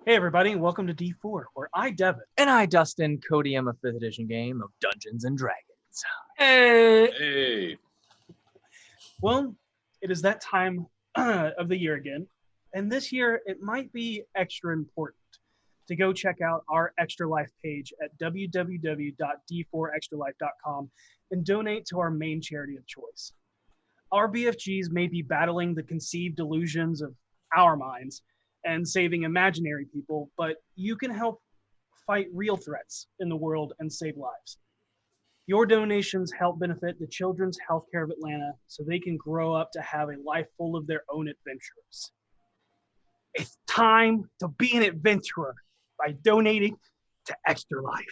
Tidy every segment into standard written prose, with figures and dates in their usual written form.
Hey everybody, and welcome to D4, where I, Devin. And I, Dustin, codium a 5th edition game of Dungeons and Dragons. Hey. Well, it is that time of the year again, and this year it might be extra important to go check out our Extra Life page at www.d4extralife.com and donate to our main charity of choice. Our BFGs may be battling the conceived delusions of our minds and saving imaginary people, but you can help fight real threats in the world and save lives. Your donations help benefit the Children's Healthcare of Atlanta so they can grow up to have a life full of their own adventures. It's time to be an adventurer by donating to Extra Life.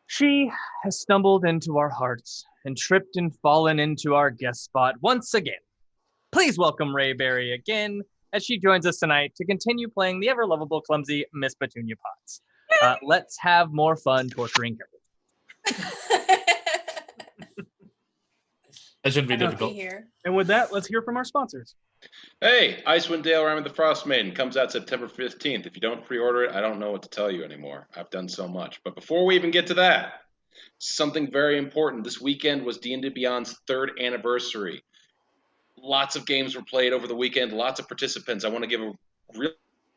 She has stumbled into our hearts and tripped and fallen into our guest spot once again. Please welcome Ray Berry again as she joins us tonight to continue playing the ever-lovable, clumsy Miss Petunia Potts. Let's have more fun torturing her. That shouldn't be difficult. And with that, let's hear from our sponsors. Hey, Icewind Dale Rime of the Frost Maiden comes out September 15th. If you don't pre-order it, I don't know what to tell you anymore. I've done so much. But before we even get to that, something very important. This weekend was D&D Beyond's 3rd anniversary. Lots of games were played over the weekend, lots of participants. I want to give a real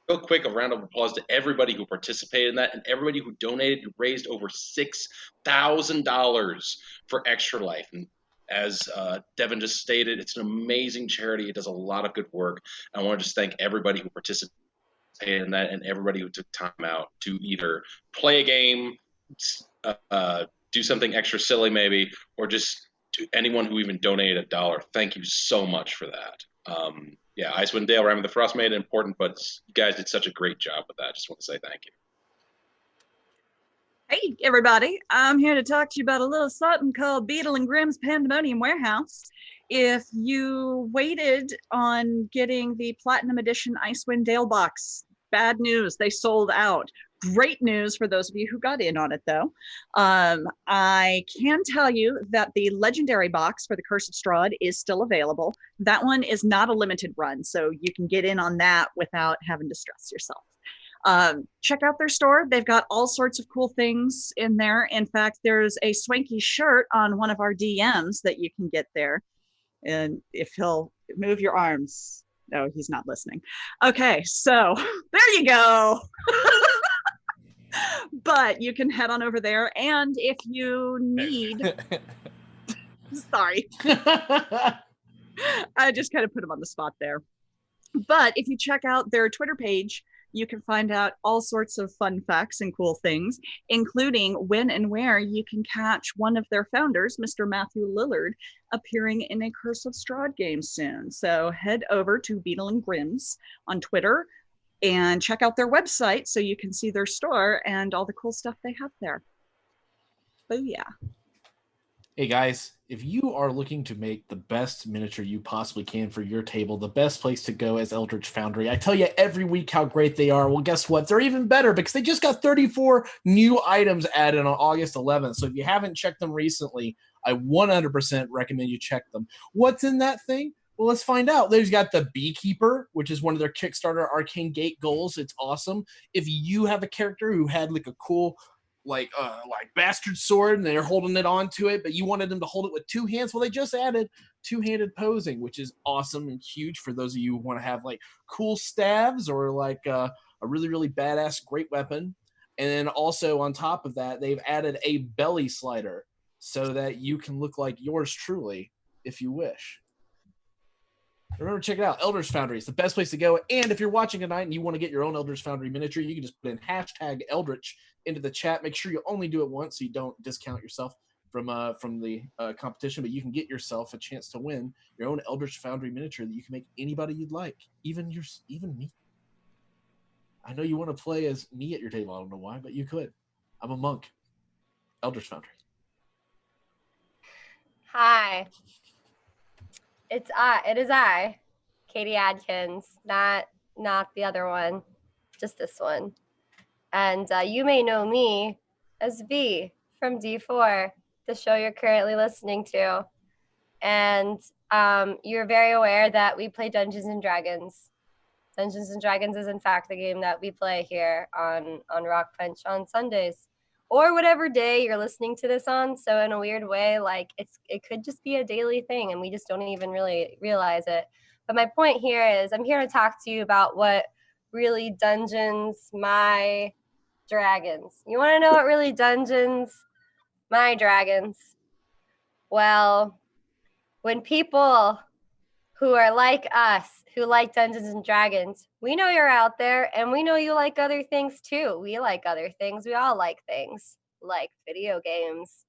quick round of applause to everybody who participated in that and everybody who donated and raised over $6,000 for Extra Life. And as Devin just stated, it's an amazing charity. It does a lot of good work. I want to just thank everybody who participated in that and everybody who took time out to either play a game, do something extra silly maybe, or just to anyone who even donated $1. Thank you so much for that. Icewind Dale Rime of the Frost made it important, but you guys did such a great job with that. I just want to say thank you. Hey, everybody. I'm here to talk to you about a little something called Beetle and Grimm's Pandemonium Warehouse. If you waited on getting the Platinum Edition Icewind Dale box, bad news, they sold out. Great news for those of you who got in on it, though. I can tell you that the Legendary box for the Curse of Strahd is still available. That one is not a limited run, so you can get in on that without having to stress yourself. Check out their store. They've got all sorts of cool things in there. In fact, there's a swanky shirt on one of our DMs that you can get there. And if he'll move your arms. No, he's not listening. Okay, so there you go. But you can head on over there, and if you need sorry, I just kind of put him on the spot there. But if you check out their Twitter page, you can find out all sorts of fun facts and cool things, including when and where you can catch one of their founders, Mr. Matthew Lillard, appearing in a Curse of Strahd game soon. So head over to Beetle and Grimm's on Twitter and check out their website so you can see their store and all the cool stuff they have there. Booyah. Hey guys, if you are looking to make the best miniature you possibly can for your table, the best place to go is Eldritch Foundry. I tell you every week how great they are. Well, guess what? They're even better because they just got 34 new items added on August 11th. So if you haven't checked them recently, I 100% recommend you check them. What's in that thing? Well, let's find out. They've got the Beekeeper, which is one of their Kickstarter Arcane Gate goals. It's awesome. If you have a character who had like a cool like bastard sword and they're holding it onto it, but you wanted them to hold it with 2 hands, well, they just added 2-handed posing, which is awesome and huge for those of you who want to have like cool staves or like a really, really badass great weapon. And then also on top of that, they've added a belly slider so that you can look like yours truly if you wish. Remember, check it out. Eldritch Foundry is the best place to go. And if you're watching tonight and you want to get your own Eldritch Foundry miniature, you can just put in #Eldritch into the chat. Make sure you only do it once so you don't discount yourself from the competition, but you can get yourself a chance to win your own Eldritch Foundry miniature that you can make anybody you'd like, even me. I know you want to play as me at your table. I don't know why, but you could. I'm a monk. Eldritch Foundry. Hi. It is I, Katie Adkins, not the other one, just this one. And you may know me as V from D4, the show you're currently listening to. And you're very aware that we play Dungeons and Dragons. Dungeons and Dragons is in fact the game that we play here on RockPunch on Sundays, or whatever day you're listening to this on. So in a weird way, like it could just be a daily thing and we just don't even really realize it. But my point here is I'm here to talk to you about what really dungeons my dragons. You want to know what really dungeons my dragons? Well, when people who are like us, who like Dungeons and Dragons, we know you're out there and we know you like other things too. We like other things. We all like things like video games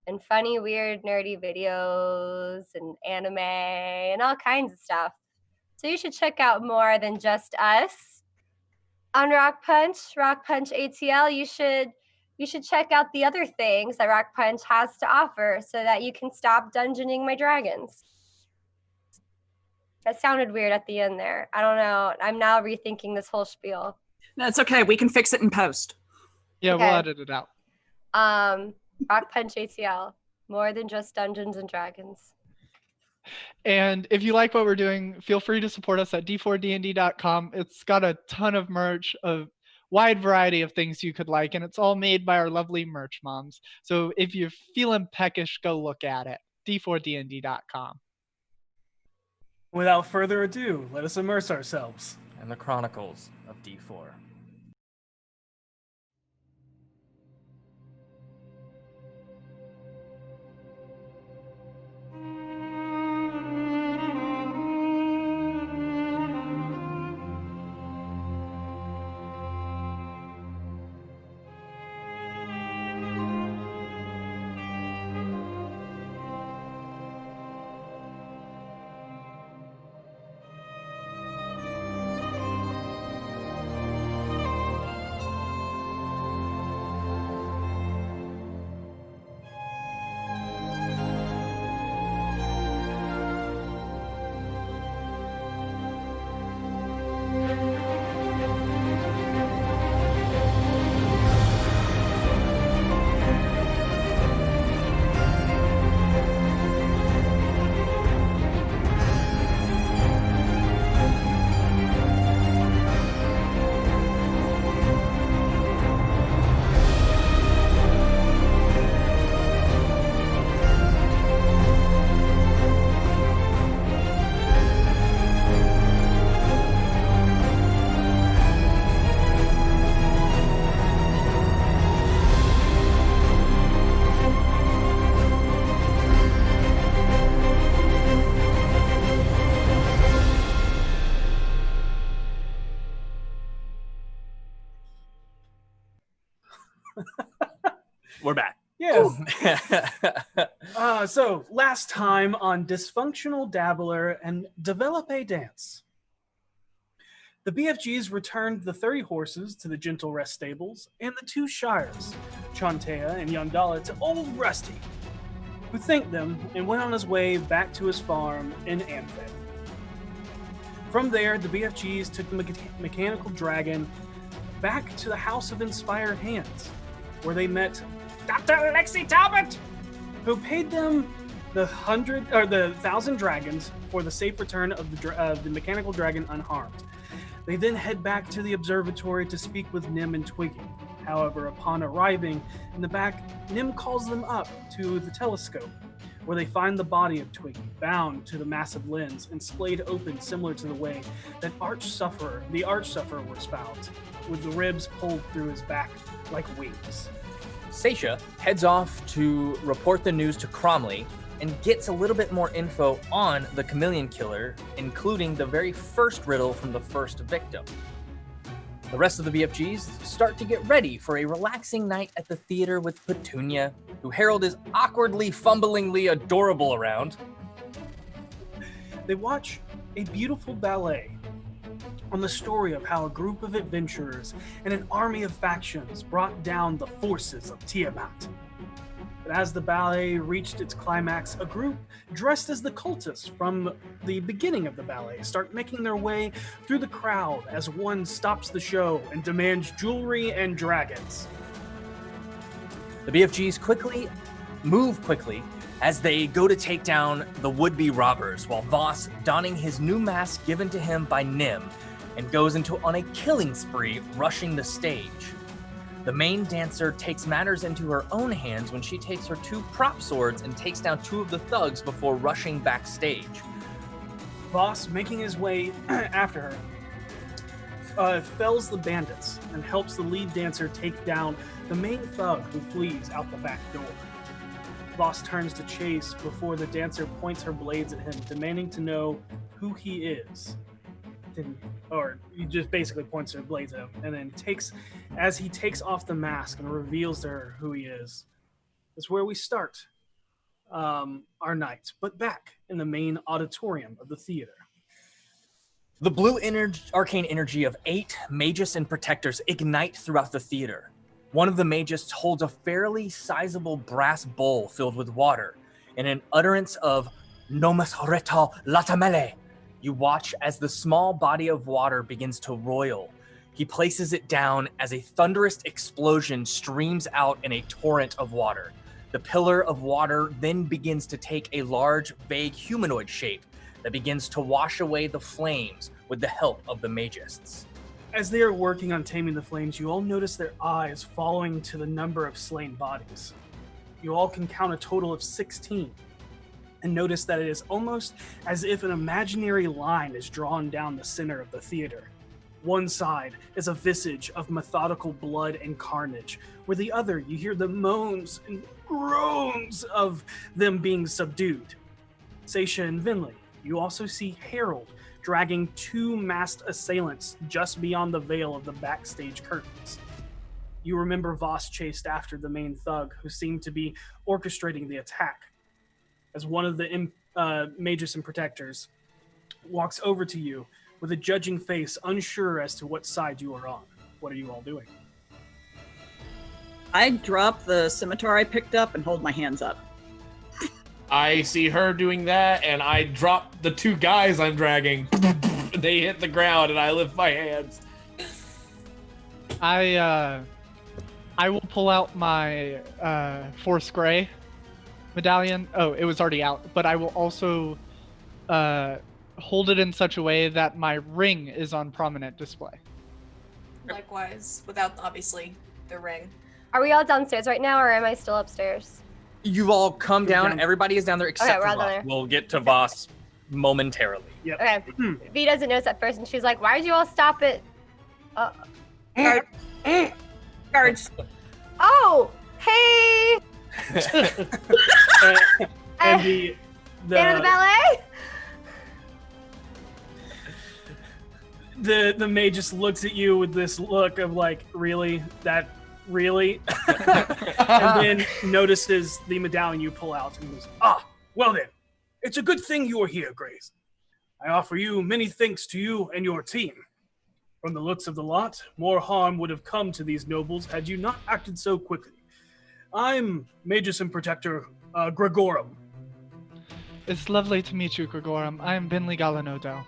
and funny, weird, nerdy videos and anime and all kinds of stuff. So you should check out more than just us on RockPunch ATL. You should check out the other things that RockPunch has to offer so that you can stop dungeoning my dragons. That sounded weird at the end there. I don't know. I'm now rethinking this whole spiel. That's okay. We can fix it in post. Yeah, Okay. We'll edit it out. RockPunch ATL. More than just Dungeons and Dragons. And if you like what we're doing, feel free to support us at d4dnd.com. It's got a ton of merch, a wide variety of things you could like, and it's all made by our lovely merch moms. So if you're feeling peckish, go look at it. d4dnd.com. Without further ado, let us immerse ourselves And the Chronicles of D4. We're back. Yes. So last time on Dysfunctional Dabbler and Develop a Dance. The BFGs returned the 30 horses to the Gentle Rest stables and the 2 shires, Chantea and Yondala, to Old Rusty, who thanked them and went on his way back to his farm in Amphet. From there, the BFGs took the mechanical dragon back to the House of Inspired Hands, where they met Dr. Lexi Talbot, who paid them the 1,000 dragons for the safe return of the mechanical dragon unharmed. They then head back to the observatory to speak with Nim and Twiggy. However, upon arriving in the back, Nim calls them up to the telescope, where they find the body of Twiggy bound to the massive lens and splayed open, similar to the way that the Arch Sufferer was found, with the ribs pulled through his back like wings. Seisha heads off to report the news to Cromley and gets a little bit more info on the chameleon killer, including the very first riddle from the first victim. The rest of the BFGs start to get ready for a relaxing night at the theater with Petunia, who Harold is awkwardly, fumblingly adorable around. They watch a beautiful ballet on the story of how a group of adventurers and an army of factions brought down the forces of Tiamat. But as the ballet reached its climax, a group dressed as the cultists from the beginning of the ballet start making their way through the crowd as one stops the show and demands jewelry and dragons. The BFGs move quickly as they go to take down the would-be robbers, while Voss, donning his new mask given to him by Nim, and goes on a killing spree, rushing the stage. The main dancer takes matters into her own hands when she takes her 2 prop swords and takes down 2 of the thugs before rushing backstage. Voss, making his way after her, fells the bandits and helps the lead dancer take down the main thug who flees out the back door. Voss turns to chase before the dancer points her blades at him, demanding to know who he is. Or he just basically points her blades at him, and then as he takes off the mask and reveals to her who he is. That's where we start our night, but back in the main auditorium of the theater. The blue arcane energy of 8 magus and protectors ignite throughout the theater. One of the magus holds a fairly sizable brass bowl filled with water, and an utterance of Nomus Retal Latamele. You watch as the small body of water begins to roil. He places it down as a thunderous explosion streams out in a torrent of water. The pillar of water then begins to take a large, vague humanoid shape that begins to wash away the flames with the help of the magists. As they are working on taming the flames, you all notice their eyes following to the number of slain bodies. You all can count a total of 16, and notice that it is almost as if an imaginary line is drawn down the center of the theater. One side is a visage of methodical blood and carnage, where the other you hear the moans and groans of them being subdued. Seisha and Vinley, you also see Harold dragging 2 masked assailants just beyond the veil of the backstage curtains. You remember Voss chased after the main thug, who seemed to be orchestrating the attack. As one of the magus and protectors walks over to you with a judging face, unsure as to what side you are on. What are you all doing? I drop the scimitar I picked up and hold my hands up. I see her doing that, and I drop the 2 guys I'm dragging. They hit the ground, and I lift my hands. I will pull out my Force Gray medallion. Oh, it was already out. But I will also hold it in such a way that my ring is on prominent display. Likewise, without obviously the ring. Are we all downstairs right now, or am I still upstairs? You've all come down. Everybody is down there except we're for all down Voss. there. We'll get to Voss momentarily. Yep. Okay. V doesn't notice at first, and she's like, "Why did you all stop it?" Guards. Oh, hey! And the Band of the ballet. The maid just looks at you with this look of like, really? That really? And then notices the medallion you pull out and goes, well then, it's a good thing you are here, Grace. I offer you many thanks to you and your team. From the looks of the lot, more harm would have come to these nobles had you not acted so quickly. I'm Magus and Protector Gregorum. It's lovely to meet you, Gregorum. I am Binley Galanodel.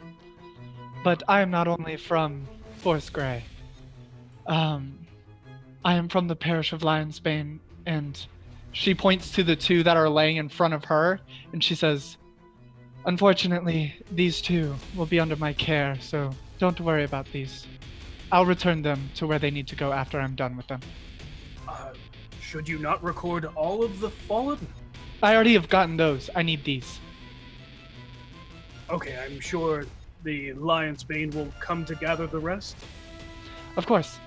But I am not only from Force Grey. I am from the parish of Lionsbane, and she points to the 2 that are laying in front of her, and she says, unfortunately, these 2 will be under my care, so don't worry about these. I'll return them to where they need to go after I'm done with them. Should you not record all of the fallen? I already have gotten those. I need these. Okay, I'm sure the Lion's Bane will come to gather the rest. Of course.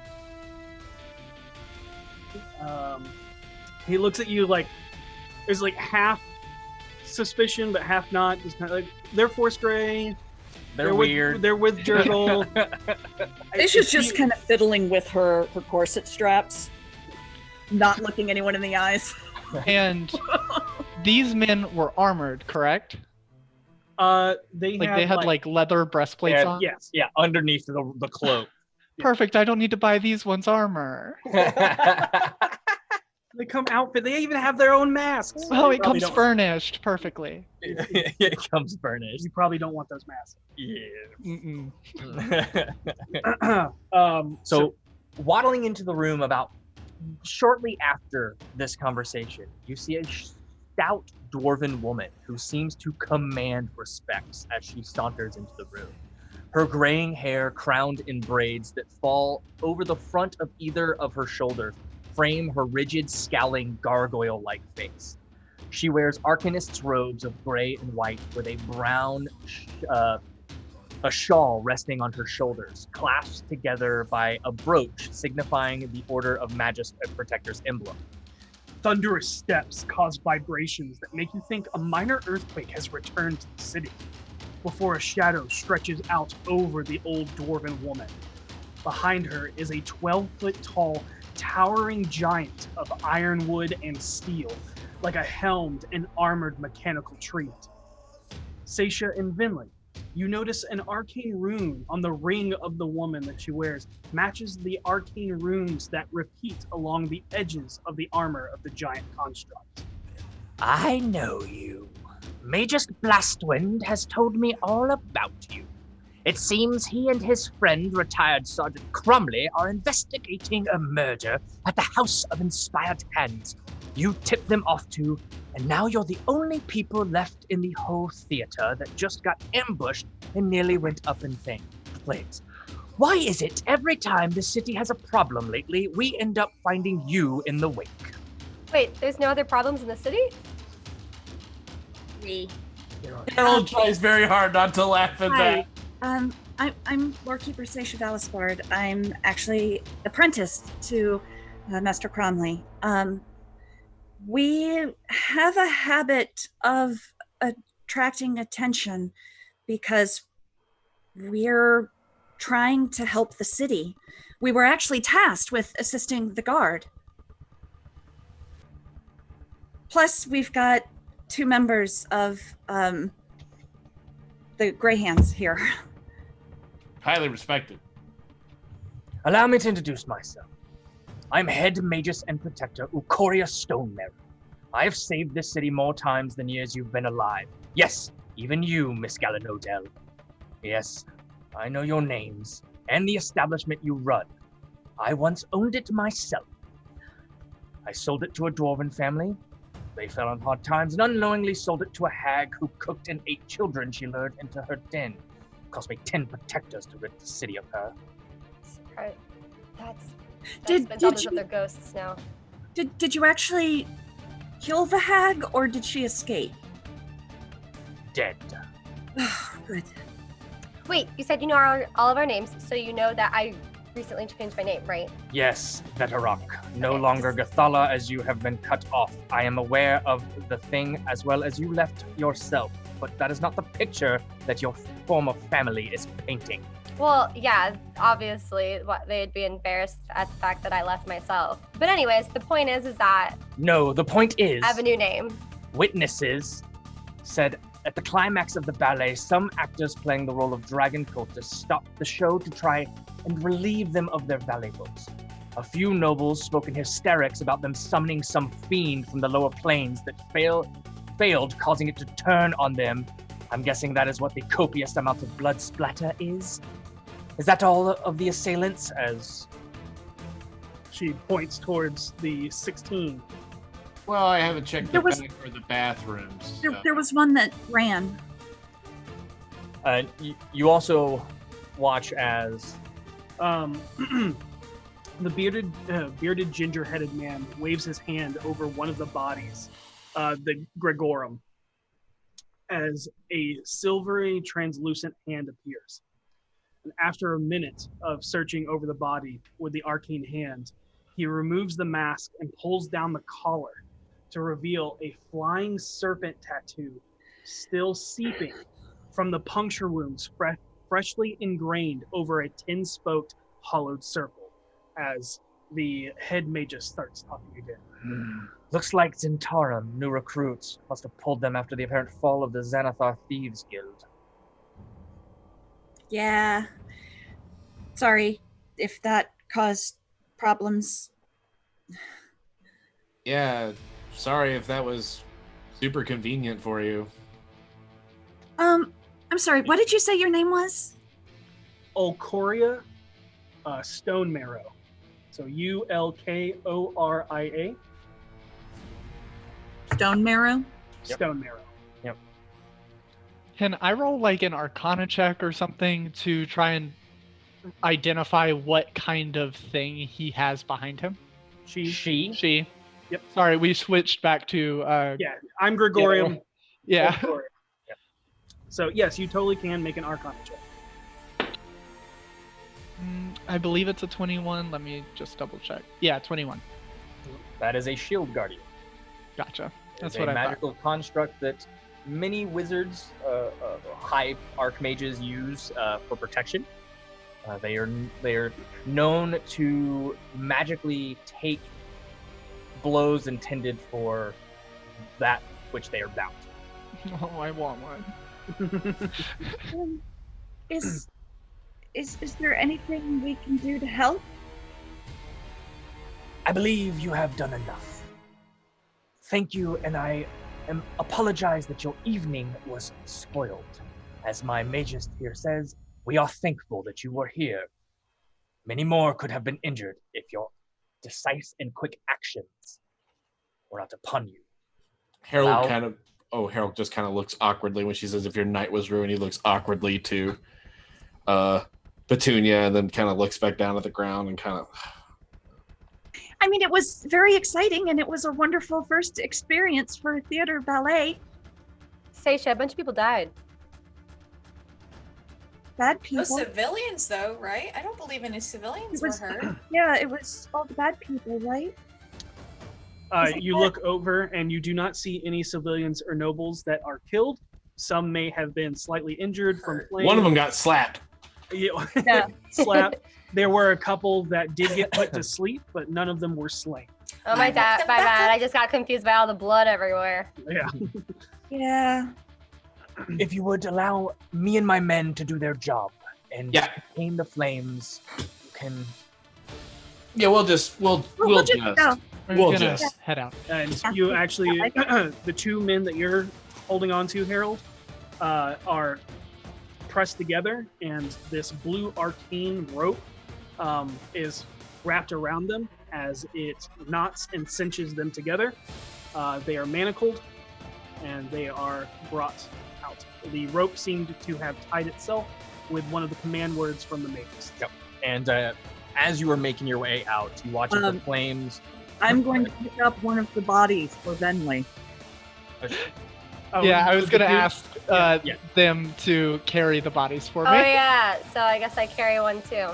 He looks at you like there's like half suspicion, but half not. Just kind of like, they're Force Grey. They're weird. They're with Jurgle. Aisha's just kind of fiddling with her corset straps, not looking anyone in the eyes. And these men were armored, correct? They had leather breastplates on? Yes. Yeah, underneath the cloak. Perfect. I don't need to buy these ones armor. They come outfit. They even have their own masks. Oh, it comes furnished perfectly. It comes furnished. You probably don't want those masks. Yeah. So, waddling into the room about shortly after this conversation, you see a stout dwarven woman who seems to command respect as she saunters into the room. Her graying hair crowned in braids that fall over the front of either of her shoulders frame her rigid, scowling, gargoyle-like face. She wears Arcanist's robes of gray and white with a brown a shawl resting on her shoulders, clasped together by a brooch signifying the Order of Magus Protector's emblem. Thunderous steps cause vibrations that make you think a minor earthquake has returned to the city, before a shadow stretches out over the old dwarven woman. Behind her is a 12-foot-tall, towering giant of ironwood and steel, like a helmed and armored mechanical treant. Seisha and Vinley, you notice an arcane rune on the ring of the woman that she wears matches the arcane runes that repeat along the edges of the armor of the giant construct. I know you. Magus Blastwind has told me all about you. It seems he and his friend, retired Sergeant Crumley, are investigating a murder at the House of Inspired Hands. You tipped them off to, and now you're the only people left in the whole theater that just got ambushed and nearly went up in flames. Why is it every time the city has a problem lately, we end up finding you in the wake? Wait, there's no other problems in the city? Harold tries very hard not to laugh at that. I'm Lordkeeper Seisha Valisbard. I'm actually apprenticed to Master Cromley. We have a habit of attracting attention because we're trying to help the city. We were actually tasked with assisting the guard. Plus, we've got 2 members of the Greyhands here. Highly respected. Allow me to introduce myself. I'm Head Magus and Protector Ukoria Stonemarrow. I have saved this city more times than years you've been alive. Yes, even you, Miss Gallon Odell. Yes, I know your names and the establishment you run. I once owned it myself. I sold it to a dwarven family. They fell on hard times and unknowingly sold it to a hag who cooked and ate children she lured into her den. Cost me 10 protectors to rid the city of her. Right. That's Did been all those you- other ghosts now. Did you actually kill the hag, or did she escape? Dead. Good. Wait, you said you know all of our names, so you know that I recently changed my name, right? Yes, Veterok. No Okay, longer Gathala, as you have been cut off. I am aware of the thing as well as you left yourself, but that is not the picture that your former family is painting. Well, yeah, obviously, they'd be embarrassed at the fact that I left myself. But anyways, the point is that No, the point is, I have a new name. witnesses said at the climax of the ballet, some actors playing the role of dragon cultists stopped the show to try and relieve them of their valuables. A few nobles spoke in hysterics about them summoning some fiend from the lower planes that failed, causing it to turn on them. I'm guessing that is what the copious amount of blood splatter is. Is that all of the assailants? As She points towards the 16. Well, I haven't checked the There was- back or the bathrooms. There was one that ran. You also watch as The bearded, ginger-headed man waves his hand over one of the bodies, the Gregorum, as a silvery, translucent hand appears. And after a minute of searching over the body with the arcane hand, he removes the mask and pulls down the collar to reveal a flying serpent tattoo still seeping from the puncture wounds freshly ingrained over a tin-spoked hollowed circle, as the head magus starts talking again. looks like Zentarum, new recruits, must have pulled them after the apparent fall of the Xanathar Thieves Guild. Yeah. Sorry if that caused problems. Yeah, sorry if that was super convenient for you. I'm sorry, what did you say your name was? Ulkoria Stone Marrow. So Ulkoria. Stone Marrow? Stone Marrow. Can I roll like an Arcana check or something to try and identify what kind of thing he has behind him? She. Yep. Sorry, we switched back to. Yeah, I'm Gregorium. Yeah. Gregorium. Yep. So yes, you totally can make an Arcana check. I believe it's a 21. Let me just double check. Yeah, 21. That is a shield guardian. Gotcha. That's It's what a I thought. magical construct that many wizards, high archmages use for protection. They are known to magically take blows intended for that which they are bound to. Oh, I want one. Is there anything we can do to help? I believe you have done enough. Thank you, and I apologize that your evening was spoiled. As my magus here says, we are thankful that you were here. Many more could have been injured if your decisive and quick actions were not upon you. Harold Harold just kind of looks awkwardly when she says, if your night was ruined. He looks awkwardly to Petunia and then kind of looks back down at the ground and kind of... I mean, it was very exciting, and it was a wonderful first experience for theater ballet. Seisha, a bunch of people died. Bad No people. civilians, though, right? I don't believe any civilians were hurt. Yeah, it was all the bad people, right? You look over, and you do not see any civilians or nobles that are killed. Some may have been slightly injured from flames. One of them got slapped. Yeah. Slapped. There were a couple that did get put to sleep, but none of them were slain. Oh my bad. I just got confused by all the blood everywhere. Yeah. Yeah. If you would allow me and my men to do their job and contain the flames, you can... Yeah, we'll just go. We're gonna head out. And you actually, the two men that you're holding on to, Harold, are pressed together, and this blue arcane rope is wrapped around them as it knots and cinches them together. They are manacled, and they are brought out. The rope seemed to have tied itself with one of the command words from the magus. Yep. And as you are making your way out, you watch the flames. I'm going to pick up one of the bodies for Venley. Yeah, I was going to ask them to carry the bodies for me. Oh yeah, so I guess I carry one too.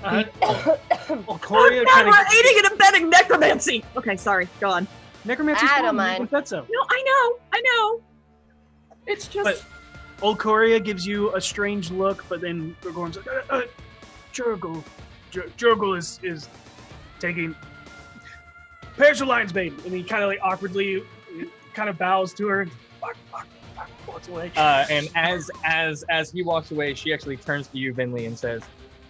Coria we're aiding and abetting necromancy! Okay, sorry, go on. Necromancy's I don't fine, mind. you said so. No, I know. It's just... But old Coria gives you a strange look, but then Gregorium's like, Jurgle is taking... Pairs your lines, babe. And he kind of like awkwardly kind of bows to her and walks away. And as he walks away, she actually turns to you, Vinley, and says,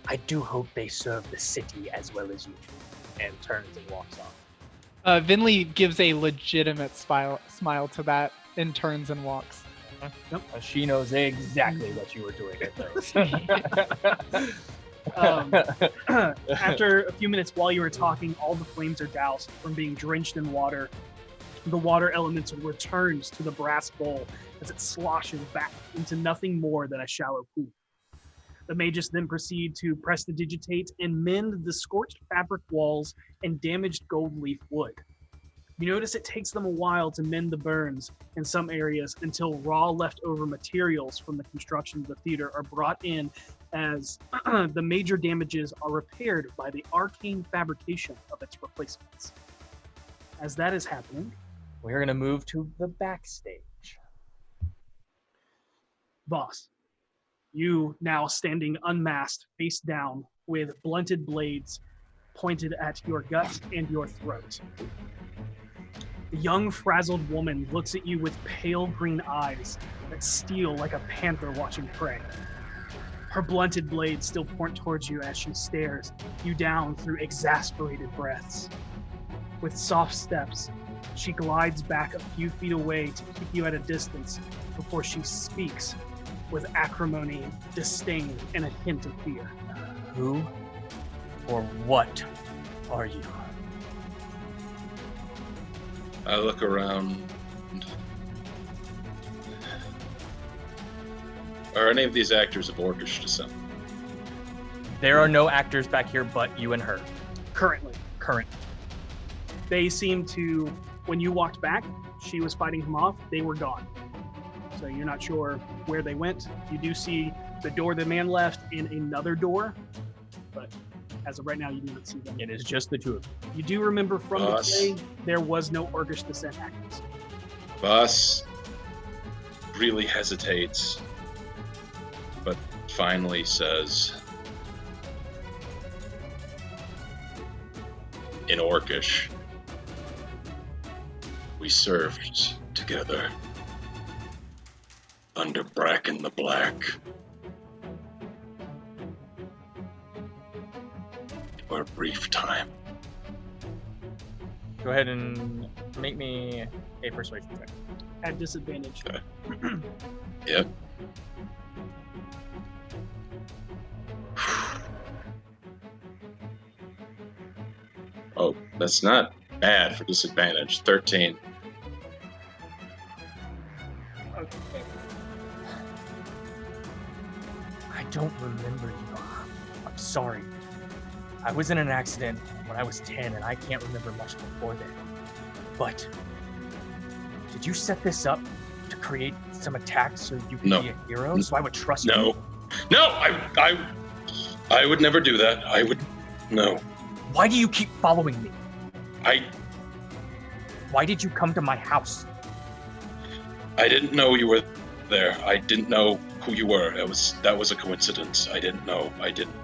I do hope they serve the city as well as you do, and turns and walks off. Vinley gives a legitimate smile to that and turns and walks. Nope. She knows exactly what you were doing at those. After a few minutes while you were talking, all the flames are doused from being drenched in water. The water elemental returns to the brass bowl as it sloshes back into nothing more than a shallow pool. The magus then proceed to prestidigitate and mend the scorched fabric walls and damaged gold leaf wood. You notice it takes them a while to mend the burns in some areas until raw leftover materials from the construction of the theater are brought in as the major damages are repaired by the arcane fabrication of its replacements. As that is happening, we're going to move to the backstage. Boss, you now standing unmasked, face down, with blunted blades pointed at your gut and your throat. The young, frazzled woman looks at you with pale green eyes that steal like a panther watching prey. Her blunted blades still point towards you as she stares you down through exasperated breaths. With soft steps, she glides back a few feet away to keep you at a distance before she speaks with acrimony, disdain, and a hint of fear. Who or what are you? I look around. Are any of these actors of Orcish descent? There are no actors back here but you and her. Currently. Current. They seem to, when you walked back, she was fighting him off, they were gone. So you're not sure where they went. You do see the door the man left in another door, but as of right now, you do not see them. It is just the two of you. You do remember from the play, there was no Orcish descent actors. Boss really hesitates, but finally says, in Orcish, we served together under Bracken the Black for a brief time. Go ahead and make me a persuasion check. At disadvantage. Okay. Yep. Oh, that's not bad for disadvantage. 13. Okay. I don't remember you. I'm sorry. I was in an accident when I was 10, and I can't remember much before then. But did you set this up to create some attacks so you could No. be a hero? So I would trust you? No, I would never do that. I would, no. Why do you keep following me? I Why did you come to my house? didn't know you were there. I didn't know who you were. That was a coincidence. I didn't know. I didn't.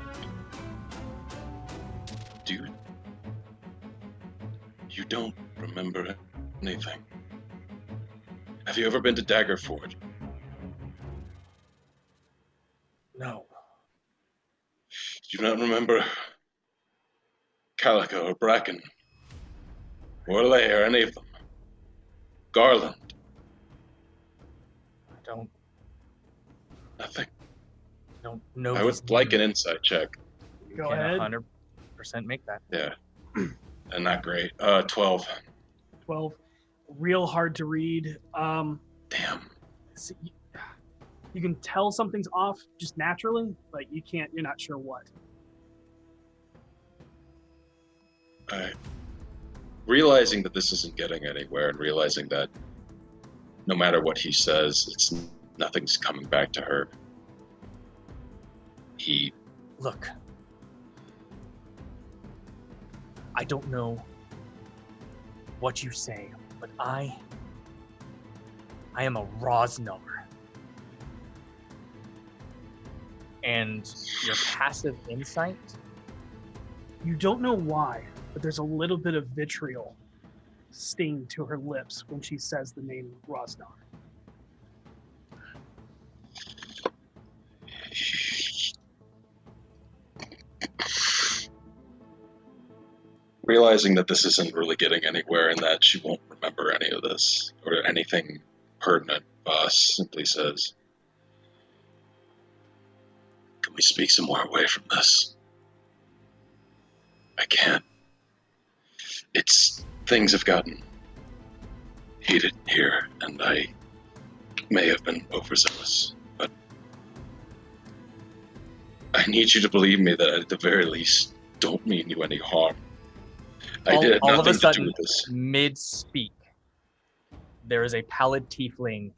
Dude, you don't remember anything. Have you ever been to Daggerford? No. Do you not remember Calico or Bracken? Or Lay or any of them? Garland? I don't Nothing. know. I would these like an names. insight check. You Go can ahead. 100% make that. Yeah. And not great. 12. 12. Real hard to read. Damn. See, you can tell something's off just naturally, but you're not sure what. Realizing that this isn't getting anywhere and realizing that no matter what he says, nothing's coming back to her. Look. I don't know what you say, but I am a Rosnar. And your passive insight, You don't know why, but there's a little bit of vitriol sting to her lips when she says the name Rosnar. Realizing that this isn't really getting anywhere and that she won't remember any of this or anything pertinent, Boss simply says, "Can we speak somewhere away from this? I can't. Things have gotten heated here, and I may have been overzealous, but I need you to believe me that I, at the very least, don't mean you any harm. I did all of a nothing to do sudden, with this." mid-speak, there is a pallid tiefling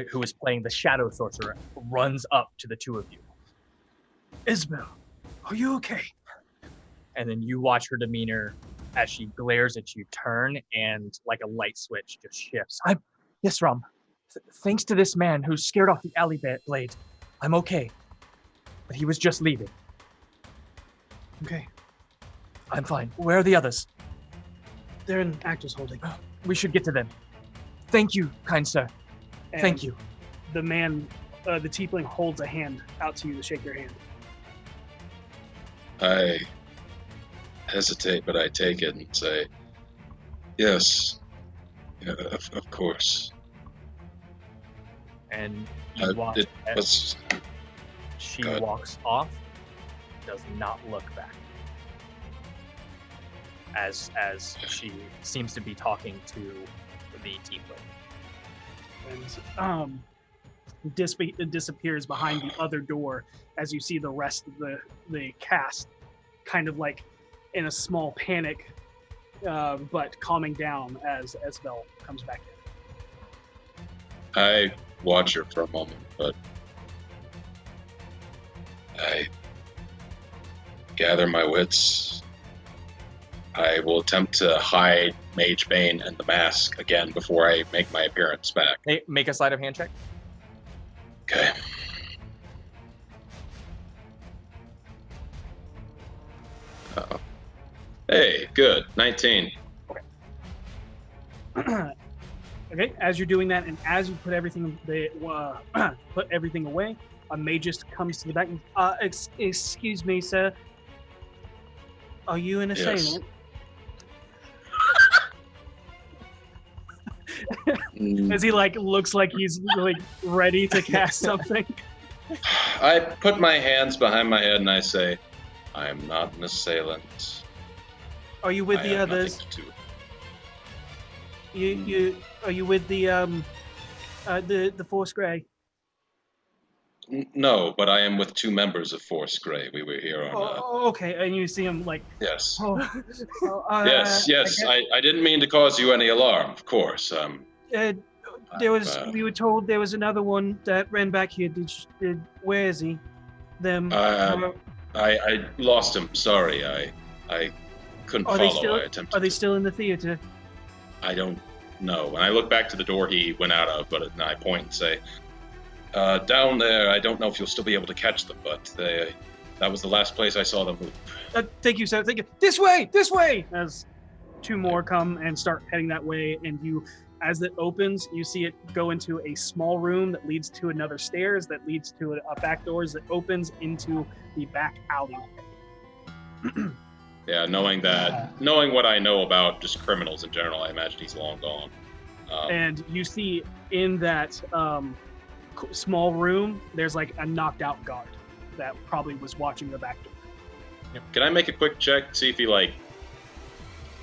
who is playing the Shadow Sorcerer, runs up to the two of you. Isabel, are you okay? And then you watch her demeanor as she glares at you turn, and like a light switch just shifts. Yes, Rom. Thanks to this man who scared off the alley blade, I'm okay. But he was just leaving. Okay. I'm fine. Where are the others? They're in Actors Holding. We should get to them. Thank you, kind sir. And Thank you. The man, the tiefling holds a hand out to you to shake your hand. I hesitate, but I take it and say, "Yes, yeah, of course." And you watch as she walks off, does not look back. As she seems to be talking to the tiefling. And disappears behind the other door as you see the rest of the cast kind of like in a small panic, but calming down as Vel comes back in. I watch her for a moment, but I gather my wits. I will attempt to hide Mage Bane and the mask again before I make my appearance back. Hey, make a sleight of hand check. Okay. Uh-oh. Hey, good. 19. Okay, as you're doing that, and as you put everything away, a Magus comes to the back. Excuse me, sir. Are you an assailant? As he looks like he's ready to cast something. I put my hands behind my head and I say, I am not an assailant. Are you with the others? Are you with the Force Grey? No, but I am with 2 members of Force Grey. We were here on. Okay, and you see him Yes. Yes. I didn't mean to cause you any alarm, of course. We were told there was another one that ran back here. Where is he? I lost him. Sorry, I couldn't follow. I attempted. Are they still in the theater? I don't know. When I look back to the door he went out of, but I point and say, down there, I don't know if you'll still be able to catch them, but that was the last place I saw them move. Thank you, sir. Thank you. This way! This way! As 2 more come and start heading that way, and as it opens, you see it go into a small room that leads to another stairs that leads to a back doors that opens into the back alleyway. Yeah, knowing what I know about just criminals in general, I imagine he's long gone. And you see in that small room, there's a knocked out guard that probably was watching the back door. Can I make a quick check, see if he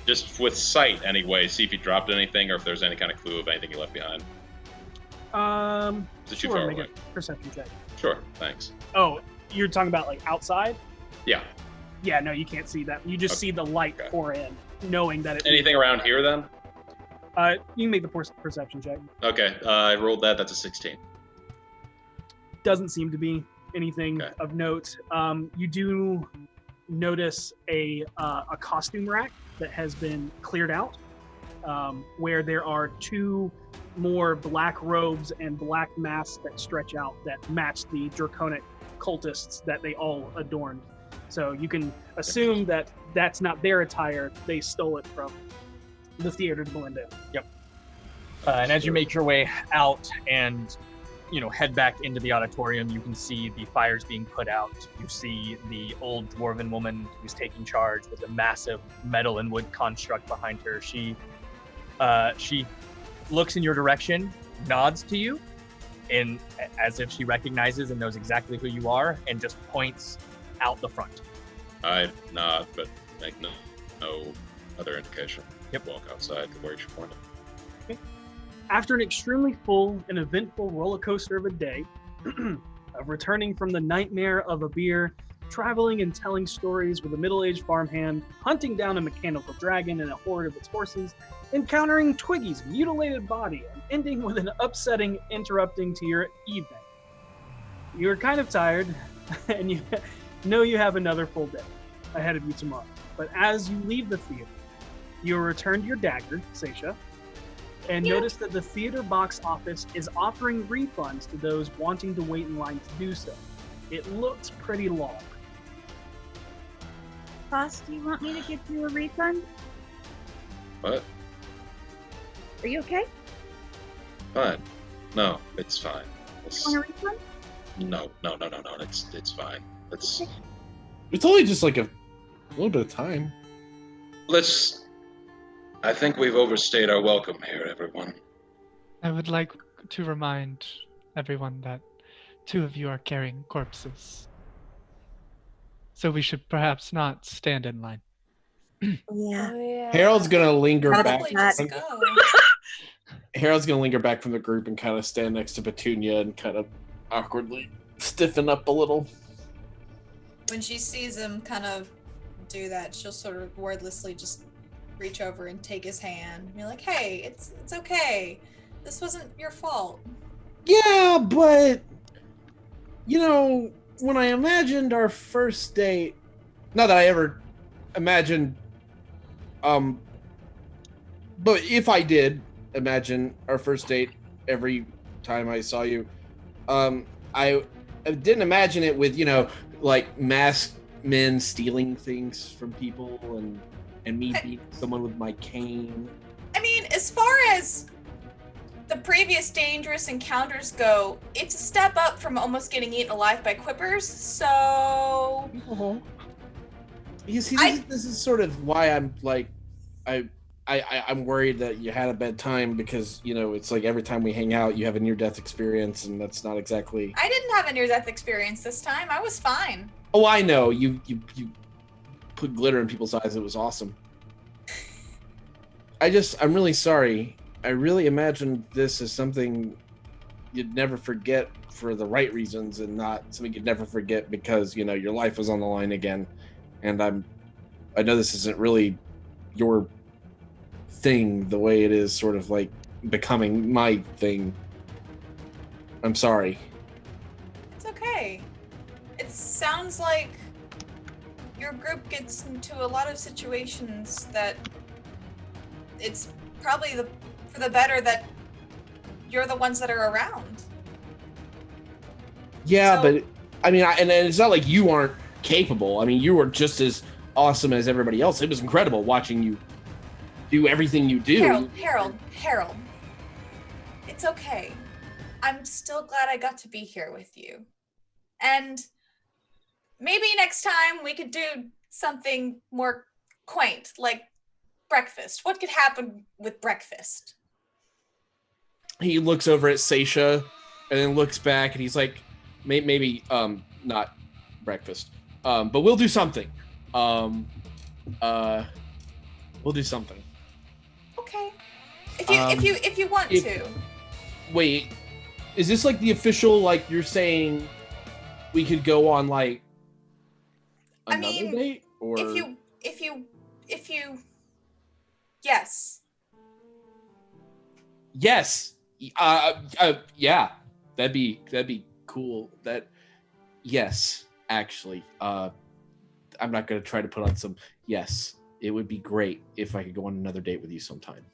just with sight anyway, see if he dropped anything or if there's any kind of clue of anything he left behind? Is it too far make away? A perception check. Sure, thanks. Oh, you're talking about outside? Yeah. Yeah, no, you can't see that. You just see the light pour in, knowing that it. Anything around here then? You can make the perception check. Okay, I rolled that. That's a 16. Doesn't seem to be anything of note. You do notice a costume rack that has been cleared out, where there are 2 more black robes and black masks that stretch out that match the draconic cultists that they all adorned. So you can assume that that's not their attire. They stole it from the theater to blend in. Yep. And as you make your way out and head back into the auditorium, you can see the fires being put out. You see the old dwarven woman who's taking charge with a massive metal and wood construct behind her. She looks in your direction, nods to you, as if she recognizes and knows exactly who you are, and just points out the front. I nod, but make no other indication. Yep. Walk outside to where she pointed. Okay. After an extremely full and eventful roller coaster of a day, of returning from the nightmare of Abeir, traveling and telling stories with a middle-aged farmhand, hunting down a mechanical dragon and a horde of its horses, encountering Twiggy's mutilated body, and ending with an upsetting interrupting to your evening. You're kind of tired, and you know you have another full day ahead of you tomorrow. But as you leave the theater, you return to your dagger, Seisha, and notice that the theater box office is offering refunds to those wanting to wait in line to do so. It looks pretty long. Boss, do you want me to give you a refund? What? Are you okay? Fine. No, it's fine. You want a refund? No. It's fine. It's only just a little bit of time. I think we've overstayed our welcome here, everyone. I would like to remind everyone that 2 of you are carrying corpses. So we should perhaps not stand in line. Yeah. Oh, yeah. Harold's gonna linger back. Probably just go. Harold's gonna linger back from the group and kind of stand next to Petunia and kind of awkwardly stiffen up a little. When she sees him kind of do that, she'll sort of wordlessly just reach over and take his hand and be like, hey, it's okay. This wasn't your fault. Yeah, but when I imagined our first date, not that I ever imagined, but if I did imagine our first date every time I saw you, I didn't imagine it with, like masked men stealing things from people and me beating someone with my cane. I mean, as far as the previous dangerous encounters go, it's a step up from almost getting eaten alive by quippers, so... You see, this is sort of why I'm like, I'm worried that you had a bad time because, it's like every time we hang out, you have a near-death experience, and that's not exactly... I didn't have a near-death experience this time. I was fine. Oh, I know. You put glitter in people's eyes. It was awesome. I'm really sorry. I really imagined this as something you'd never forget for the right reasons and not something you'd never forget because, your life was on the line again. And I know this isn't really your thing the way it is sort of like becoming my thing. I'm sorry. It's okay. It sounds like your group gets into a lot of situations that it's probably for the better that you're the ones that are around. Yeah, but I mean, and it's not like you aren't capable. I mean, you were just as awesome as everybody else. It was incredible watching you do everything you do. Harold. It's okay. I'm still glad I got to be here with you. And maybe next time we could do something more quaint, like breakfast. What could happen with breakfast? He looks over at Seisha and then looks back and he's like, maybe not breakfast. But we'll do something. We'll do something. Okay. If you want to. Wait, is this like the official, like you're saying we could go on like another date? Or if you yes. Yes. Yeah. That'd be cool. Yes, actually. I'm not gonna try to put on some yes. It would be great if I could go on another date with you sometime.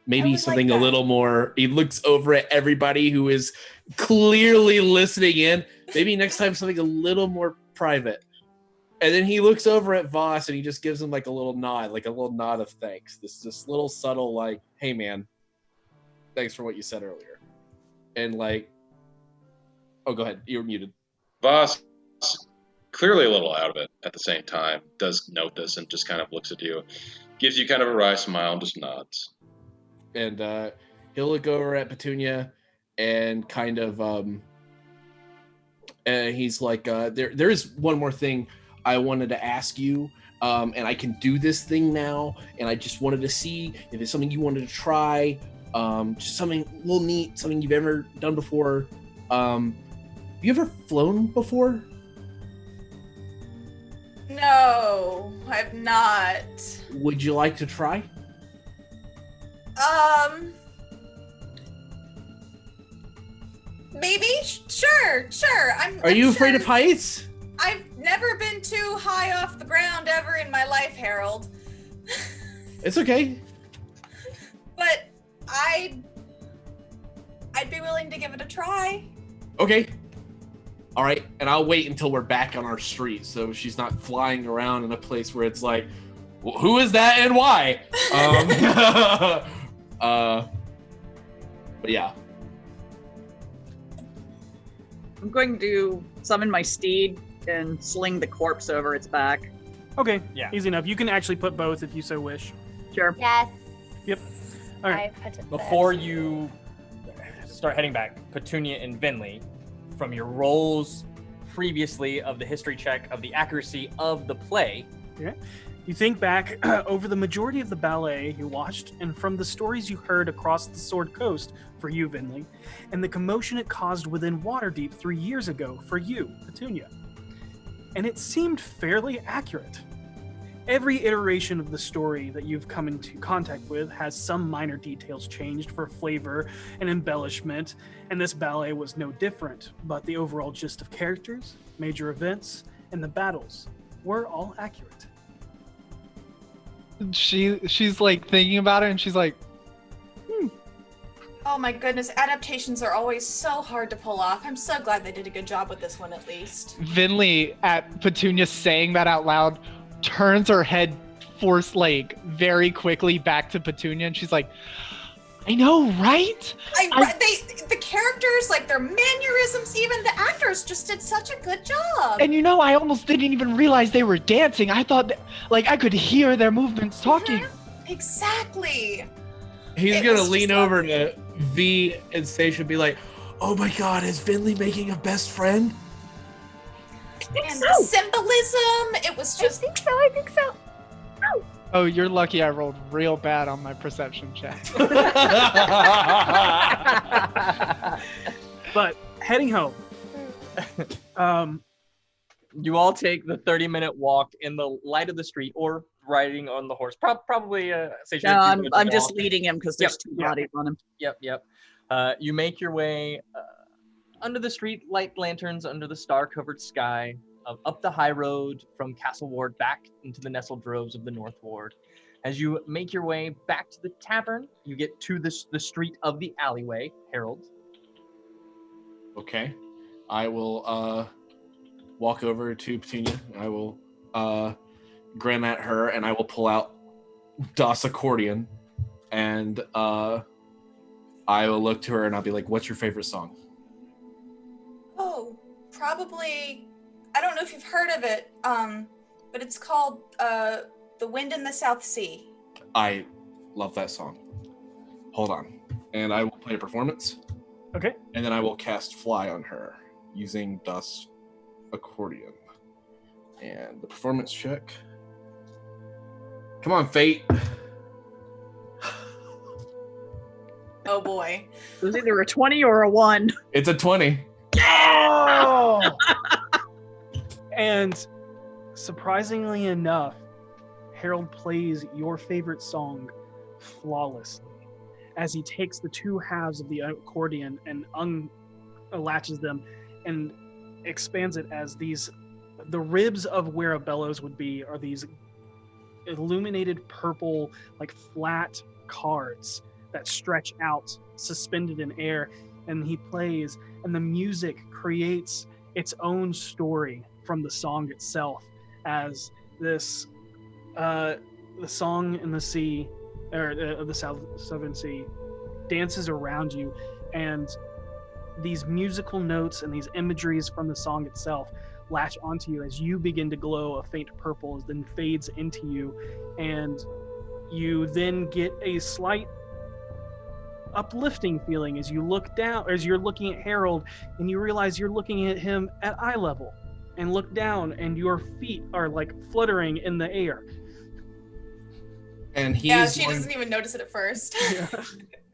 Maybe something a little more. He looks over at everybody who is clearly listening in. Maybe next time something a little more private. And then he looks over at Voss and he just gives him like a little nod of thanks. This little subtle like, hey man, thanks for what you said earlier. And like, oh, go ahead. You're muted. Voss, clearly a little out of it at the same time, does note this and just kind of looks at you, gives you kind of a wry smile and just nods. And he'll look over at Petunia and kind of he's like, there is one more thing I wanted to ask you, and I can do this thing now, and I just wanted to see if it's something you wanted to try, just something a little neat, something you've ever done before. Have you ever flown before? No, I've not. Would you like to try? Maybe? Sure. Are you afraid of heights? I've never been too high off the ground ever in my life, Harold. It's okay. But I'd be willing to give it a try. Okay. All right, and I'll wait until we're back on our street, so she's not flying around in a place where it's like, well, who is that and why? But yeah. I'm going to summon my steed and sling the corpse over its back. Okay, Yeah. easy enough. You can actually put both if you so wish. Sure. Yes. Yep. All right. I put it Before there. you start heading back, Petunia and Vinley, from your rolls previously of the history check of the accuracy of the play, You think back over the majority of the ballet you watched, and from the stories you heard across the Sword Coast for you, Vinley, and the commotion it caused within Waterdeep 3 years ago for you, Petunia. And it seemed fairly accurate. Every iteration of the story that you've come into contact with has some minor details changed for flavor and embellishment, and this ballet was no different, but the overall gist of characters, major events, and the battles were all accurate. She's like thinking about it, and she's like, Oh my goodness, adaptations are always so hard to pull off. I'm so glad they did a good job with this one at least. Vinley, at Petunia saying that out loud, turns her head very quickly back to Petunia, and she's like, I know, right? The characters, like their mannerisms, even the actors just did such a good job. And I almost didn't even realize they were dancing. I thought I could hear their movements talking. Exactly. He's going to lean over to V and Stacia, be like, oh my God, is Vinley making a best friend? And the symbolism, it was just... I think so. Oh, you're lucky I rolled real bad on my perception check. But heading home, you all take the 30-minute walk in the light of the street, or riding on the horse. Probably. Station No, I'm just leading him because there's two bodies on him. Yep. You make your way under the street light lanterns, under the star-covered sky, up the high road from Castle Ward back into the nestled groves of the North Ward. As you make your way back to the tavern, you get to the street of the alleyway, Harold. Okay. I will walk over to Petunia. I will grin at her, and I will pull out Das accordion, and I will look to her and I'll be like, what's your favorite song? Oh, probably... I don't know if you've heard of it, but it's called The Wind in the South Sea. I love that song. Hold on. And I will play a performance. Okay. And then I will cast Fly on her using Das accordion. And the performance check. Come on, Fate. Oh boy. It was either a 20 or a 1. It's a 20. Oh! And surprisingly enough, Harold plays your favorite song flawlessly as he takes the two halves of the accordion and unlatches them and expands it as the ribs of where a bellows would be are these illuminated purple, like flat cards that stretch out, suspended in air, and he plays, and the music creates its own story from the song itself, as this the song in the sea, or of the southern sea, dances around you, and these musical notes and these imageries from the song itself latch onto you as you begin to glow a faint purple, then fades into you, and you then get a slight uplifting feeling as you look down, as you're looking at Harold, and you realize you're looking at him at eye level, and look down, and your feet are like fluttering in the air. And she doesn't even notice it at first.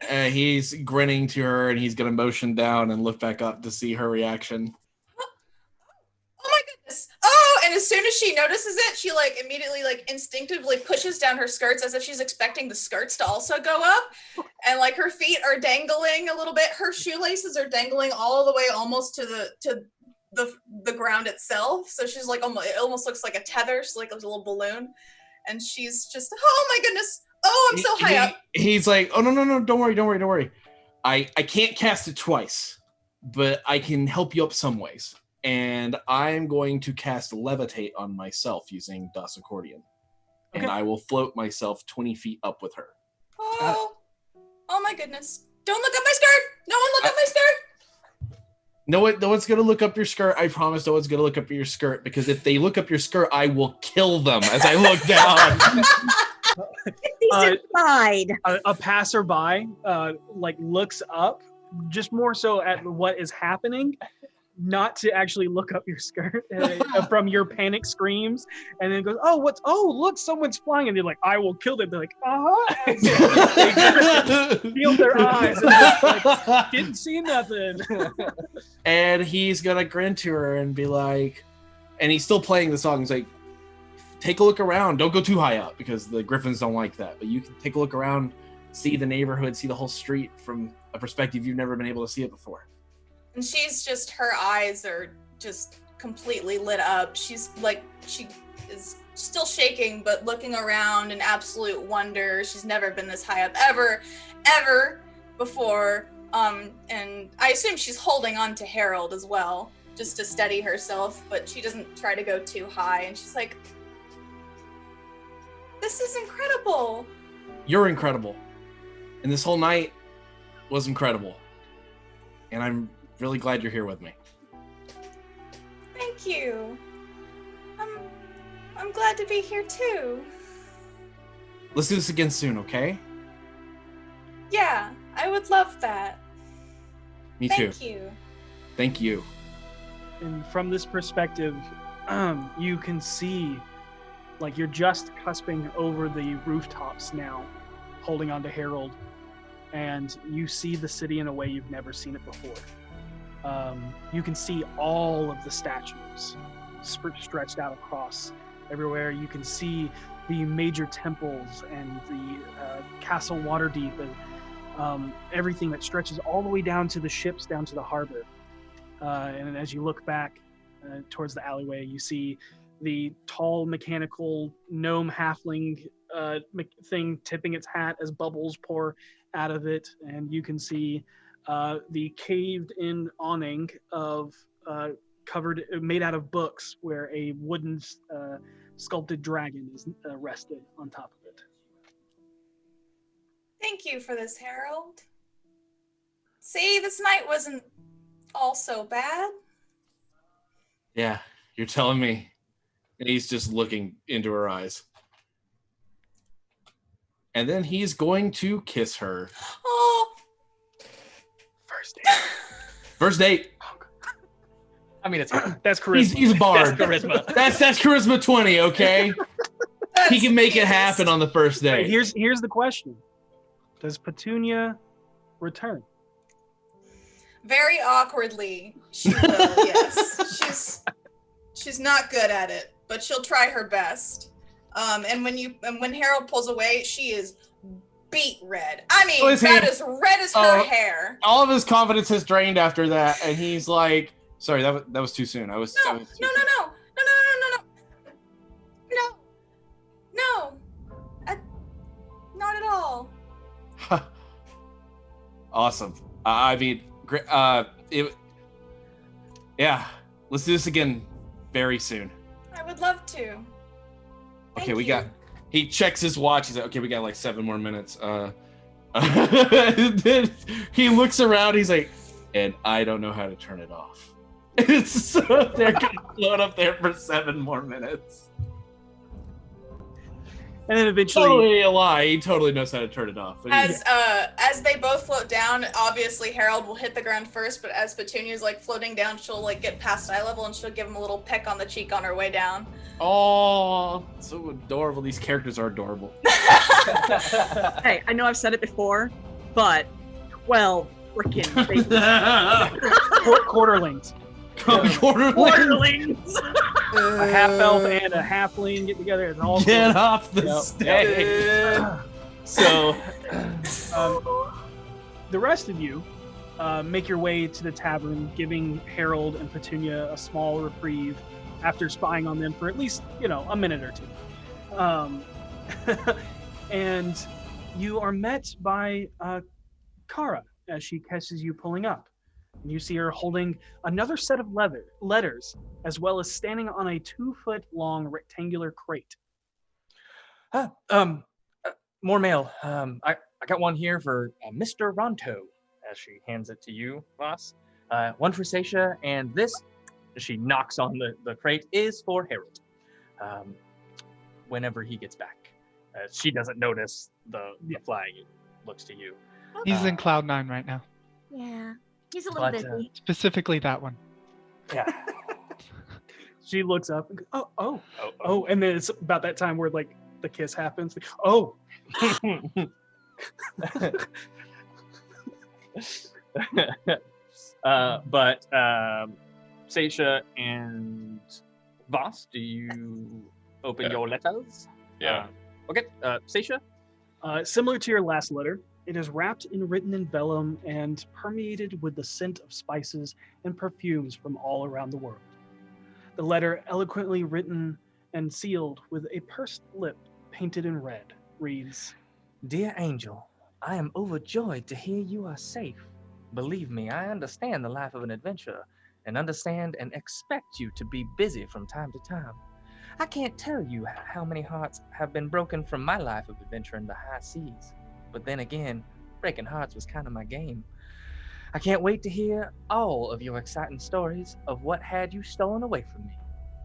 He's grinning to her, and he's gonna motion down and look back up to see her reaction. Oh my goodness! Oh, and as soon as she notices it, she immediately instinctively pushes down her skirts as if she's expecting the skirts to also go up, and her feet are dangling a little bit. Her shoelaces are dangling all the way almost to the ground itself. So she's it almost looks like a tether. She's like a little balloon, and she's just, oh my goodness! Oh, I'm so high up. He's like, oh no, don't worry. I can't cast it twice, but I can help you up some ways. And I'm going to cast Levitate on myself using Das accordion. Okay. And I will float myself 20 feet up with her. Oh my goodness. Don't look up my skirt. No one look up my skirt. No one's going to look up your skirt. I promise no one's going to look up your skirt, because if they look up your skirt, I will kill them as I look down. A passerby looks up, just more so at what is happening, not to actually look up your skirt from your panic screams, and then goes, look, someone's flying, and they're like, I will kill them. They're like, they feel their eyes, and like, didn't see nothing. And he's gonna grin to her and be like, and he's still playing the song. He's like, take a look around. Don't go too high up because the griffins don't like that. But you can take a look around, see the neighborhood, see the whole street from a perspective you've never been able to see it before. And she's just, her eyes are just completely lit up. She's like, she is still shaking, but looking around in absolute wonder. She's never been this high up ever before. And I assume she's holding on to Harold as well, just to steady herself, but she doesn't try to go too high. And she's like, this is incredible. You're incredible. And this whole night was incredible. And I'm really glad you're here with me. Thank you. I'm glad to be here too. Let's do this again soon, okay? Yeah, I would love that. Me too. Thank you. Thank you. And from this perspective, you can see, like, you're just cusping over the rooftops now, holding on to Harold, and you see the city in a way you've never seen it before. You can see all of the statues stretched out across everywhere. You can see the major temples and the Castle Waterdeep and everything that stretches all the way down to the ships, down to the harbor. And as you look back towards the alleyway, you see the tall mechanical gnome halfling thing tipping its hat as bubbles pour out of it. And you can see the caved-in awning of made out of books, where a wooden sculpted dragon is rested on top of it. Thank you for this, Harold. See, this night wasn't all so bad. Yeah, you're telling me. And he's just looking into her eyes. And then he's going to kiss her. Oh. First date. First date. I mean, it's that's charisma. He's a bard. That's charisma. That's charisma 20, okay? He can make it happen on the first day. Here's the question. Does Petunia return? Very awkwardly, she will, yes. She's not good at it, but she'll try her best. And when Harold pulls away, she is beet red. I mean, that is red as her hair. All of his confidence has drained after that, and he's like, sorry, that was too soon. No. Not at all. Awesome. I mean, yeah. Let's do this again very soon. I would love to. Okay, he checks his watch. He's like, okay, we got like 7 more minutes. Then he looks around. He's like, and I don't know how to turn it off. So they're gonna float up there for 7 more minutes. And then eventually, totally a lie. He totally knows how to turn it off. As they both float down, obviously Harold will hit the ground first, but as Petunia's like floating down, she'll like get past eye level and she'll give him a little peck on the cheek on her way down. Oh, so adorable. These characters are adorable. Hey, I know I've said it before, but 12 freaking quarterlings. Quarterlings. A half elf and a halfling get together. And all get off the stage. So, the rest of you make your way to the tavern, giving Harold and Petunia a small reprieve after spying on them for at least, a minute or two. And you are met by Kara as she catches you pulling up. And you see her holding another set of letters, as well as standing on a 2-foot-long rectangular crate. More mail. I got one here for Mr. Ronto, as she hands it to you, boss. One for Seisha, and this, as she knocks on the crate, is for Harold. Whenever he gets back. She doesn't notice the flag. It looks to you. He's in Cloud 9 right now. Yeah. He's a little busy. Specifically that one. Yeah. She looks up and goes, oh, and then it's about that time where like the kiss happens. Oh. But Seisha and Voss, do you open your letters? Yeah. Okay, Seisha? Similar to your last letter, it is wrapped in written in vellum and permeated with the scent of spices and perfumes from all around the world. The letter, eloquently written and sealed with a pursed lip painted in red, reads, Dear Angel, I am overjoyed to hear you are safe. Believe me, I understand the life of an adventurer and understand and expect you to be busy from time to time. I can't tell you how many hearts have been broken from my life of adventure in the high seas. But then again, breaking hearts was kind of my game. I can't wait to hear all of your exciting stories of what had you stolen away from me.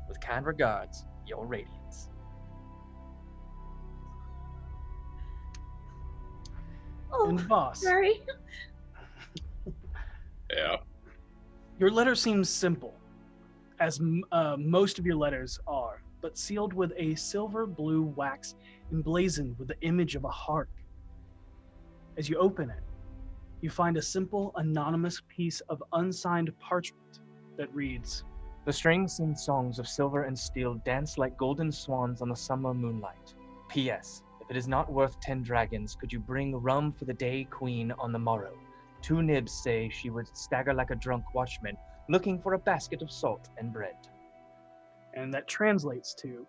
With kind regards, your Radiance. Oh, and Voss. sorry. Yeah. Your letter seems simple, as most of your letters are, but sealed with a silver blue wax emblazoned with the image of a heart. As you open it, you find a simple, anonymous piece of unsigned parchment that reads, The strings sing songs of silver and steel dance like golden swans on the summer moonlight. P.S. If it is not worth 10 dragons, could you bring rum for the day queen on the morrow? 2 nibs say she would stagger like a drunk watchman, looking for a basket of salt and bread. and that translates to,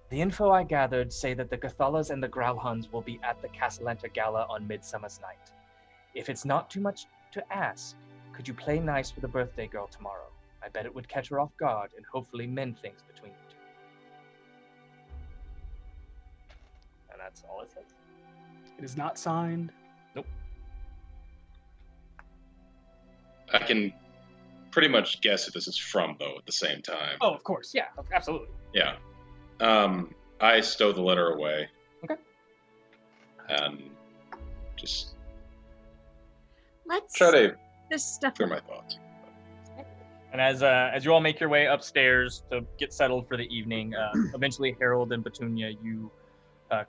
The info I gathered say that the Gathalas and the Growlhuns will be at the Castellanta Gala on Midsummer's Night. If it's not too much to ask, could you play nice with the birthday girl tomorrow? I bet it would catch her off guard and hopefully mend things between you two. And that's all it says. it is not signed. I can pretty much guess who this is from, though, at the same time. Oh, of course. Yeah, absolutely. Yeah. I stow the letter away. Okay. And just Let's try to this stuff. clear my thoughts. And as you all make your way upstairs to get settled for the evening, eventually Harold and Petunia, you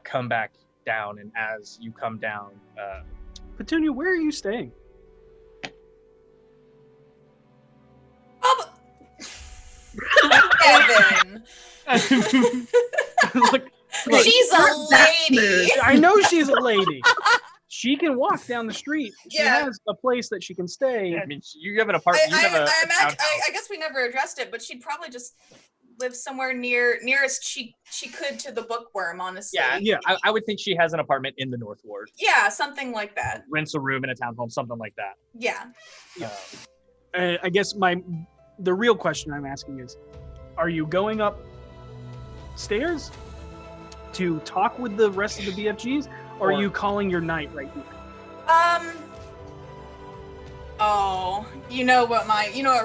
come back down, and as you come down, Petunia, where are you staying? Evan. Look, She's a lady. I know she's a lady. She can walk down the street. She Yeah. has a place that she can stay. I mean, you have an apartment. You have a I townhouse. guess we never addressed it, but she'd probably just live somewhere nearest she could to the bookworm, honestly. Yeah. I would think she has an apartment in the North Ward. Yeah, something like that. Rents a room in a townhome, something like that. Yeah. I guess the real question I'm asking is, are you going upstairs to talk with the rest of the BFGs, or are you calling your night right here? Oh, you know what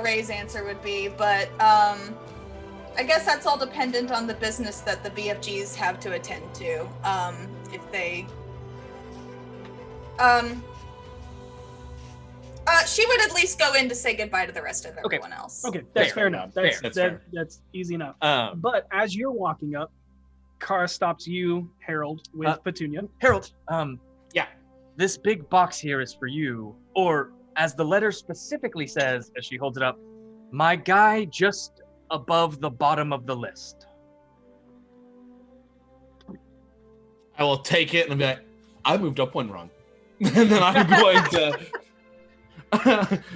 Ray's answer would be, but I guess that's all dependent on the business that the BFGs have to attend to. If they she would at least go in to say goodbye to the rest of everyone else. Okay, that's Fair. fair enough. Fair. That's fair. That's easy enough. Um, But as you're walking up, Kara stops you, Harold, with Petunia. Harold, yeah. this big box here is for you, or as the letter specifically says, as she holds it up, my guy just above the bottom of the list. I will take it and I'll be like, I moved up one rung. And then I'm going to...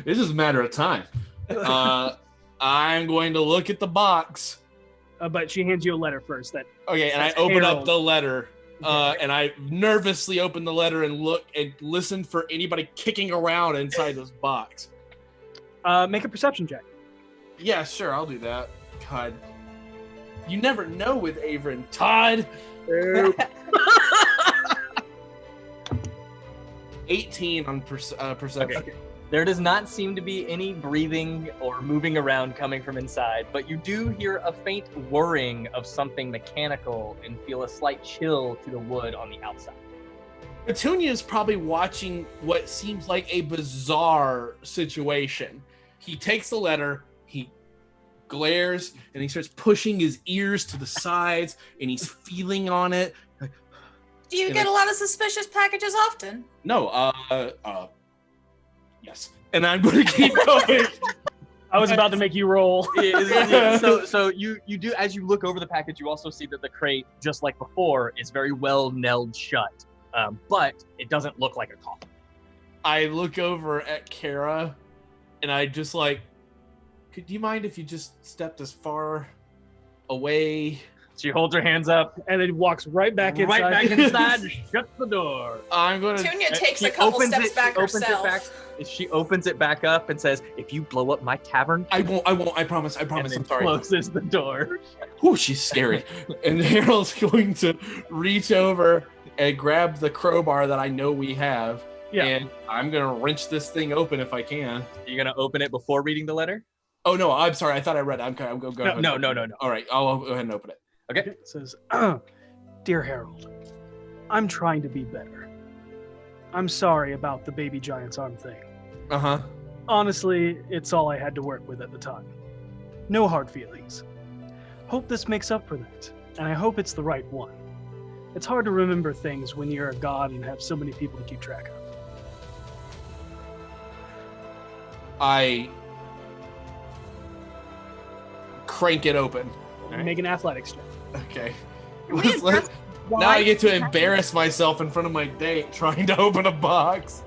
It's just a matter of time. I'm going to look at the box. But she hands you a letter first. Okay, and I That's open up Harold. the letter. And I nervously open the letter and look and listen for anybody kicking around inside this box. Make a perception check. Yeah, sure, I'll do that. God. You never know with Averin. Todd! 18 on perception. Okay. There does not seem to be any breathing or moving around coming from inside, but you do hear a faint whirring of something mechanical and feel a slight chill to the wood on the outside. Petunia is probably watching what seems like a bizarre situation. He takes the letter, he glares and he starts pushing his ears to the sides and he's feeling on it. Do you get a lot of suspicious packages often? No, yes. And I'm going to keep going. I was about to make you roll. So you do, as you look over the package, you also see that the crate, just like before, is very well nailed shut. But it doesn't look like a coffin. I look over at Kara and I just like, do you mind if you just stepped as far away? She holds her hands up and then walks right back inside. Right back inside, shuts the door. I'm gonna. Tunya takes a couple steps back herself. She opens it back up and says, "If you blow up my tavern, I won't. I promise. I'm sorry." Closes the door. Whew, she's scary. And Harold's going to reach over and grab the crowbar that I know we have. Yeah. And I'm gonna wrench this thing open if I can. You're gonna open it before reading the letter? Oh no, I'm sorry. I thought I read it. I'm going. No. All right, I'll go ahead and open it. Okay. It says, "Dear Harold, I'm trying to be better. I'm sorry about the baby giant's arm thing. Uh-huh. Honestly, it's all I had to work with at the time. No hard feelings. Hope this makes up for that, and I hope it's the right one. It's hard to remember things when you're a god and have so many people to keep track of." I crank it open. Right. Make an athletics check. Okay. Now I get to embarrass myself in front of my date trying to open a box.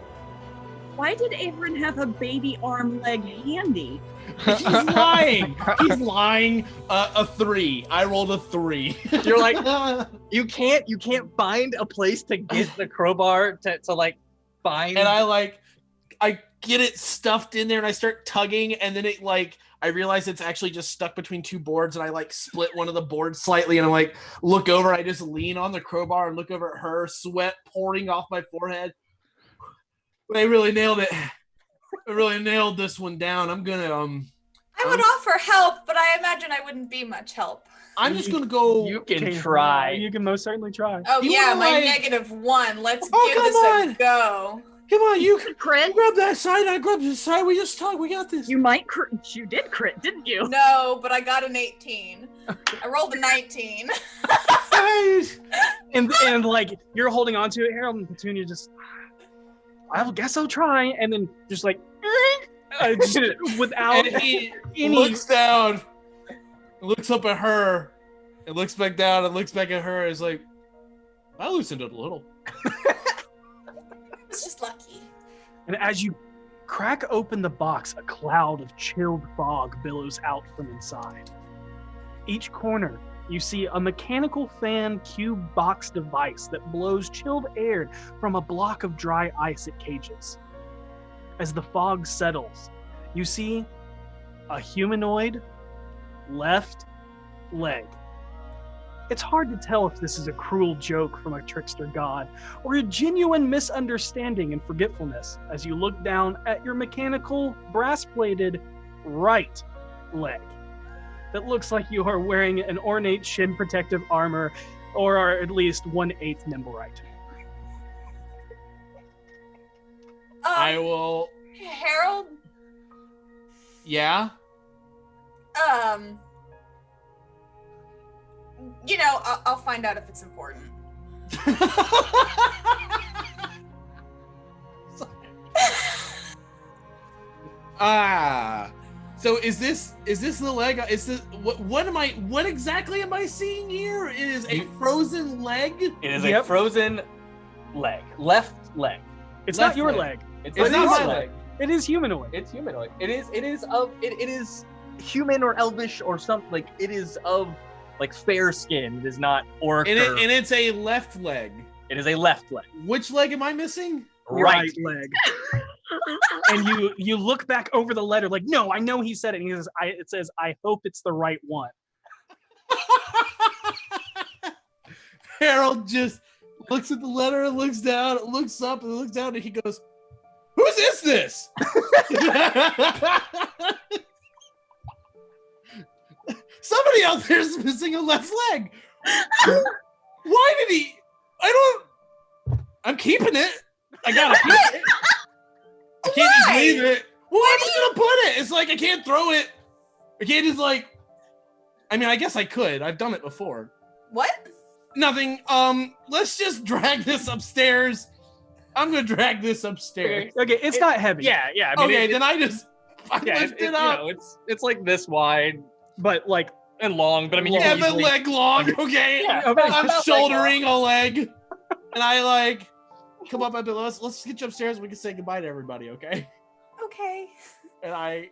Why did Averin have a baby arm leg handy? He's lying. He's lying. A 3. I rolled a 3. You're like, you can't find a place to get the crowbar to like find. And I get it stuffed in there and I start tugging and then it like, I realize it's actually just stuck between two boards and I like split one of the boards slightly and I'm like, look over, I just lean on the crowbar and look over at her, sweat pouring off my forehead. They really nailed it. I really nailed this one down. I'm gonna I would offer help, but I imagine I wouldn't be much help. I'm just gonna go. You can try. You can most certainly try. Oh yeah, my -1. Let's give this a go. Come on, you crit. Grab that side, I grab this side. We just talk. We got this. You might crit. You did crit, didn't you? No, but I got an 18. I rolled a 19. and like you're holding on to it, Harold, and Petunia just, I guess I'll try, and then just like without and he looks down, looks up at her, and looks back down, and looks back at her. Is like, I loosened it a little. It's just lucky. And as you crack open the box, a cloud of chilled fog billows out from inside. Each corner, you see a mechanical fan cube box device that blows chilled air from a block of dry ice it cages. As the fog settles, you see a humanoid left leg. It's hard to tell if this is a cruel joke from a trickster god or a genuine misunderstanding and forgetfulness as you look down at your mechanical, brass-plated right leg that looks like you are wearing an ornate shin protective armor or are at least 1/8 nimblewright. I will... Harold? Yeah? You know, I'll find out if it's important. So is this the leg? Is this what exactly am I seeing here? It is a frozen leg? It is a frozen leg. Left leg. It's not your leg. It's not my leg. It is humanoid. It's humanoid. It is human or elvish or something. Like it is of like fair skin. It is not orc. And it's a left leg. It is a left leg. Which leg am I missing? Right leg. And you look back over the letter like, no, I know he said it. And he says, it says, I hope it's the right one. Harold just looks at the letter, looks down, looks up, and looks down, and he goes, "Whose is this?" Somebody out there is missing a left leg. Why did he? I'm keeping it. I gotta keep it. I can't just leave it. Well, where am I gonna put it? It's like I can't throw it. Okay, just like, I mean, I guess I could. I've done it before. What? Nothing. Let's just drag this upstairs. I'm gonna drag this upstairs. Okay, it's not heavy. Yeah. I mean, Okay, then I lift it up. You know, it's like this wide But like, and long, but I mean, you Yeah, can but easily... leg long. Okay, Yeah, I'm about shouldering a leg, and I like come up. Let's get you upstairs. We can say goodbye to everybody. Okay. Okay. And I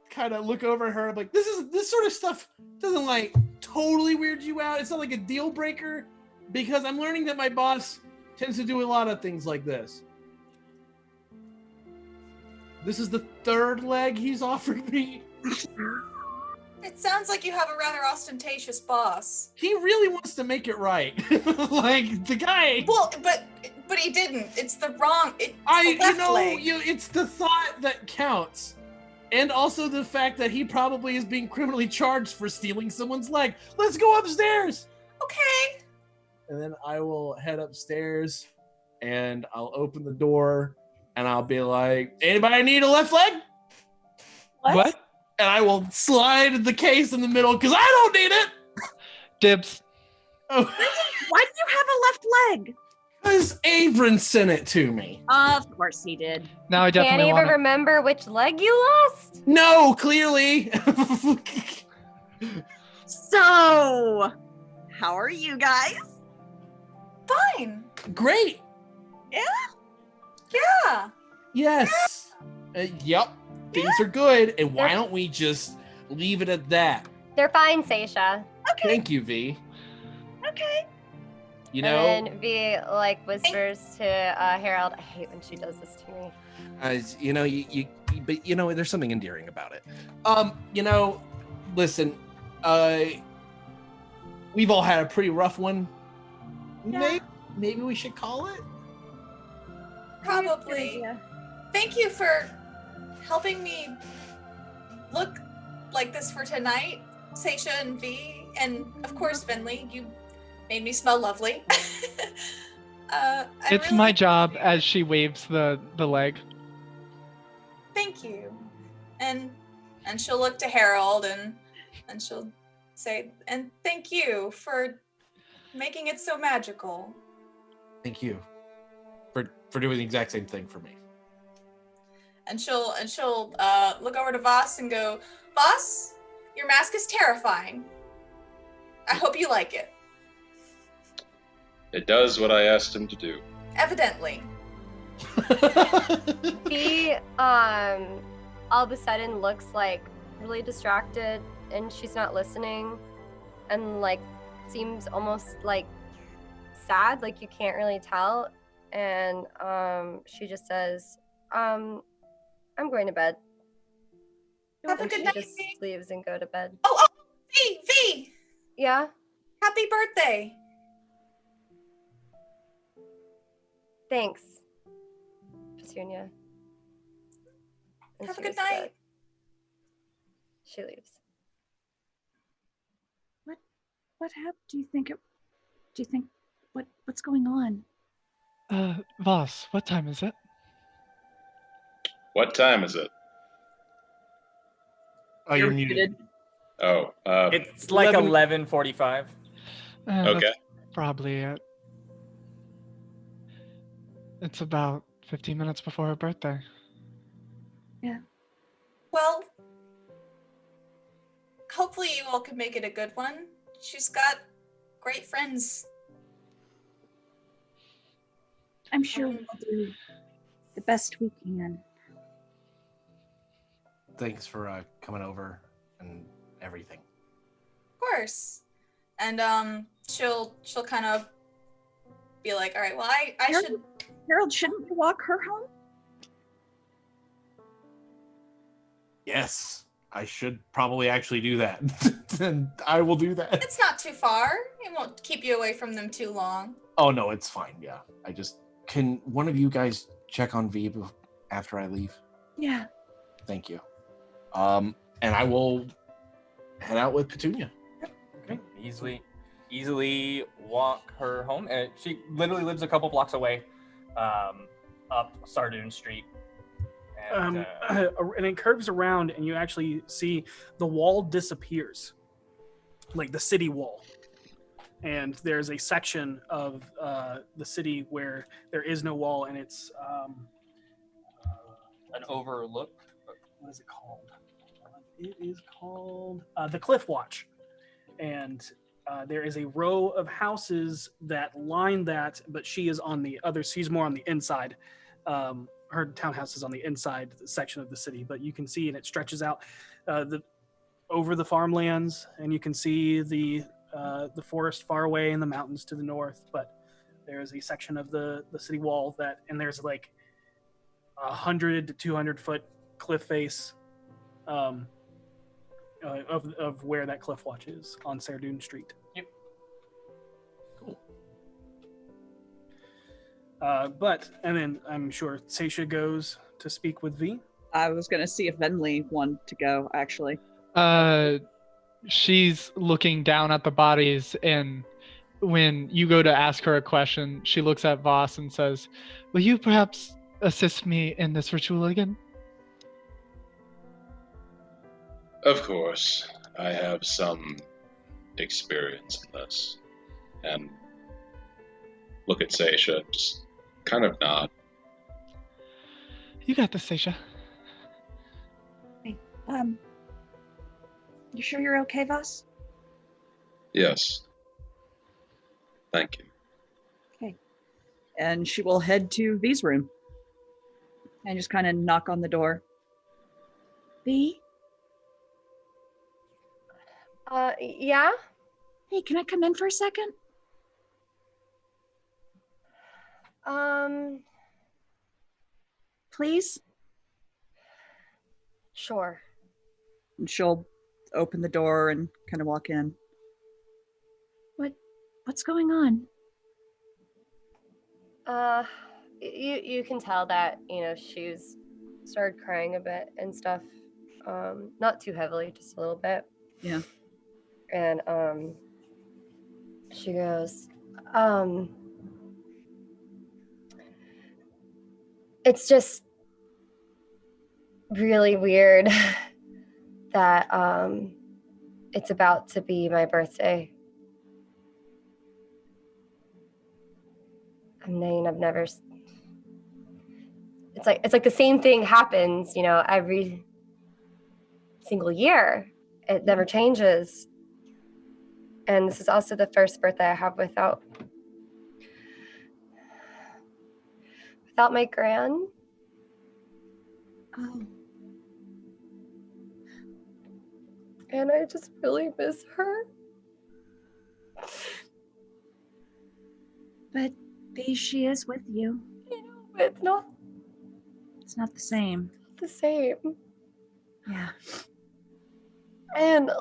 kind of look over at her. I'm like, this sort of stuff doesn't like totally weird you out. It's not like a deal breaker because I'm learning that my boss tends to do a lot of things like this. This is the third leg he's offered me. It sounds like you have a rather ostentatious boss. He really wants to make it right. Like the guy. Well, but he didn't. It's the wrong. It's the left leg. It's the thought that counts. And also the fact that he probably is being criminally charged for stealing someone's leg. Let's go upstairs. Okay. And then I will head upstairs and I'll open the door and I'll be like, anybody need a left leg? What? And I will slide the case in the middle because I don't need it. Dibs. Oh, Why do you have a left leg? because Avron sent it to me. Of course he did. Now I Can't definitely even want it. remember which leg you lost. No, clearly. So, how are you guys? Fine. Great. Yeah. Yes. Yep. Things are good. And why don't we just leave it at that? They're fine, Seisha. Okay. Thank you, V. Okay. You know, And then V like whispers to Harold, I hate when she does this to me. you know, but you know, there's something endearing about it. You know, listen, we've all had a pretty rough one. Yeah. Maybe we should call it. Probably. Thank you for helping me look like this for tonight, Seisha and V, and of course Finley. You made me smell lovely. It's my job as she waves the leg. Thank you. And she'll look to Harold and she'll say, and thank you for making it so magical. Thank you for doing the exact same thing for me. And she'll look over to Voss and go, Voss, your mask is terrifying. I hope you like it. It does what I asked him to do. Evidently. V all of a sudden looks like really distracted and she's not listening and like seems almost like sad, like you can't really tell. And she just says, I'm going to bed. Have a And good she night, just V. leaves and go to bed. Oh, V! Yeah? Happy birthday! Thanks, Petunia. And Have she a good goes to bed. night. She leaves. What happened? Do you think what's going on? Voss, what time is it? What time is it? Oh, you're muted. Oh, It's like 11. 11:45. okay. That's probably it. It's about 15 minutes before her birthday. Well, hopefully you all can make it a good one. She's got great friends. I'm sure we'll do the best we can. Thanks for coming over and everything. Of course. And she'll kind of be like, all right, well, I should. Harold, shouldn't you walk her home? Yes, I should probably actually do that. And I will do that. It's not too far. It won't keep you away from them too long. Oh, no, it's fine. Yeah. Can one of you guys check on V after I leave? Yeah. Thank you. And I will head out with Petunia. Okay. Easily walk her home. And she literally lives a couple blocks away, up Sardoon Street. And, and it curves around, and you actually see the wall disappears, like the city wall. And there's a section of the city where there is no wall, and it's an overlook. what is it called? It is called the Cliff Watch, and there is a row of houses that line that, but she is on the other. She's more on the inside. Her townhouse is on the inside section of the city, but you can see, and it stretches out over the farmlands, and you can see the forest far away and the mountains to the north. But there is a section of the city wall and there's like 100 to 200 foot cliff face of where that Cliff Watch is on Serdune Street. Yep. Cool. And then I'm sure Seisha goes to speak with V. I was going to see if Venli wanted to go, actually. She's looking down at the bodies, and when you go to ask her a question, she looks at Voss and says, "Will you perhaps assist me in this ritual again?" Of course, I have some experience in this. And look at Seisha, just kind of nod. You got this, Seisha. Hey, you sure you're okay, Voss? Yes. Thank you. Okay. And she will head to V's room and just kind of knock on the door. V? Yeah? Hey, can I come in for a second? Please? Sure. And she'll open the door and kind of walk in. What's going on? You can tell that, she's started crying a bit and stuff. Not too heavily, just a little bit. Yeah. And she goes, it's just really weird that it's about to be my birthday. I mean, I've never. It's like the same thing happens, every single year. It never changes. And this is also the first birthday I have without my gran. Oh. And I just really miss her. But she is with you. But it's not the same. the same. Yeah. And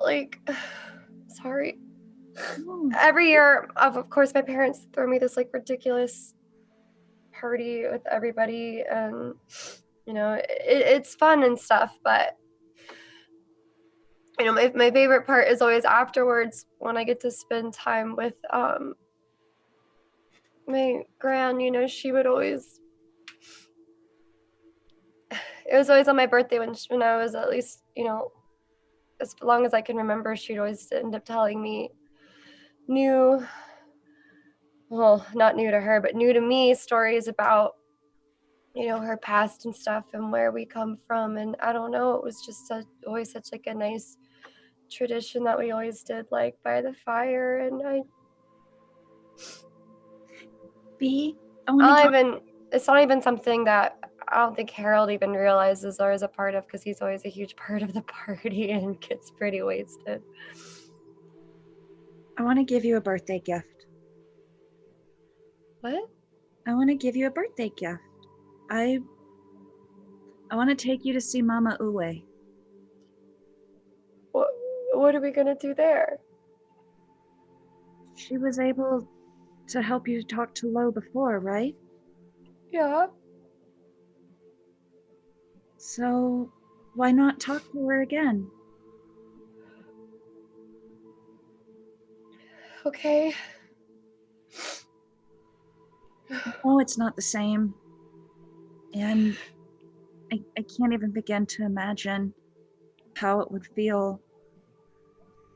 sorry. Oh. Every year, of course, my parents throw me this ridiculous party with everybody, and it's fun and stuff. But my favorite part is always afterwards when I get to spend time with my gran. She would always. It was always on my birthday when I was at least as long as I can remember. She'd always end up telling me not new to her, but new to me, stories about her past and stuff and where we come from. And I don't know, it was just always such a nice tradition that we always did by the fire. And it's not even something that I don't think Harold even realizes or is a part of, because he's always a huge part of the party and gets pretty wasted. I want to give you a birthday gift. What? I want to give you a birthday gift. I want to take you to see Mama Uwe. What are we going to do there? She was able to help you talk to Lo before, right? Yeah. So why not talk to her again? Okay. No, it's not the same. And I can't even begin to imagine how it would feel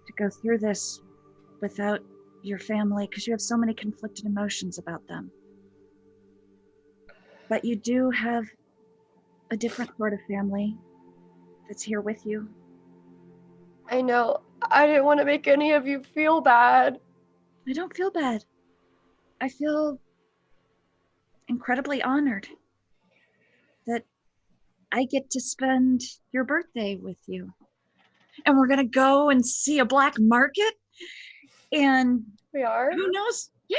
to go through this without your family, because you have so many conflicted emotions about them. But you do have a different sort of family that's here with you. I know. I didn't want to make any of you feel bad. I don't feel bad. I feel incredibly honored that I get to spend your birthday with you. And we're going to go and see a black market. And We are? who knows? Yeah.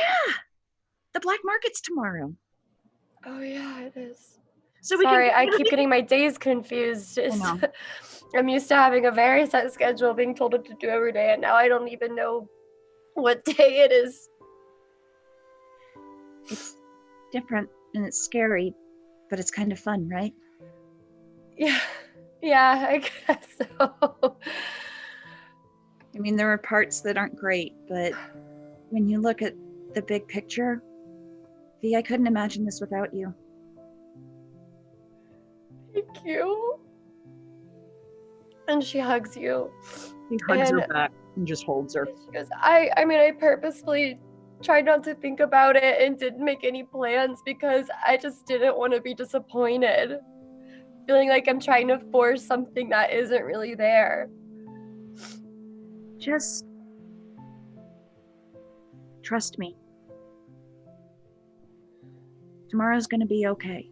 The black market's tomorrow. Oh, yeah, it is. So we Sorry, can I keep getting my days confused. I'm used to having a very set schedule, being told what to do every day, and now I don't even know what day it is. It's different and it's scary, but it's kind of fun, right? Yeah, I guess so. I mean, there are parts that aren't great, but when you look at the big picture, V, I couldn't imagine this without you. Thank you. And she hugs you. He hugs her back and just holds her. She goes, I purposefully tried not to think about it and didn't make any plans because I just didn't want to be disappointed. Feeling like I'm trying to force something that isn't really there. Just trust me. Tomorrow's gonna be okay.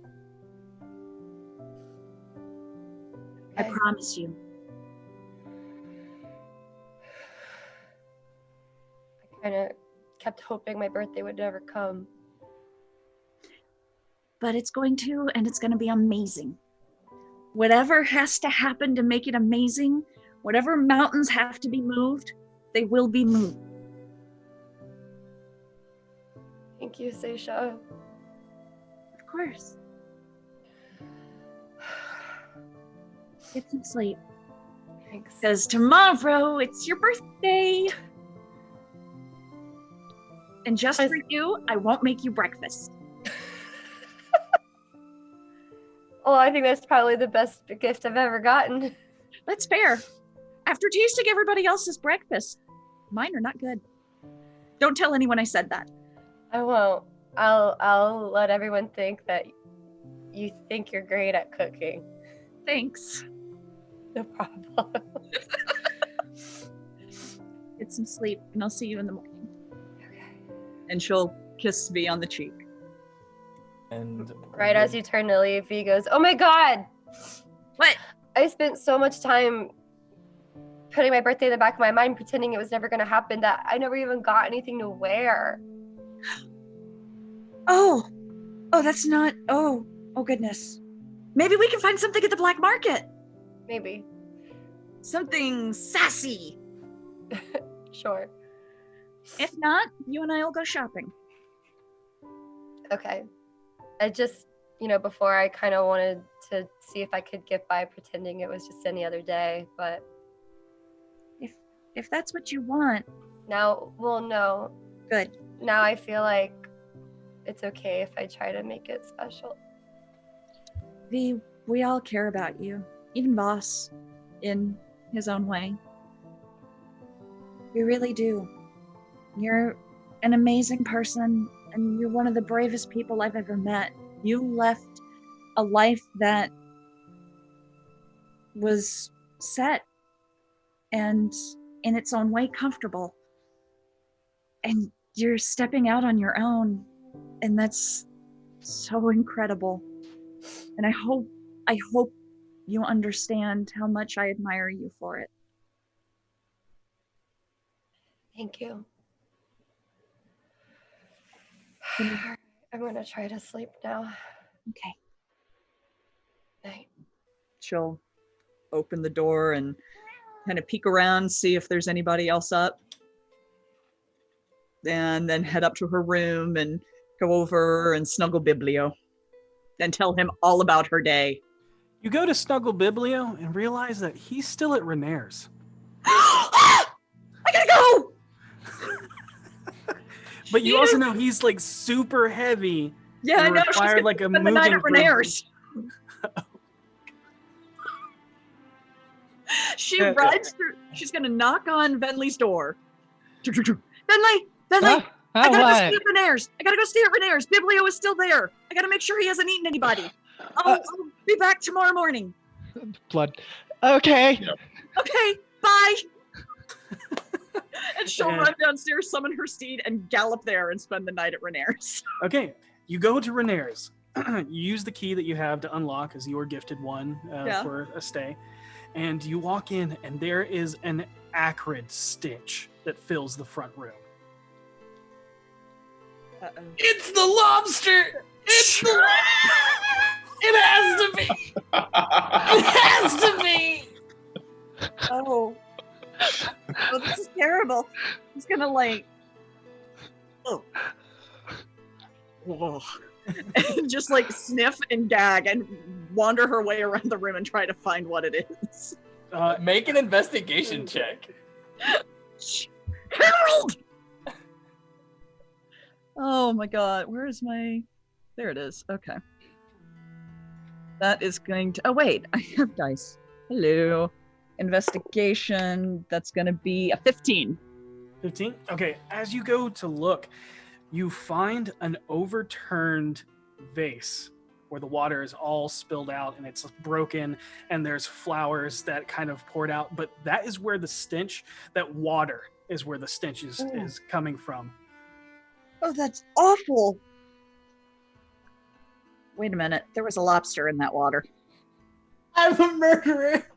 I promise you. I kind of kept hoping my birthday would never come. But it's going to, and it's going to be amazing. Whatever has to happen to make it amazing, whatever mountains have to be moved, they will be moved. Thank you, Seisha. Of course. Get some sleep. Thanks. Because tomorrow it's your birthday. And just for you, I won't make you breakfast. Well, I think that's probably the best gift I've ever gotten. That's fair. After tasting everybody else's breakfast, mine are not good. Don't tell anyone I said that. I won't. I'll let everyone think that you think you're great at cooking. Thanks. No problem. Get some sleep, and I'll see you in the morning. Okay. And she'll kiss V on the cheek. And right as you turn to leave, V goes, "Oh my God! What? I spent so much time putting my birthday in the back of my mind, pretending it was never going to happen, that I never even got anything to wear." Oh, that's not. Oh goodness. Maybe we can find something at the black market. Maybe. Something sassy. Sure. If not, you and I will go shopping. Okay. I just, before I kind of wanted to see if I could get by pretending it was just any other day, but if that's what you want. Now, well, no. Good. Now I feel like it's okay if I try to make it special. V, we all care about you. Even Boss, in his own way. We really do. You're an amazing person, and you're one of the bravest people I've ever met. You left a life that was set and in its own way comfortable. And you're stepping out on your own, and that's so incredible. And I hope you understand how much I admire you for it. Thank you. I'm gonna try to sleep now. Okay. Night. She'll open the door and kind of peek around, see if there's anybody else up, and then head up to her room and go over and snuggle Biblio and tell him all about her day. You go to snuggle Biblio and realize that he's still at Renair's. I gotta go! But you also know he's like super heavy. Yeah, I know. Required like a moving the night at Renair's. She rides through. She's gonna knock on Venley's door. Venley, I gotta go stay at Renair's. Biblio is still there. I gotta make sure he hasn't eaten anybody. I'll be back tomorrow morning. Blood. Okay. Yep. Okay, bye. And she'll run downstairs, summon her steed, and gallop there and spend the night at Renair's. Okay, you go to Renair's. You use the key that you have to unlock as your gifted one for a stay. And you walk in, and there is an acrid stench that fills the front room. Uh-oh. It's the lobster! It's the It has to be! It has to be! Oh, this is terrible. He's gonna like, and just like sniff and gag and wander her way around the room and try to find what it is. Make an investigation check. Harold! Oh my god, where is my... There it is. Okay. That is going to... Oh wait, I have dice. Hello. Investigation, that's going to be a 15. 15? Okay, as you go to look, you find an overturned vase where the water is all spilled out and it's broken and there's flowers that kind of poured out, but that is where the stench, that water is where the stench is coming from. Oh, that's awful. Wait a minute, there was a lobster in that water. I'm a murderer.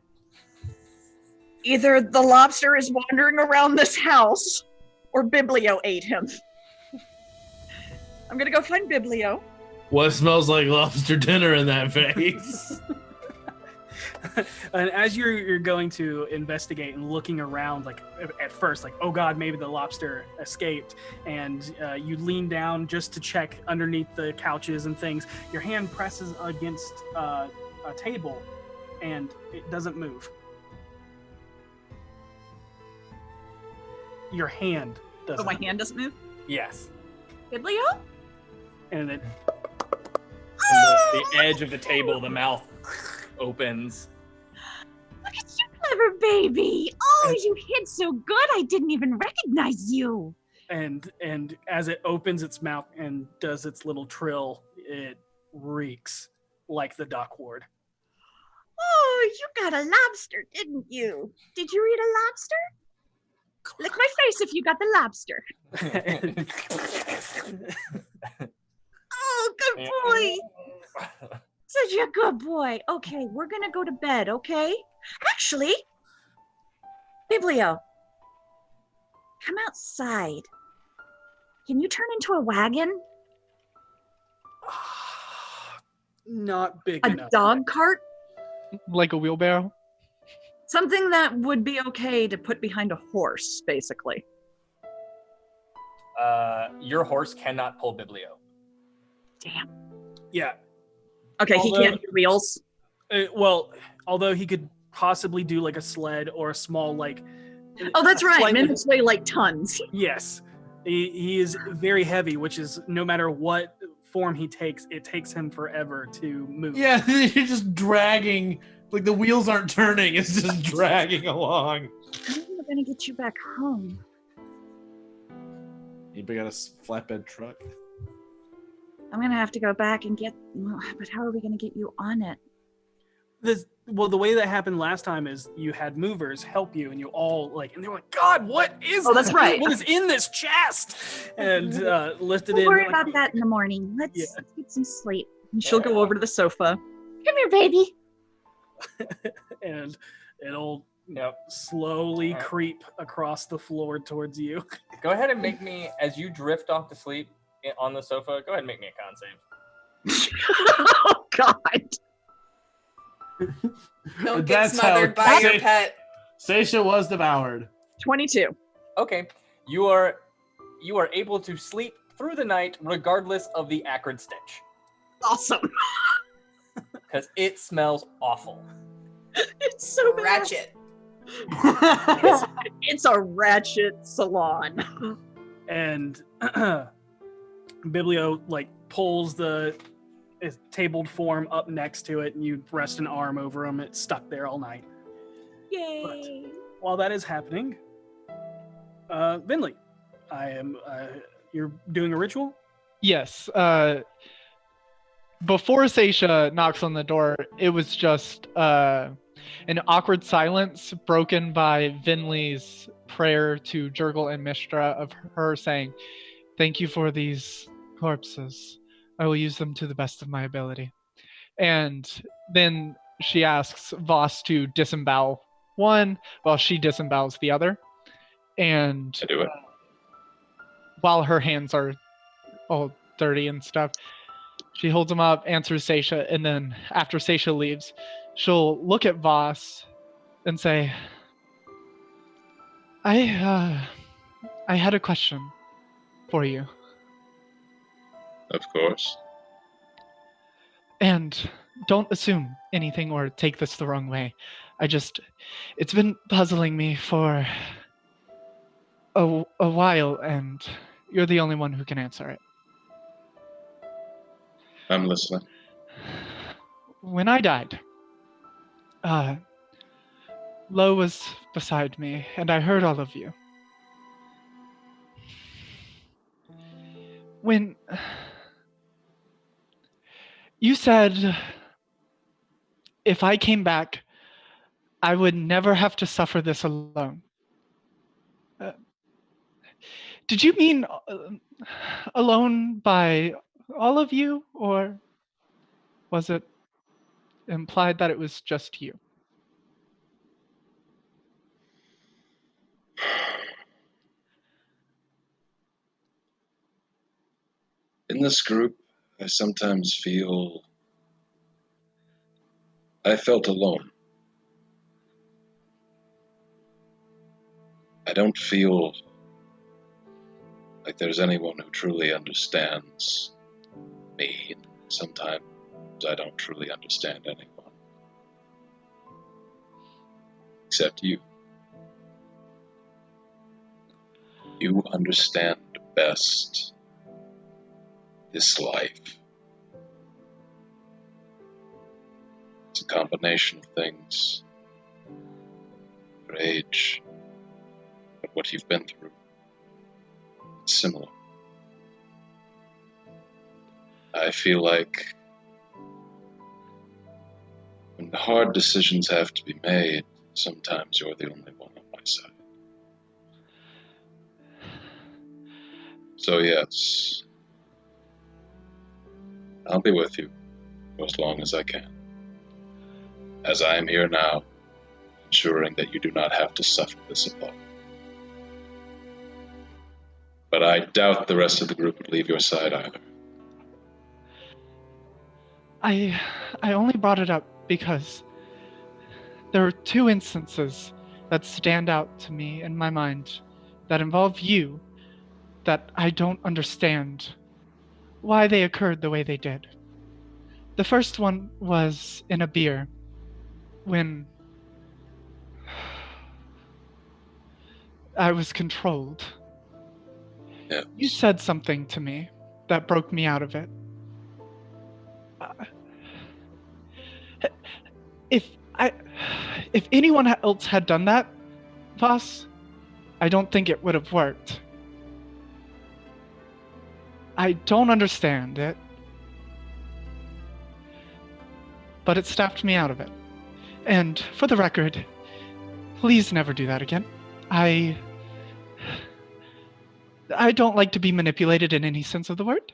Either the lobster is wandering around this house or Biblio ate him. I'm gonna go find Biblio. What smells like lobster dinner in that vase? And as you're going to investigate and looking around, like at first, like, oh God, maybe the lobster escaped. And you lean down just to check underneath the couches and things. Your hand presses against a table and it doesn't move. Your hand doesn't. Oh, my hand doesn't move? Yes. Biblio? And then the edge of the table, the mouth opens. Look at you, clever baby. Oh, you hid so good, I didn't even recognize you. And as it opens its mouth and does its little trill, it reeks like the dock ward. Oh, you got a lobster, didn't you? Did you eat a lobster? Lick my face if you got the lobster. Oh, good boy. Such a good boy. Okay, we're gonna go to bed, okay? Actually, Biblio, come outside. Can you turn into a wagon? Not big A enough. dog cart? Like a wheelbarrow? Something that would be okay to put behind a horse, basically. Your horse cannot pull Biblio. Damn. Yeah. Okay, he can't do wheels. Well, although he could possibly do like a sled or a small like. Oh, that's right. slightly- Mimics weigh like tons. Yes, he is very heavy, which is no matter what form he takes, it takes him forever to move. Yeah, you're just dragging. Like the wheels aren't turning, it's just dragging along. I'm gonna get you back home. Anybody got a flatbed truck? I'm gonna have to go back and get. But how are we gonna get you on it? The way that happened last time is you had movers help you, and you all like, and they were like, "God, what is? Oh, that's this? right. What is in this chest?" And lifted We'll in. worry like, about that in the morning. Let's get some sleep. And she'll go over to the sofa. Come here, baby. and it'll slowly creep across the floor towards you. Go ahead and make me, as you drift off to sleep on the sofa, go ahead and make me a con save. Oh, God. Don't get smothered by your pet. Seisha was devoured. 22. Okay. You are able to sleep through the night regardless of the acrid stench. Awesome. Because it smells awful. It's so bad. Ratchet. It's a ratchet salon. And Biblio like pulls the tabled form up next to it, and you rest an arm over him. It's stuck there all night. Yay! While that is happening, Vinley, you're doing a ritual? Yes. Before Seisha knocks on the door, it was just an awkward silence broken by Vinley's prayer to Jurgle and Mistra of her saying, "Thank you for these corpses. I will use them to the best of my ability." And then she asks Voss to disembowel one while she disembowels the other. And I do it. while her hands are all dirty and stuff, she holds them up, answers Seisha, and then after Seisha leaves, she'll look at Voss and say, I had a question for you. Of course. And don't assume anything or take this the wrong way. It's been puzzling me for a while, and you're the only one who can answer it. I'm listening. When I died, Lo was beside me, and I heard all of you. When you said if I came back, I would never have to suffer this alone. Did you mean alone by all of you, or was it implied that it was just you? In this group, I sometimes I felt alone. I don't feel like there's anyone who truly understands me. Sometimes I don't truly understand anyone. Except you. You understand best this life. It's a combination of things. Your age, but what you've been through. It's similar. I feel like when hard decisions have to be made, sometimes you're the only one on my side. So yes, I'll be with you for as long as I can. As I am here now, ensuring that you do not have to suffer this alone. But I doubt the rest of the group would leave your side either. I only brought it up because there are two instances that stand out to me in my mind that involve you that I don't understand why they occurred the way they did. The first one was in Abeir when I was controlled. Yes. You said something to me that broke me out of it. If anyone else had done that, Voss, I don't think it would have worked. I don't understand it, but it snapped me out of it. And for the record, please never do that again. I don't like to be manipulated in any sense of the word,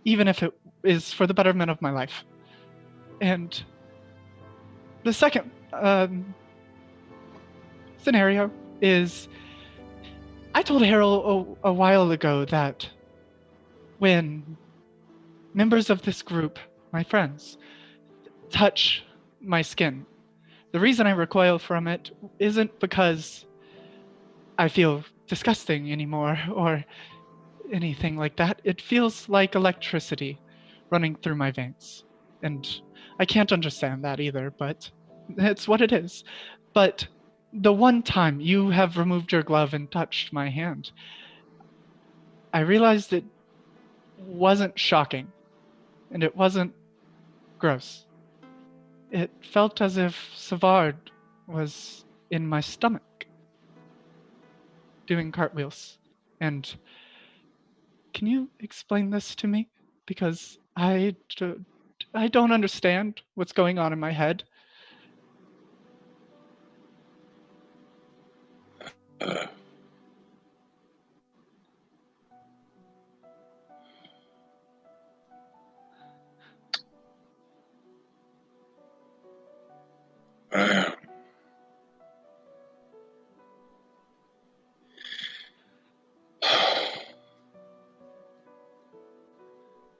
even if it is for the betterment of my life. And the second scenario is, I told Harold a while ago that when members of this group, my friends, touch my skin, the reason I recoil from it isn't because I feel disgusting anymore or anything like that. It feels like electricity running through my veins. And I can't understand that either, but it's what it is. But the one time you have removed your glove and touched my hand, I realized it wasn't shocking and it wasn't gross. It felt as if Savard was in my stomach doing cartwheels. And can you explain this to me? Because I don't understand what's going on in my head.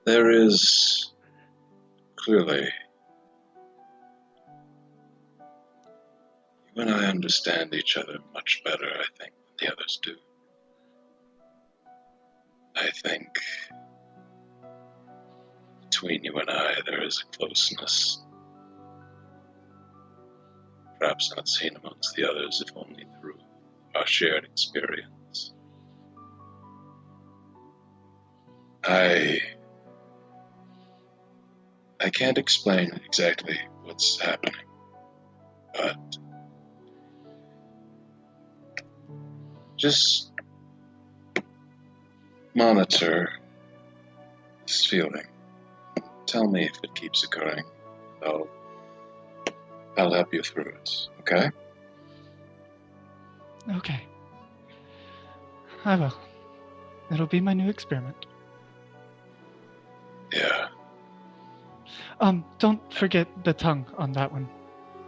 There is clearly, you and I understand each other much better, I think, than the others do. I think between you and I there is a closeness, perhaps not seen amongst the others, if only through our shared experience. I can't explain exactly what's happening, but just monitor this feeling. Tell me if it keeps occurring. I'll help you through it, okay? Okay. I will. It'll be my new experiment. Yeah. Don't forget the tongue on that one.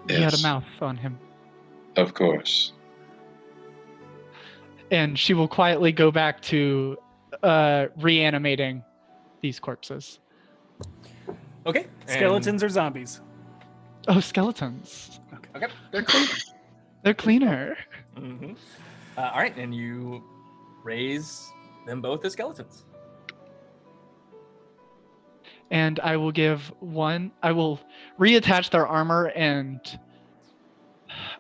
He had a Yes. mouth on him. Of course. And she will quietly go back to reanimating these corpses. Okay. Skeletons or zombies? Oh, skeletons. Okay. They're clean. They're cleaner. Mm-hmm. All right, and you raise them both as skeletons. And I will I will reattach their armor, and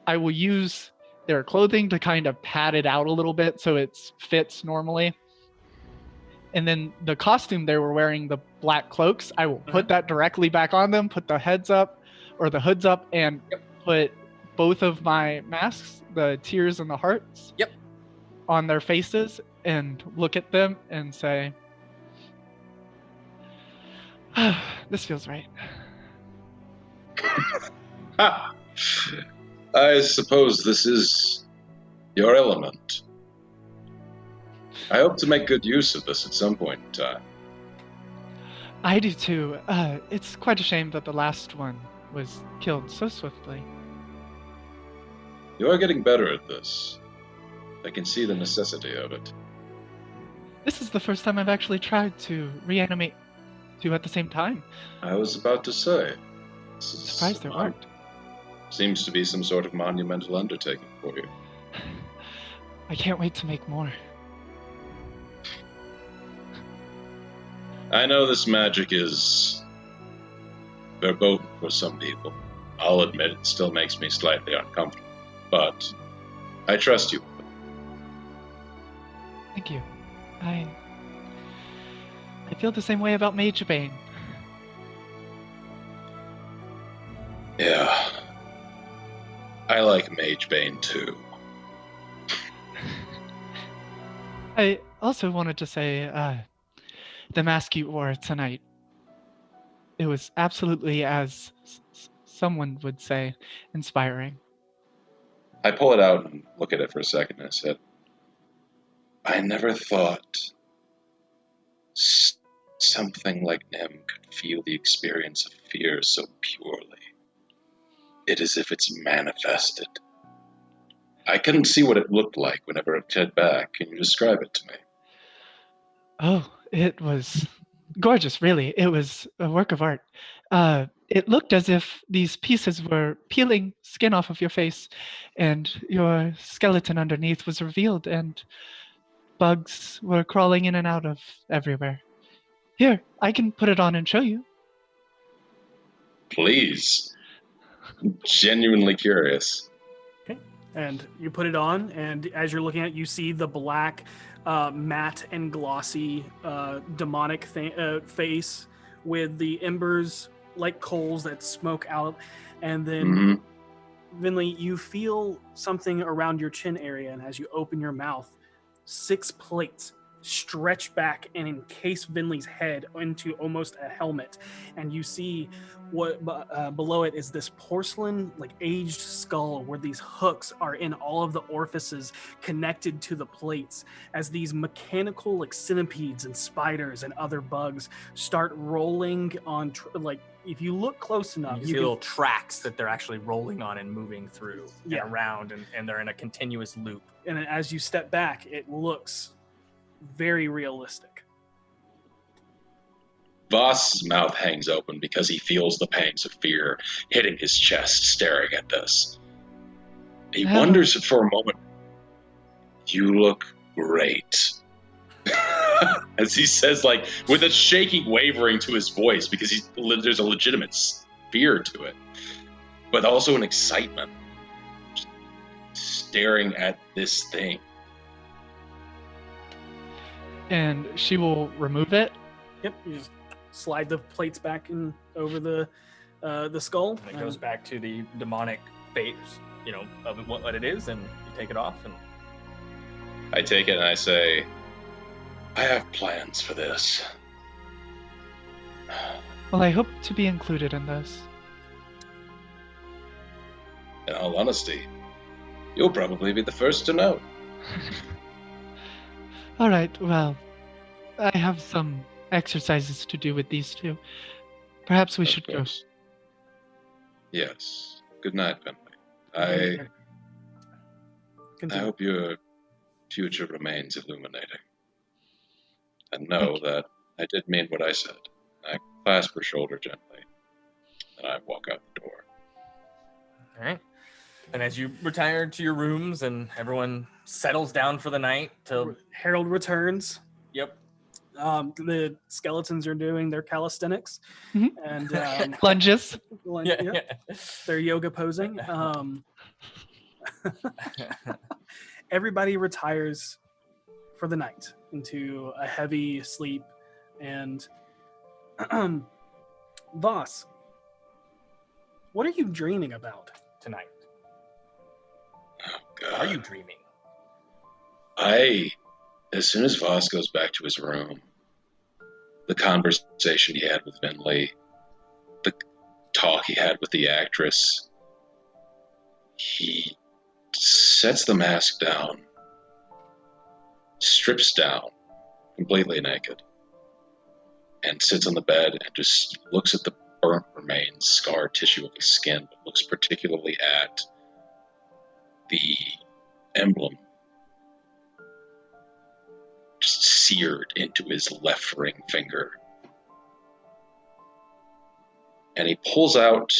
I will use their clothing to kind of pad it out a little bit so it fits normally. And then the costume they were wearing, the black cloaks, I will put that directly back on them, put the heads up or the hoods up, and put both of my masks, the tears and the hearts, on their faces, and look at them and say, this feels right. I suppose this is your element. I hope to make good use of this at some point in time. I do too. It's quite a shame that the last one was killed so swiftly. You are getting better at this. I can see the necessity of it. This is the first time I've actually tried to reanimate two at the same time. I was about to say. Surprised there weren't. Seems to be some sort of monumental undertaking for you. I can't wait to make more. I know this magic is verboten for some people. I'll admit it still makes me slightly uncomfortable, but I trust you. Thank you. I feel the same way about Mage Bane. Yeah. I like Mage Bane too. I also wanted to say, the mask you wore tonight, it was absolutely, as someone would say, inspiring. I pull it out and look at it for a second and I said, I never thought something like Nim could feel the experience of fear so purely. It is as if it's manifested. I couldn't see what it looked like whenever it came back. Can you describe it to me? Oh, it was gorgeous, really. It was a work of art. It looked as if these pieces were peeling skin off of your face, and your skeleton underneath was revealed, and bugs were crawling in and out of everywhere. Here, I can put it on and show you. Please. I'm genuinely curious. Okay. And you put it on, and as you're looking at it, you see the black, matte and glossy, demonic face with the embers like coals that smoke out, and then Vinley, you feel something around your chin area, and as you open your mouth, 6 plates stretch back and encase Vinley's head into almost a helmet. And you see what below it is this porcelain, like aged skull, where these hooks are in all of the orifices connected to the plates, as these mechanical, like centipedes and spiders and other bugs start rolling on, like, if you look close enough, you see little tracks that they're actually rolling on and moving through and around, and they're in a continuous loop. And as you step back, it looks very realistic. Voss's mouth hangs open because he feels the pangs of fear hitting his chest, staring at this. He wonders for a moment, you look great. As he says, like, with a shaking wavering to his voice, because there's a legitimate fear to it, but also an excitement. Just staring at this thing. And she will remove it. Yep, you just slide the plates back in over the skull. And it goes back to the demonic face, of what it is, and you take it off. And I take it and I say, I have plans for this. Well, I hope to be included in this. In all honesty, you'll probably be the first to know. All right, well, I have some exercises to do with these two. Perhaps we should go. Yes. Good night, Bentley. I hope your future remains illuminating. And know that I did mean what I said. I clasp her shoulder gently, and I walk out the door. All right. And as you retire to your rooms and everyone settles down for the night till Harold returns. Yep. The skeletons are doing their calisthenics and lunges. Their yoga posing. Everybody retires for the night into a heavy sleep, and Voss, what are you dreaming about tonight? Oh, God. Are you dreaming? As soon as Voss goes back to his room, the conversation he had with Vinley, the talk he had with the actress, he sets the mask down, strips down, completely naked, and sits on the bed and just looks at the burnt remains, scar tissue of his skin, but looks particularly at the emblem just seared into his left ring finger. And he pulls out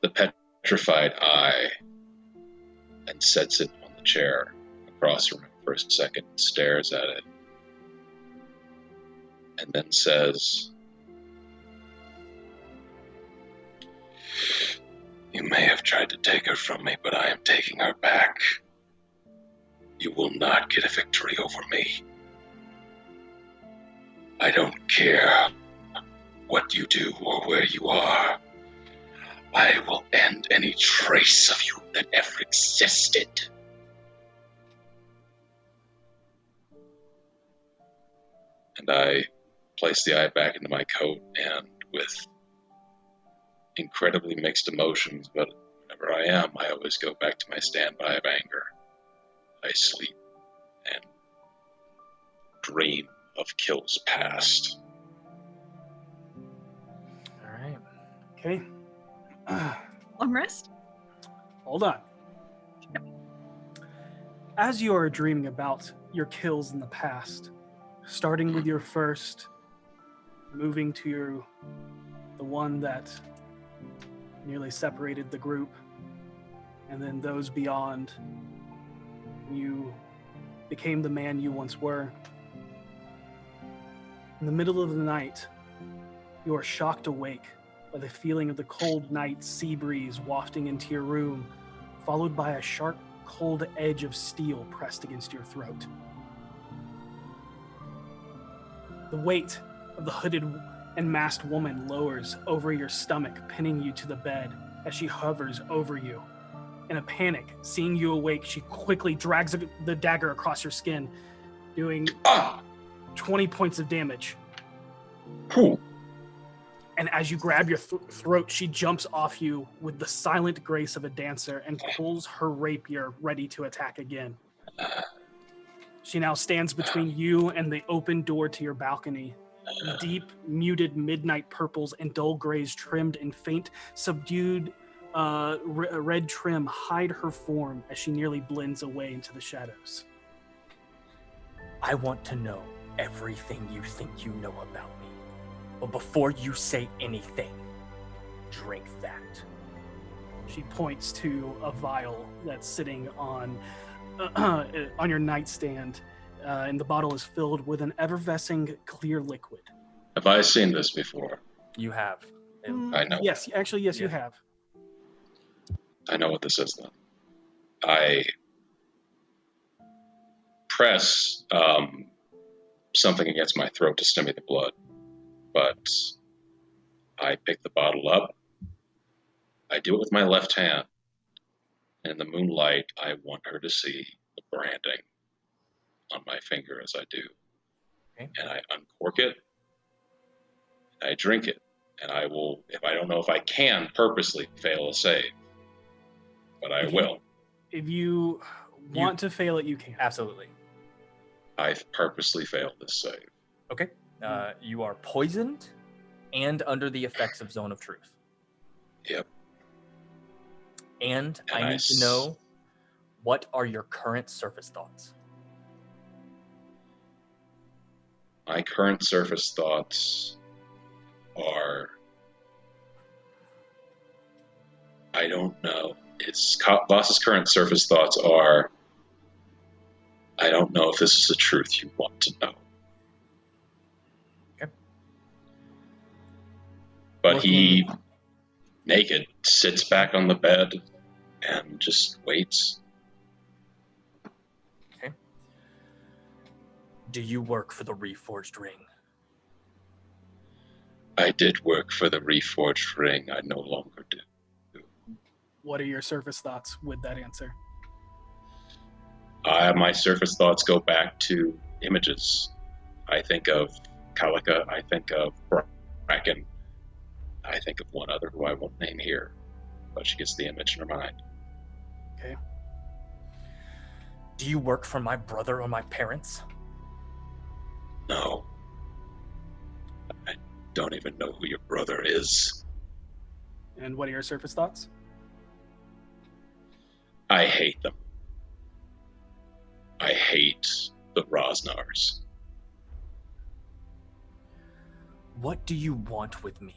the petrified eye and sets it on the chair across from him for a second, stares at it, and then says, "You may have tried to take her from me, but I am taking her back. You will not get a victory over me. I don't care what you do or where you are. I will end any trace of you that ever existed." And I place the eye back into my coat, and with incredibly mixed emotions, but whenever I am, I always go back to my standby of anger. I sleep and dream of kills past. All right. Okay. Long rest? Hold on. As you are dreaming about your kills in the past, starting with your first, moving to the one that nearly separated the group, and then those beyond, you became the man you once were. In the middle of the night, you are shocked awake by the feeling of the cold night sea breeze wafting into your room, followed by a sharp, cold edge of steel pressed against your throat. The weight of the hooded and masked woman lowers over your stomach, pinning you to the bed as she hovers over you. In a panic, seeing you awake, she quickly drags the dagger across your skin, doing 20 points of damage. Cool. And as you grab your throat, she jumps off you with the silent grace of a dancer and pulls her rapier, ready to attack again. She now stands between you and the open door to your balcony. Deep, muted midnight purples and dull grays trimmed in faint, subdued red trim hide her form as she nearly blends away into the shadows. I want to know everything you think you know about me. But before you say anything, drink that. She points to a vial that's sitting on your nightstand, and the bottle is filled with an effervescing clear liquid. Have I seen this before? You have. I know. Yes, actually, yes, you have. I know what this is then. I press something against my throat to stem the blood, but I pick the bottle up. I do it with my left hand. And in the moonlight, I want her to see the branding on my finger as I do. Okay. And I uncork it. I drink it. And I will, if I don't know if I can purposely fail a save, but I will. If you want to fail it, you can. Absolutely. I purposely failed this save. Okay. You are poisoned and under the effects of Zone of Truth. Yep. And I need to know, what are your current surface thoughts? My current surface thoughts are, I don't know. Boss's current surface thoughts are, I don't know if this is the truth you want to know. Okay. But he, naked, sits back on the bed and just waits. Okay. Do you work for the Reforged Ring? I did work for the Reforged Ring. I no longer do. What are your surface thoughts with that answer? My surface thoughts go back to images. I think of Kalika. I think of Bracken. I think of one other who I won't name here, but she gets the image in her mind. Okay. Do you work for my brother or my parents? No. I don't even know who your brother is. And what are your surface thoughts? I hate them. I hate the Rosnars. What do you want with me?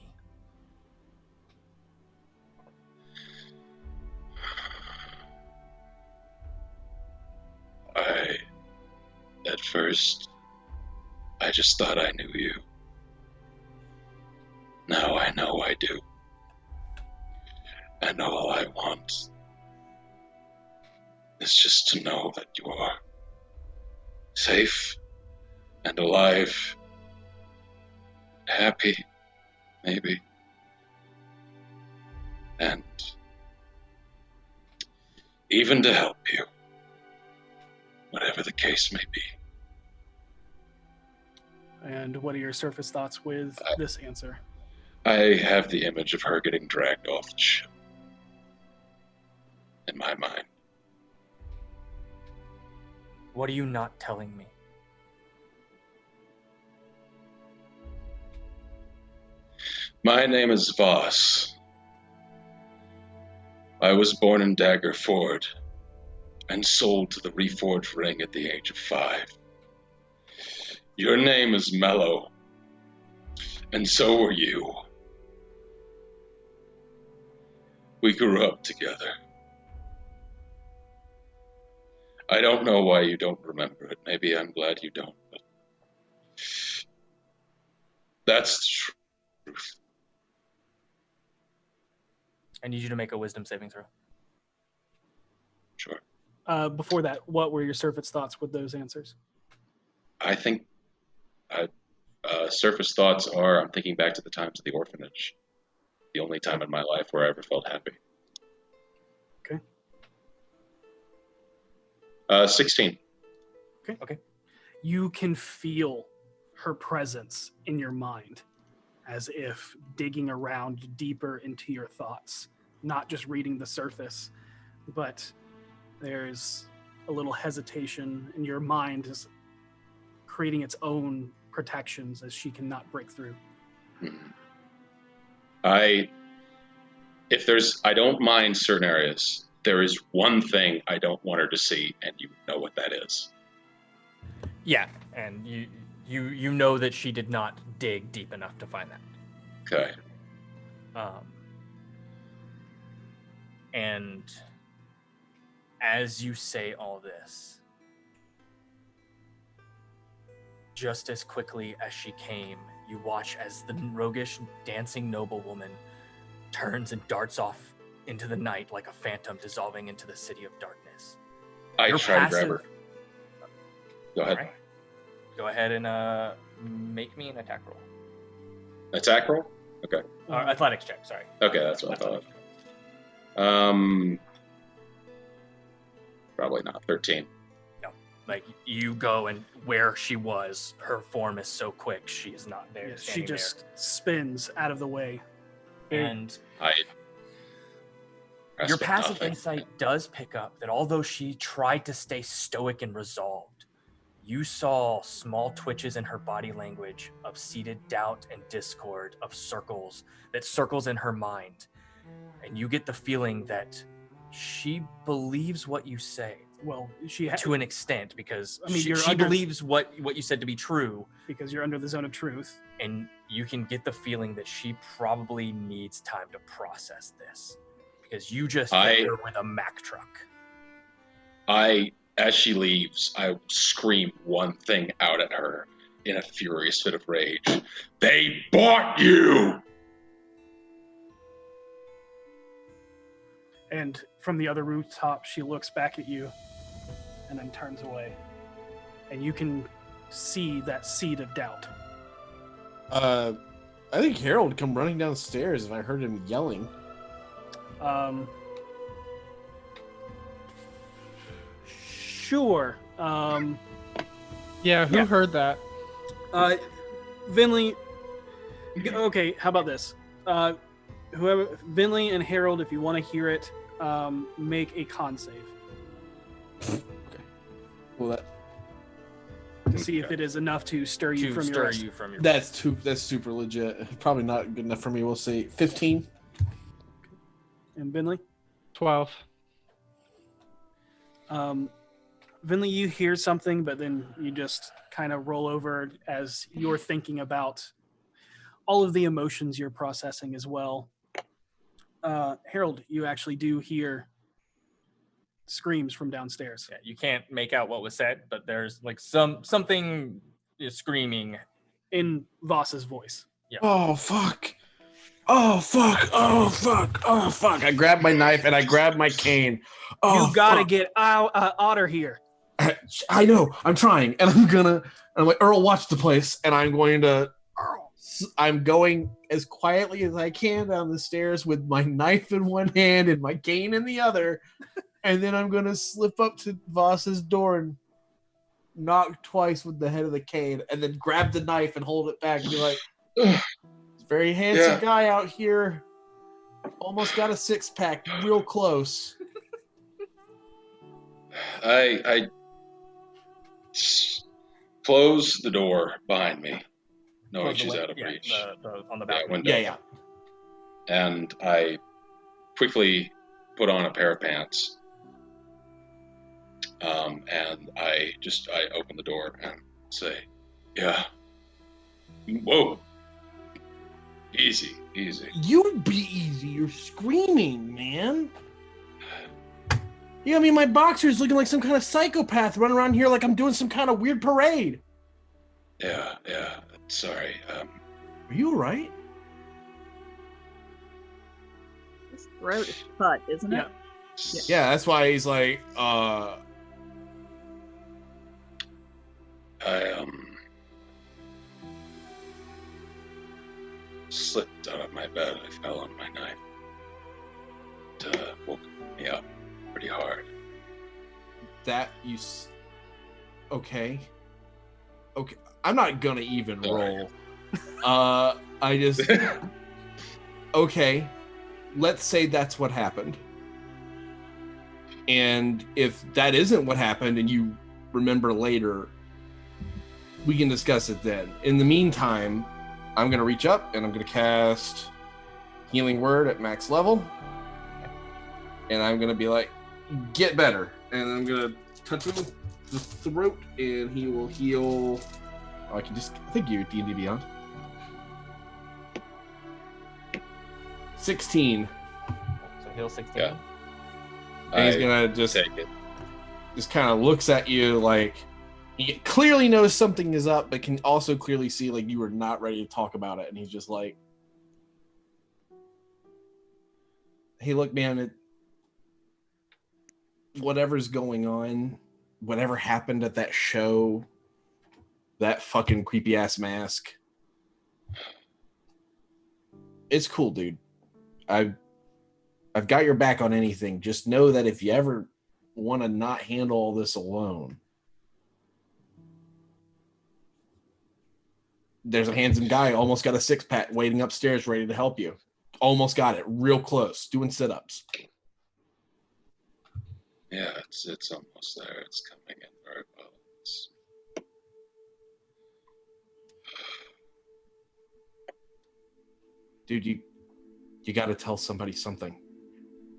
At first, I just thought I knew you. Now I know I do. And all I want is just to know that you are safe and alive, happy, maybe, and even to help you, whatever the case may be. And what are your surface thoughts with this answer? I have the image of her getting dragged off the ship in my mind. What are you not telling me? My name is Voss. I was born in Daggerford and sold to the Reforged Ring at the age of 5. Your name is Mellow, and so were you. We grew up together. I don't know why you don't remember it. Maybe I'm glad you don't, but that's the truth. I need you to make a wisdom saving throw. Sure. Before that, what were your surface thoughts with those answers? I think surface thoughts are, I'm thinking back to the times of the orphanage. The only time in my life where I ever felt happy. Okay. 16. Okay. You can feel her presence in your mind, as if digging around deeper into your thoughts, not just reading the surface, but there's a little hesitation, and your mind is creating its own protections as she cannot break through. I don't mind certain areas. There is one thing I don't want her to see, and you know what that is. Yeah, and you know that she did not dig deep enough to find that. Okay. And as you say all this, just as quickly as she came, you watch as the roguish, dancing noblewoman turns and darts off into the night like a phantom dissolving into the city of darkness. I try to grab her. Go ahead. Right. Go ahead and make me an attack roll. Attack roll? Okay. Athletics check, sorry. Okay, that's what I thought. Probably not. 13. No. Like, you go, and where she was, her form is so quick, she is not there. Yeah, she just spins out of the way. And Your your passive insight does pick up that although she tried to stay stoic and resolved, you saw small twitches in her body language of seated doubt and discord, of circles in her mind. And you get the feeling that she believes what you say. Well, to an extent, because I mean, she believes what you said to be true. Because you're under the zone of truth. And you can get the feeling that she probably needs time to process this. Because you just hit her with a Mack truck. As she leaves, I scream one thing out at her in a furious fit of rage. They bought you! And from the other rooftop, she looks back at you and then turns away. And you can see that seed of doubt. I think Harold would come running downstairs if I heard him yelling. Sure. Yeah, who heard that? Vinley. Okay, how about this? Whoever, Vinley and Harold, if you want to hear it, make a con save. Okay. Well, to see if it is enough to stir you from your rest. That's super legit. Probably not good enough for me. We'll see. 15. And Vinley? 12. Vinley, you hear something, but then you just kind of roll over as you're thinking about all of the emotions you're processing as well. Harold, you actually do hear screams from downstairs. Yeah, you can't make out what was said, but there's like something is screaming in Voss's voice. Yeah. Oh fuck! Oh fuck! Oh fuck! Oh fuck! I grab my knife and I grab my cane. Oh, you gotta get Otter here. I know. I'm trying, and I'm like, Earl, watch the place, and I'm going as quietly as I can down the stairs with my knife in one hand and my cane in the other, and then I'm gonna slip up to Voss's door and knock twice with the head of the cane, and then grab the knife and hold it back and be like, very handsome guy out here, almost got a 6-pack, real close. I close the door behind me, knowing she's out of reach. On the back window. Yeah. And I quickly put on a pair of pants. And I open the door and say, yeah. Whoa. Easy. You'd be easy. You're screaming, man. Yeah, I mean, my boxer's looking like some kind of psychopath running around here like I'm doing some kind of weird parade. Yeah. Sorry. Are you all right? His throat is cut, isn't it? Yeah, that's why he's like, I slipped out of my bed. I fell on my knife. It woke me up pretty hard. Okay. I'm not gonna even roll. I just okay. Let's say that's what happened. And if that isn't what happened and you remember later, we can discuss it then. In the meantime, I'm going to reach up and I'm going to cast Healing Word at max level. And I'm going to be like, get better. And I'm going to touch him with the throat and he will heal. I think you D&D Beyond. 16. So heal 16. Yeah. And he's gonna just kind of looks at you like he clearly knows something is up, but can also clearly see like you are not ready to talk about it. And he's just like, "Hey, look, man, whatever's going on, whatever happened at that show, that fucking creepy ass mask, it's cool, dude. I've got your back on anything. Just know that if you ever want to not handle all this alone, there's a handsome guy, almost got a six-pack, waiting upstairs, ready to help you. Almost got it, real close, doing sit-ups." Yeah, it's almost there. It's coming in very well. Dude, you got to tell somebody something.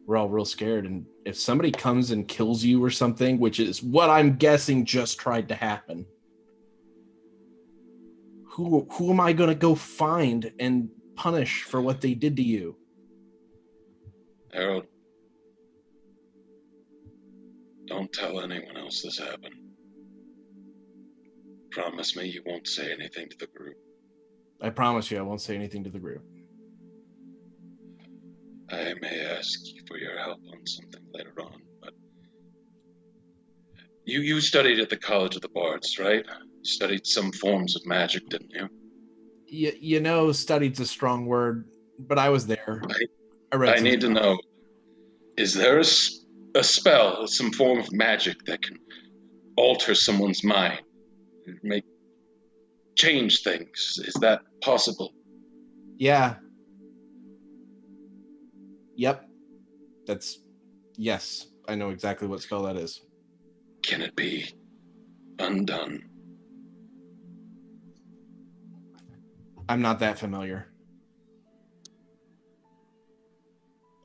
We're all real scared, and if somebody comes and kills you or something, which is what I'm guessing just tried to happen, who am I going to go find and punish for what they did to you? Harold, don't tell anyone else this happened. Promise me you won't say anything to the group. I promise you I won't say anything to the group. I may ask you for your help on something later on, but you studied at the College of the Bards, right? You studied some forms of magic, didn't you? You know, studied's a strong word, but I was there. I need to know, is there a spell, some form of magic that can alter someone's mind, change things? Is that possible? Yeah. Yep. Yes, I know exactly what spell that is. Can it be undone? I'm not that familiar.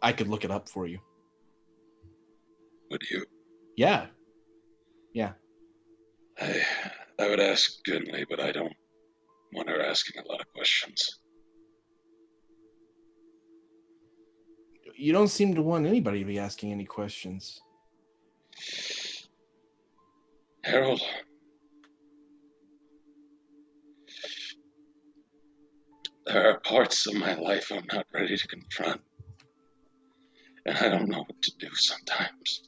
I could look it up for you. Would you? Yeah. I would ask Gunley, but I don't want her asking a lot of questions. You don't seem to want anybody to be asking any questions. Harold, there are parts of my life I'm not ready to confront. And I don't know what to do sometimes.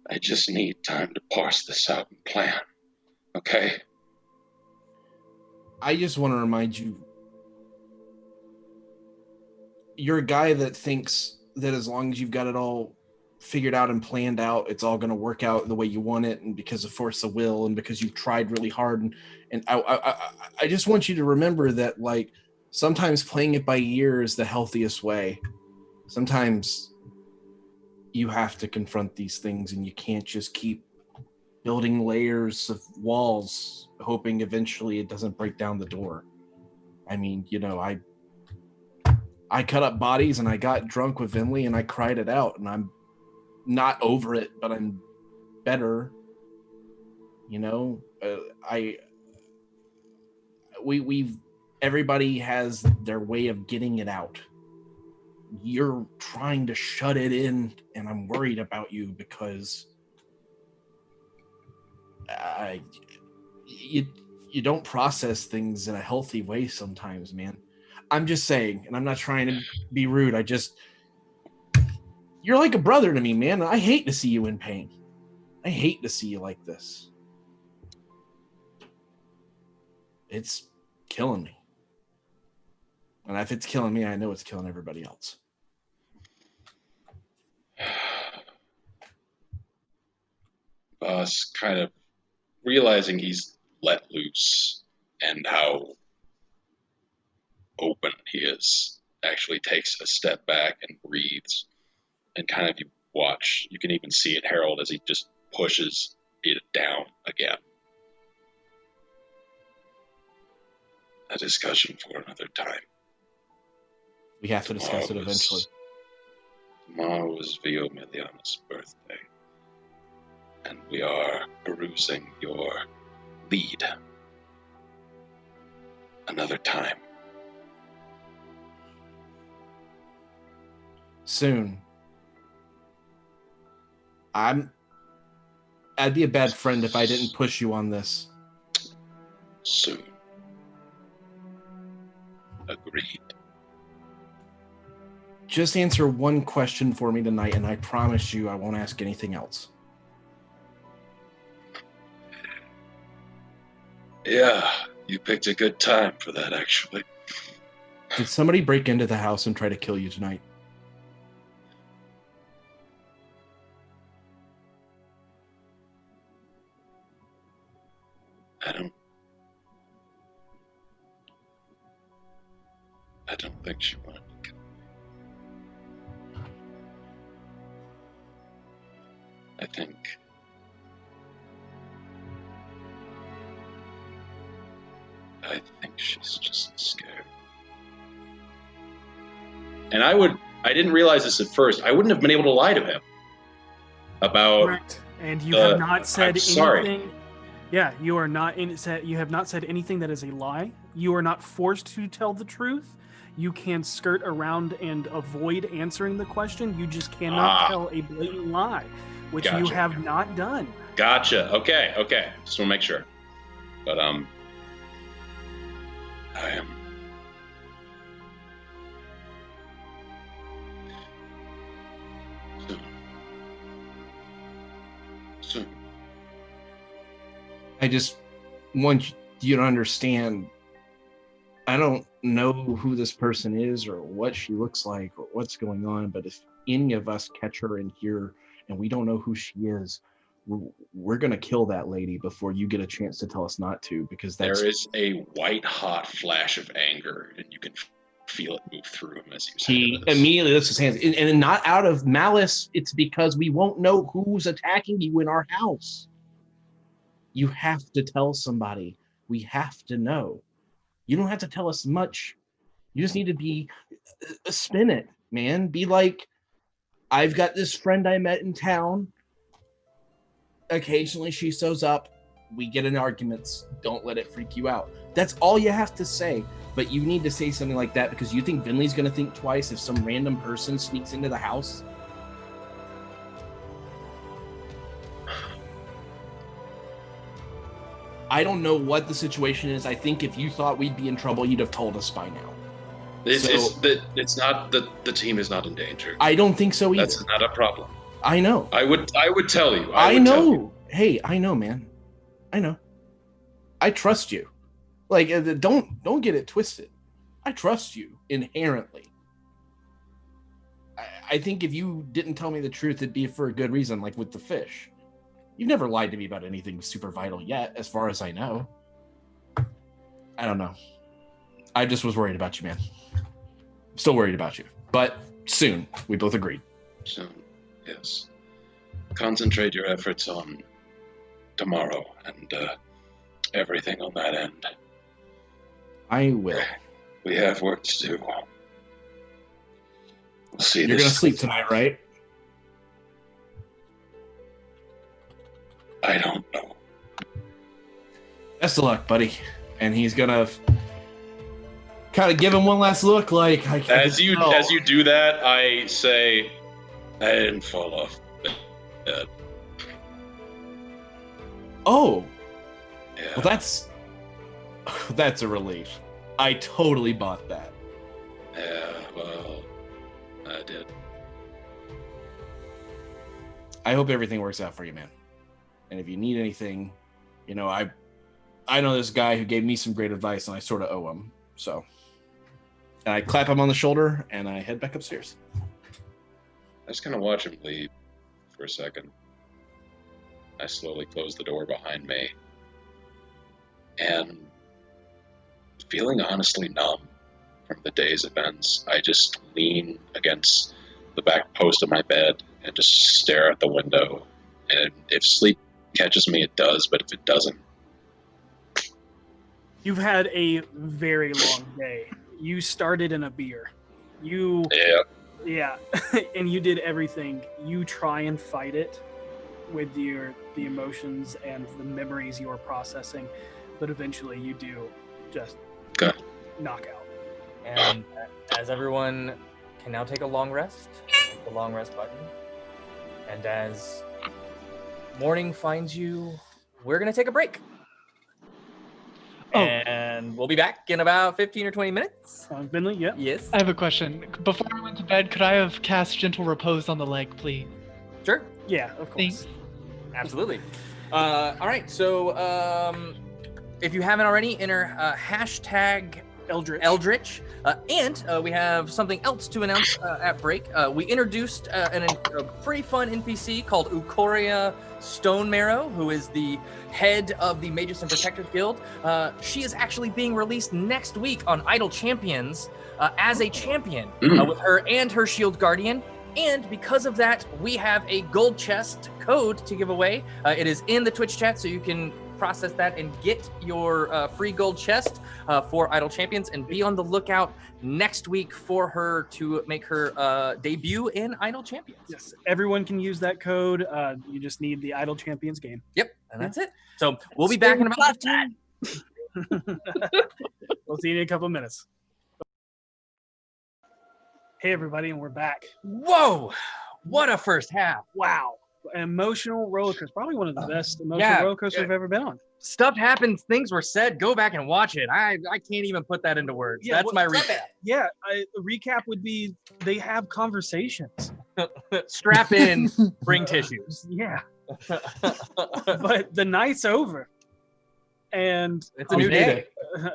I just need time to parse this out and plan. Okay? I just want to remind you, you're a guy that thinks that as long as you've got it all figured out and planned out, it's all going to work out the way you want it, and because of force of will and because you've tried really hard. And I just want you to remember that, like, sometimes playing it by ear is the healthiest way. Sometimes you have to confront these things, and you can't just keep building layers of walls hoping eventually it doesn't break down the door. I mean, you know, I cut up bodies and I got drunk with Vinley and I cried it out, and I'm not over it, but I'm better. You know, everybody has their way of getting it out. You're trying to shut it in, and I'm worried about you because you don't process things in a healthy way sometimes, man. I'm just saying, and I'm not trying to be rude. You're like a brother to me, man. I hate to see you in pain. I hate to see you like this. It's killing me. And if it's killing me, I know it's killing everybody else. us kind of realizing he's let loose and how open he is, actually takes a step back and breathes. And kind of you watch, you can even see it, Harold, as he just pushes it down again. A discussion for another time. We have to discuss it eventually. Tomorrow is Vio Miliana's birthday. And we are perusing your lead. Another time. Soon. I'd be a bad friend if I didn't push you on this. Soon. Agreed. Just answer one question for me tonight, and I promise you I won't ask anything else. Yeah, you picked a good time for that, actually. Did somebody break into the house and try to kill you tonight? I don't think she wanted to kill me. I think she's just scared. And I didn't realize this at first. I wouldn't have been able to lie to him about. Correct. And you have not said anything. Sorry. Yeah, you are not you have not said anything that is a lie. You are not forced to tell the truth. You can skirt around and avoid answering the question. You just cannot tell a blatant lie, which you have not done. Gotcha. Okay. Just want to make sure. But I am. Soon. I just want you to understand, I don't know who this person is or what she looks like or what's going on, but if any of us catch her in here and we don't know who she is, we're going to kill that lady before you get a chance to tell us not to, because there is a white hot flash of anger and you can feel it move through him as he immediately lifts his hands, and not out of malice. It's because we won't know who's attacking you in our house. You have to tell somebody. We have to know. You don't have to tell us much. You just need to be spin it, man. Be like, I've got this friend I met in town. Occasionally she shows up. We get in arguments. Don't let it freak you out. That's all you have to say. But you need to say something like that because you think Vinley's going to think twice if some random person sneaks into the house. I don't know what the situation is. I think if you thought we'd be in trouble, you'd have told us by now. It's not that the team is not in danger. I don't think so either. That's not a problem. I know. I would tell you. I know. Hey, I know, man. I know. I trust you. Like, don't get it twisted. I trust you inherently. I think if you didn't tell me the truth, it'd be for a good reason, like with the fish. You've never lied to me about anything super vital yet, as far as I know. I don't know. I just was worried about you, man. I'm still worried about you. But soon, we both agreed. Soon, yes. Concentrate your efforts on tomorrow and everything on that end. I will. We have work to do. We'll see. You're going to sleep tonight, right? I don't know. Best of luck, buddy. And he's going to kind of give him one last look, like... As you do that, I say, I didn't fall off bed. Oh. Yeah. Well, that's a relief. I totally bought that. Yeah, well, I did. I hope everything works out for you, man. And if you need anything, you know, I know this guy who gave me some great advice, and I sort of owe him. So, and I clap him on the shoulder, and I head back upstairs. I just kind of watch him leave for a second. I slowly close the door behind me. And feeling honestly numb from the day's events, I just lean against the back post of my bed and just stare at the window. And if sleep catches me, it does, but if it doesn't... You've had a very long day. You started in Abeir. Yeah, and you did everything. You try and fight it with the emotions and the memories you are processing, but eventually you do just knock out. And as everyone can now take a long rest, hit the long rest button. And as morning finds you, we're going to take a break. And we'll be back in about 15 or 20 minutes. Finley, yeah. Yes. I have a question. Before I went to bed, could I have cast Gentle Repose on the leg, please? Sure. Yeah, of course. Thanks. Absolutely. All right. So if you haven't already, enter hashtag Eldritch. And we have something else to announce at break. We introduced a pretty fun NPC called Ukoria Stonemarrow, who is the head of the Magus and Protectors Guild. She is actually being released next week on Idle Champions as a champion with her and her Shield Guardian. And because of that, we have a gold chest code to give away. It is in the Twitch chat, so you can process that and get your free gold chest for Idle Champions, and be on the lookout next week for her to make her debut in Idle Champions. Yes, everyone can use that code. You just need the Idle Champions game. Yep, and that's it. So we'll be back in about 15. We'll see you in a couple of minutes. Hey, everybody, and we're back. Whoa! What a first half. Wow. Emotional roller coaster. Probably one of the best emotional roller coasters I've ever been on. Stuff happens, things were said. Go back and watch it. I can't even put that into words. Yeah, That's my recap. Yeah, the recap would be they have conversations. Strap in, bring tissues. Yeah. But the night's over. And it's a new day.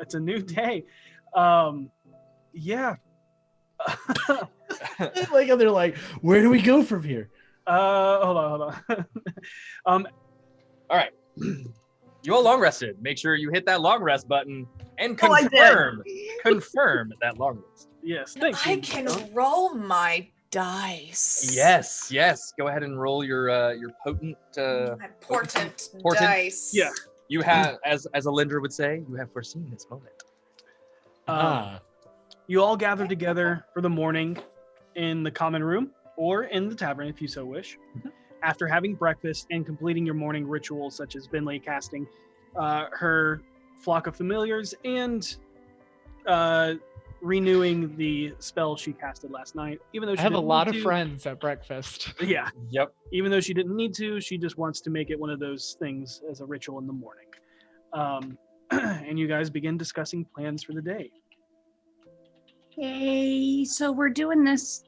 It's a new day. Yeah. Like they're like, where do we go from here? Hold on. All right. You all long rested. Make sure you hit that long rest button and confirm that long rest. Yes, thank you. I can roll my dice. Yes. Go ahead and roll your potent my portent dice. Yeah. You have, as Alindra would say, you have foreseen this moment. You all gather together for the morning in the common room or in the tavern if you so wish. After having breakfast and completing your morning rituals such as Binley casting her flock of familiars and renewing the spell she casted last night, even though she I have a didn't lot need of to. friends at breakfast. Yeah. Yep. Even though she didn't need to, she just wants to make it one of those things as a ritual in the morning. And you guys begin discussing plans for the day. Hey, so we're doing this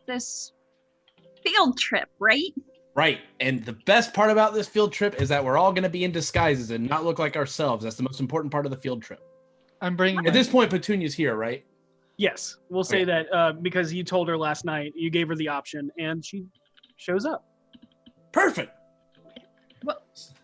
field trip, right? Right. And the best part about this field trip is that we're all going to be in disguises and not look like ourselves. That's the most important part of the field trip. I'm bringing At this point, Petunia's here, right? Yes, we'll say that because you told her last night, you gave her the option, and she shows up. Perfect.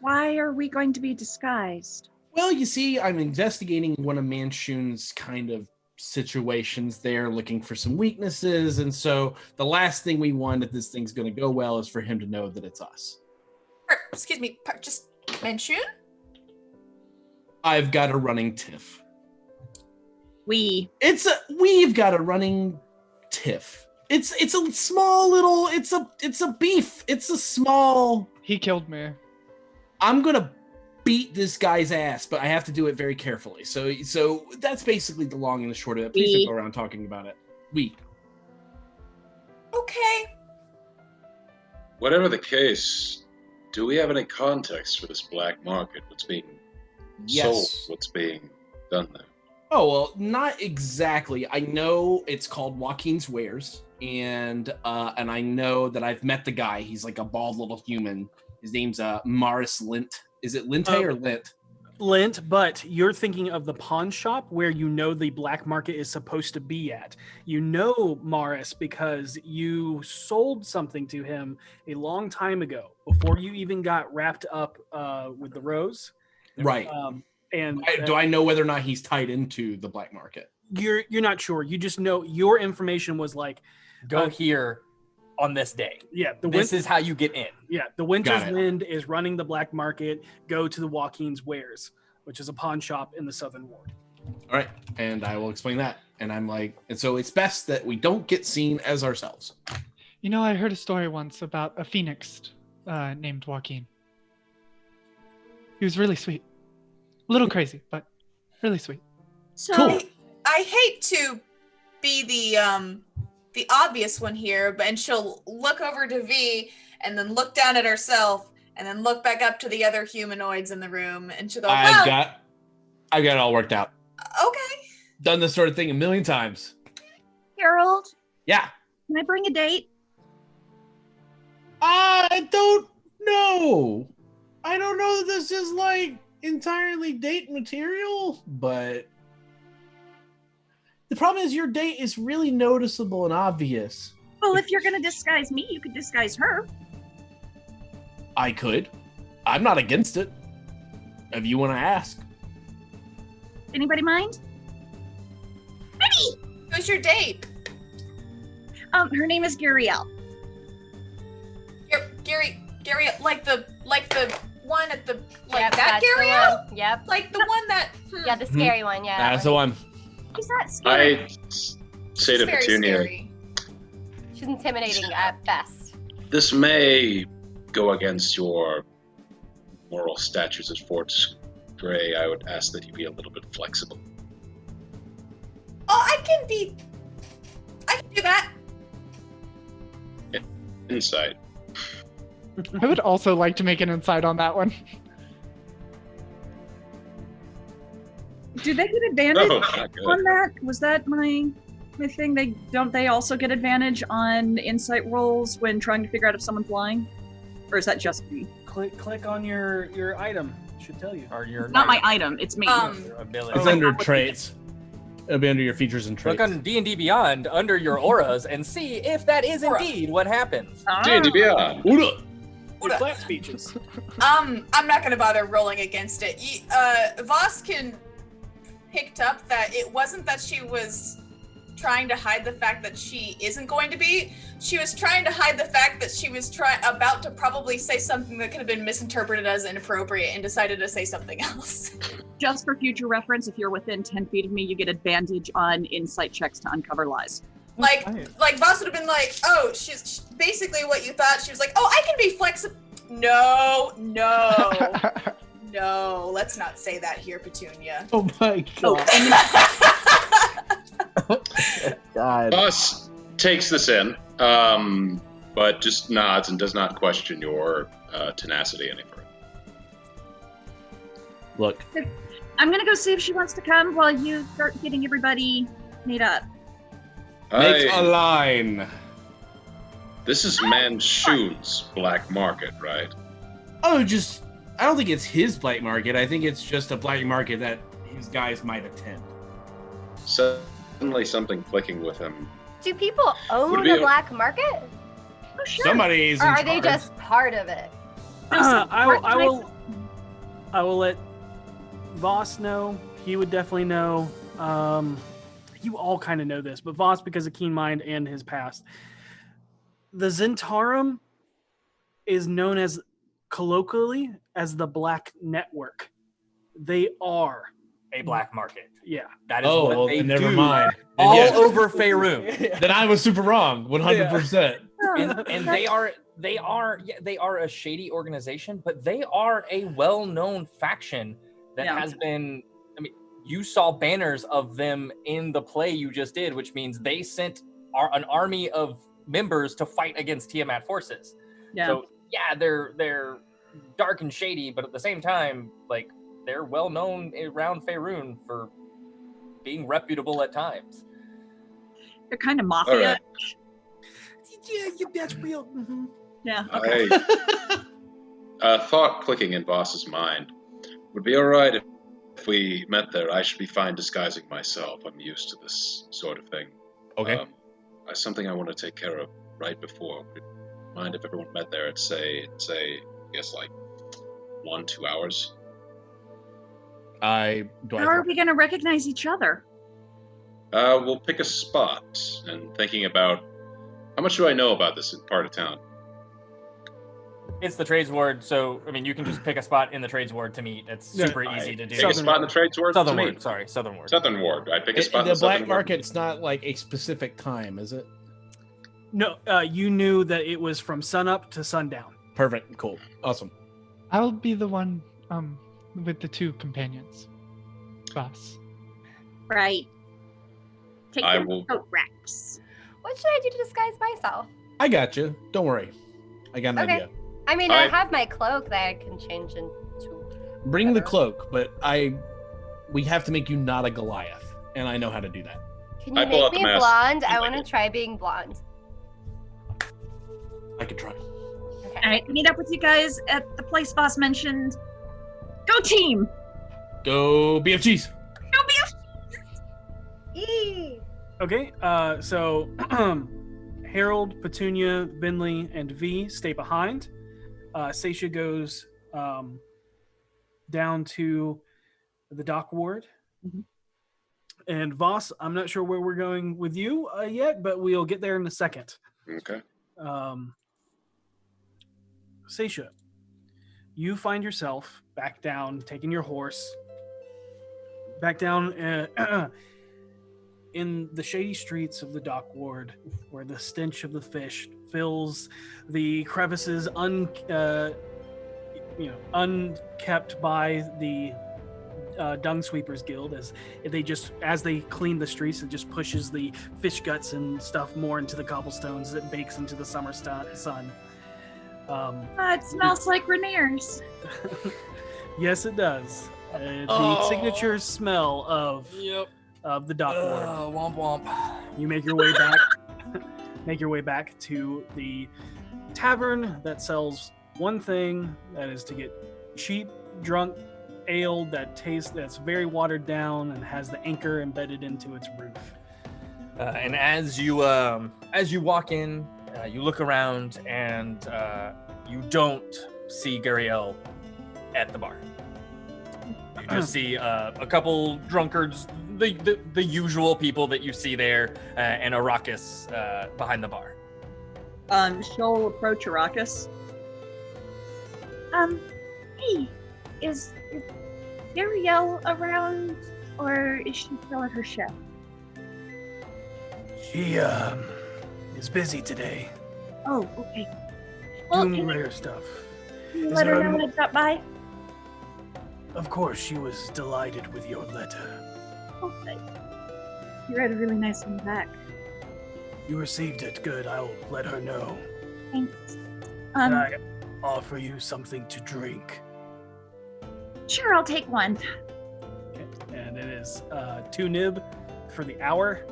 Why are we going to be disguised? Well, you see, I'm investigating one of Manshun's kind of situations there, looking for some weaknesses, and so the last thing we want if this thing's going to go well is for him to know that it's us. Excuse me, just Manshun? I've got a running tiff. We've got a running tiff. It's a small little, it's a beef. It's a small. He killed me. I'm gonna beat this guy's ass, but I have to do it very carefully. So that's basically the long and the short of it. Please don't go around talking about it. Okay. Whatever the case, do we have any context for this black market? What's being sold? What's being done there? Oh, well, not exactly. I know it's called Joaquin's Wares, and I know that I've met the guy. He's like a bald little human. His name's Maris Lint. Is it Linte or Lint? Lint, but you're thinking of the pawn shop where you know the black market is supposed to be at. You know Morris because you sold something to him a long time ago before you even got wrapped up with the rose. Right. Do I know whether or not he's tied into the black market? You're not sure. You just know your information was like, go here on this day. Yeah, this is how you get in. Yeah, the Winter's Wind is running the black market. Go to the Joaquin's Wares, which is a pawn shop in the Southern Ward. All right, and I will explain that. And I'm like, and so it's best that we don't get seen as ourselves. You know, I heard a story once about a phoenix named Joaquin. He was really sweet. A little crazy, but really sweet. So cool. I hate to be the obvious one here, and she'll look over to V and then look down at herself and then look back up to the other humanoids in the room, and she'll go, I've got it all worked out. Okay. Done this sort of thing a million times. Harold? Yeah. Can I bring a date? I don't know. I don't know that this is like entirely date material, but the problem is your date is really noticeable and obvious. Well, if you're going to disguise me, you could disguise her. I could. I'm not against it. If you want to ask. Anybody mind? Maybe. Who's your date? Her name is Gariel. Gary, like the one at the that Gariel? Yep. Like the one that. Yeah, the scary one. Yeah. That's the one. She's not scary. I say to Petunia, scary. She's intimidating at best. This may go against your moral statutes at Fort Gray. I would ask that you be a little bit flexible. Oh, I can do that. Insight. I would also like to make an insight on that one. Do they get advantage on that? Was that my thing? They also get advantage on insight rolls when trying to figure out if someone's lying? Or is that just me? Click on your item. It should tell you. Or your Not my item, it's me. your ability. It's under traits. It'll be under your features and traits. Look on D&D Beyond under your auras and see if that is indeed what happens. D&D Beyond. Your class speeches. I'm not gonna bother rolling against it. Voskin picked up that it wasn't that she was trying to hide the fact that she isn't going to be. She was trying to hide the fact that she was about to probably say something that could have been misinterpreted as inappropriate and decided to say something else. Just for future reference, if you're within 10 feet of me, you get advantage on insight checks to uncover lies. Like Voss would have been like, oh, she's basically what you thought. She was like, oh, I can be flexible. No, let's not say that here, Petunia. Oh my god. God. Boss takes this in, but just nods and does not question your tenacity any further. Look. I'm going to go see if she wants to come while you start getting everybody made up. Make a line. This is Manshoon's black market, right? Oh, I don't think it's his black market. I think it's just a black market that his guys might attend. Suddenly something clicking with him. Do people own the black market? Oh, sure. Somebody's or are they just part of it? I will let Voss know. He would definitely know. You all kind of know this, but Voss, because of Keen Mind and his past, the Zentarum is known as colloquially as the Black Network. They are a black market. Yeah. That is what they never do mind. all over Faerun. Then I was super wrong, 100%. And they are a shady organization, but they are a well-known faction that has been. I mean, you saw banners of them in the play you just did, which means they sent an army of members to fight against Tiamat forces. Yeah. So yeah, they're dark and shady, but at the same time, like, they're well known around Faerun for being reputable at times. They're kind of mafia. Right. Yeah, that's real. Mm-hmm. Yeah. Okay. Thought clicking in Voss's mind. Would be all right if we met there. I should be fine disguising myself. I'm used to this sort of thing. Okay. Something I want to take care of right before. Would you mind if everyone met there at say, I guess like 1-2 hours? How are we going to recognize each other? We'll pick a spot. And thinking about how much do I know about this part of town? It's the trades ward, so I mean you can just pick a spot in the trades ward to meet. It's super easy to do. Pick a spot in the trades ward. Southern ward. Sorry, Southern ward. Southern ward. I pick a spot in the the Southern black ward. market's not like a specific time, is it? No, you knew that it was from sunup to sundown. Perfect. Cool. Awesome. I'll be the one with the 2 companions. Boss. Right. Take I your will- coat wraps. What should I do to disguise myself? I got you. Don't worry. I got an Okay. idea. I mean, Alright. I have my cloak that I can change into. Bring the better. cloak, but we have to make you not a Goliath, and I know how to do that. Can you I pull make out the me mask. blonde? I I'm want to like- try being blonde. I could try. Okay. All right, meet up with you guys at the place boss mentioned. Go team! Go BFGs. Go BF! Eee. Okay, so Harold, Petunia, Vinley, and V stay behind. Seisha goes down to the dock ward. And Voss, I'm not sure where we're going with you yet, but we'll get there in a second. Okay. Seisha, you find yourself back down, taking your horse, back down in the shady streets of the dock ward, where the stench of the fish fills the crevices unkept by the Dung Sweepers Guild. As they clean the streets, it just pushes the fish guts and stuff more into the cobblestones that bakes into the summer sun. It smells like Rainier's. Yes, it does. The signature smell of the dock ward. Womp womp. You make your way back to the tavern that sells one thing, that is to get cheap, drunk ale that's very watered down and has the anchor embedded into its roof. And as you walk in, you look around and you don't see Guriel at the bar. You just see a couple drunkards, the usual people that you see there, and Arrakis behind the bar. She'll approach Arrakis. Hey, is Ariel around, or is she still at her show? She is busy today. Oh, okay. Well, Doing can rare stuff. you Is let her there know I dropped by? Of course, she was delighted with your letter. Okay. You read a really nice one back. You received it. Good. I'll let her know. Thanks. Can I offer you something to drink? Sure, I'll take one. Okay. And it is 2 nib for the hour.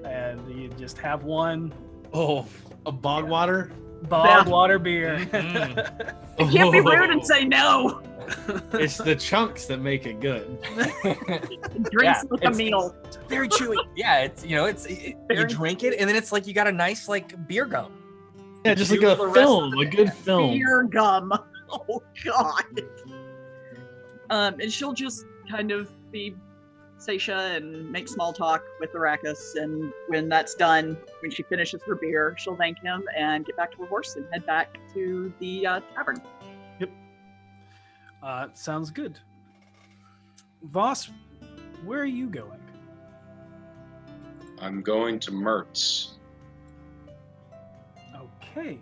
And you just have one Oh, a bog water? bog water beer. I can't be rude and say no. It's the chunks that make it good. Drinks like a it's- meal. Very chewy. Yeah, it's you drink it and then it's like you got a nice like beer gum. Yeah, just Do like the a rest film, of a the good film. Beer gum. Oh God. And she'll just kind of be Seisha and make small talk with Arrakis, and when that's done, when she finishes her beer, she'll thank him and get back to her horse and head back to the tavern. Sounds good. Voss, where are you going? I'm going to Mertz. Okay.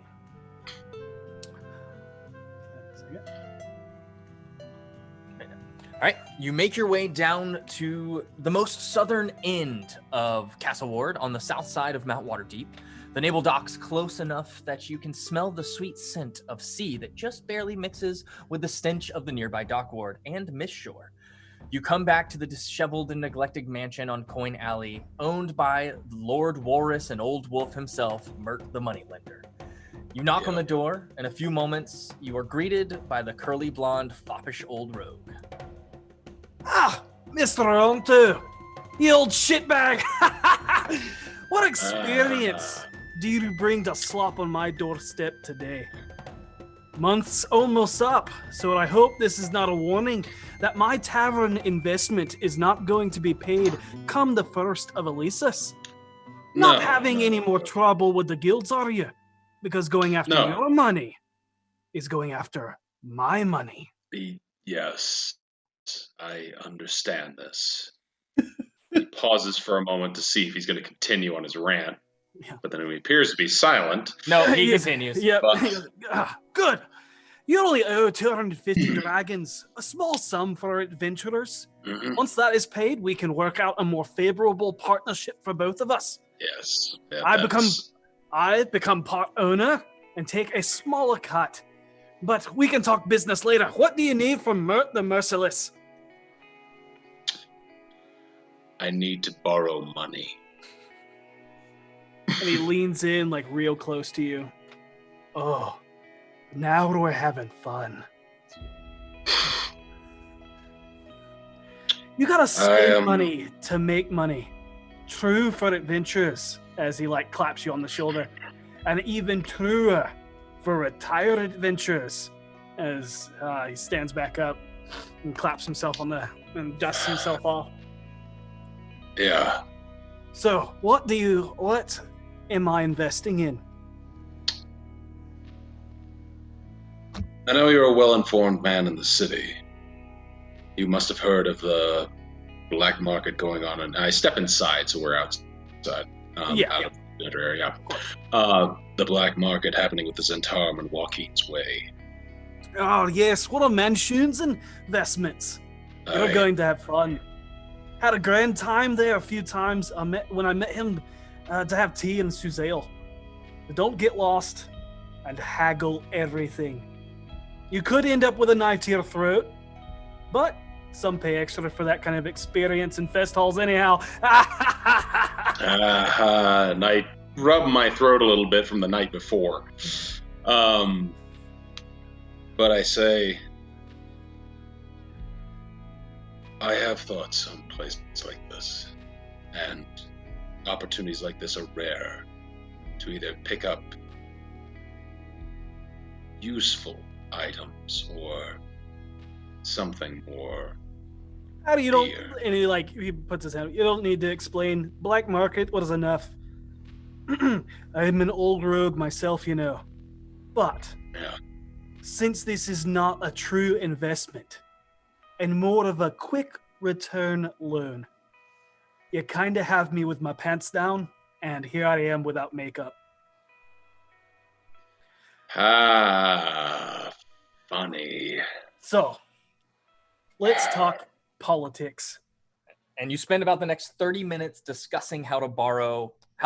All right, you make your way down to the most southern end of Castle Ward on the south side of Mount Waterdeep. The naval dock's close enough that you can smell the sweet scent of sea that just barely mixes with the stench of the nearby dock ward and Mistshore. You come back to the disheveled and neglected mansion on Coin Alley, owned by Lord Walrus and Old Wolf himself, Mert the Moneylender. You knock on the door. In a few moments, you are greeted by the curly blonde, foppish old rogue. Ah, Mr. Onto, you old shitbag. What experience do you bring to slop on my doorstep today? Month's almost up, so I hope this is not a warning that my tavern investment is not going to be paid come the 1st of Elisis. Not having any more trouble with the guilds, are you? Because going after your money is going after my money. Yes, I understand this. He pauses for a moment to see if he's going to continue on his rant, but then he appears to be silent. No, he continues. Yep. Good. You only owe 250 dragons, a small sum for adventurers. Mm-hmm. Once that is paid, we can work out a more favorable partnership for both of us. Yes. I become part owner and take a smaller cut. But we can talk business later. What do you need from the Merciless? I need to borrow money. And he leans in like real close to you. Oh, now we're having fun. You gotta spend money to make money. True for adventurers, as he like claps you on the shoulder. And even truer for retired adventurers, as he stands back up and claps himself on and dusts himself off. Yeah. So, what am I investing in? I know you're a well-informed man in the city. You must have heard of the black market going on, and I step inside, so we're outside, out of the area. The black market happening with the Zentarum and Joaquin's Way. Oh yes, what a mansion's investments. You're going to have fun. Had a grand time there a few times. When I met him to have tea in Suzale. But don't get lost and haggle everything. You could end up with a knife to your throat, but some pay extra for that kind of experience in fest halls anyhow. And I rub my throat a little bit from the night before. But I say, I have thoughts on places like this, and opportunities like this are rare to either pick up useful items or something more. How do you don't? And he puts his hand. You don't need to explain. Black market was enough. I'm an old rogue myself, you know. But since this is not a true investment and more of a quick return loan, you kind of have me with my pants down, and here I am without makeup. Funny. So, let's talk politics. And you spend about the next 30 minutes discussing how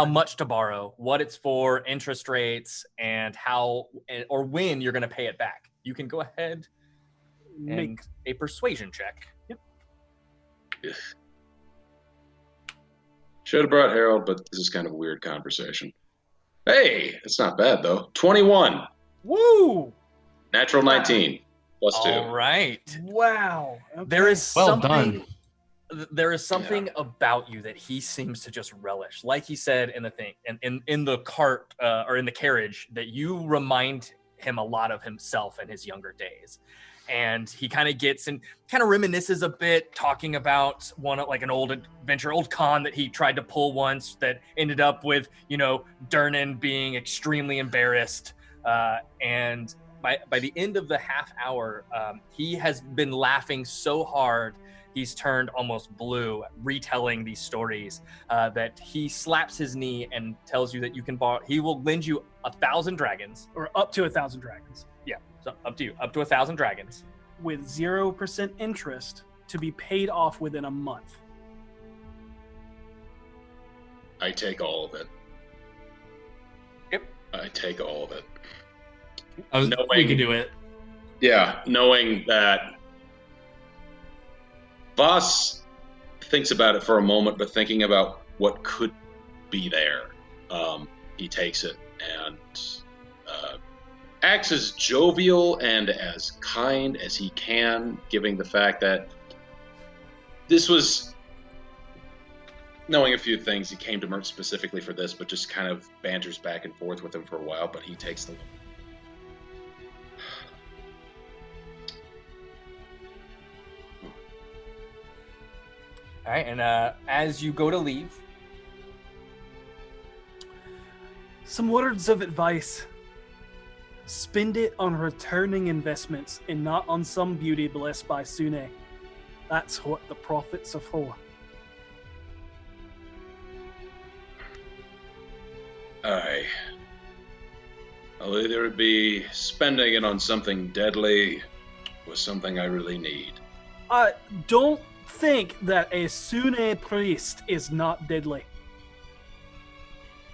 much to borrow, what it's for, interest rates, and how or when you're going to pay it back. You can go ahead and make a persuasion check. Yep. Should have brought Harold, but this is kind of a weird conversation. Hey, it's not bad though. 21. Woo! Natural 19 plus 2. All right. Wow. Okay. There is something. Done. There is something about you that he seems to just relish. Like he said in the thing, in the cart or in the carriage, that you remind him a lot of himself in his younger days. And he kind of gets and kind of reminisces a bit, talking about an old adventure, old con that he tried to pull once that ended up with, Durnan being extremely embarrassed. And by the end of the half hour, he has been laughing so hard, he's turned almost blue, retelling these stories, that he slaps his knee and tells you that you can borrow. He will lend you 1,000 dragons. Or up to 1,000 dragons. Yeah, so up to you. Up to 1,000 dragons. With 0% interest to be paid off within a month. I take all of it. Yep. I take all of it. We can do it. Yeah, knowing that Voss thinks about it for a moment, but thinking about what could be there, he takes it and acts as jovial and as kind as he can, given the fact that this was knowing a few things. He came to Mert specifically for this, but just kind of banters back and forth with him for a while. But he takes the. All right, and as you go to leave, some words of advice. Spend it on returning investments and not on some beauty blessed by Sune. That's what the profits are for. Aye. I'll either be spending it on something deadly or something I really need. Don't think that a Sune priest is not deadly.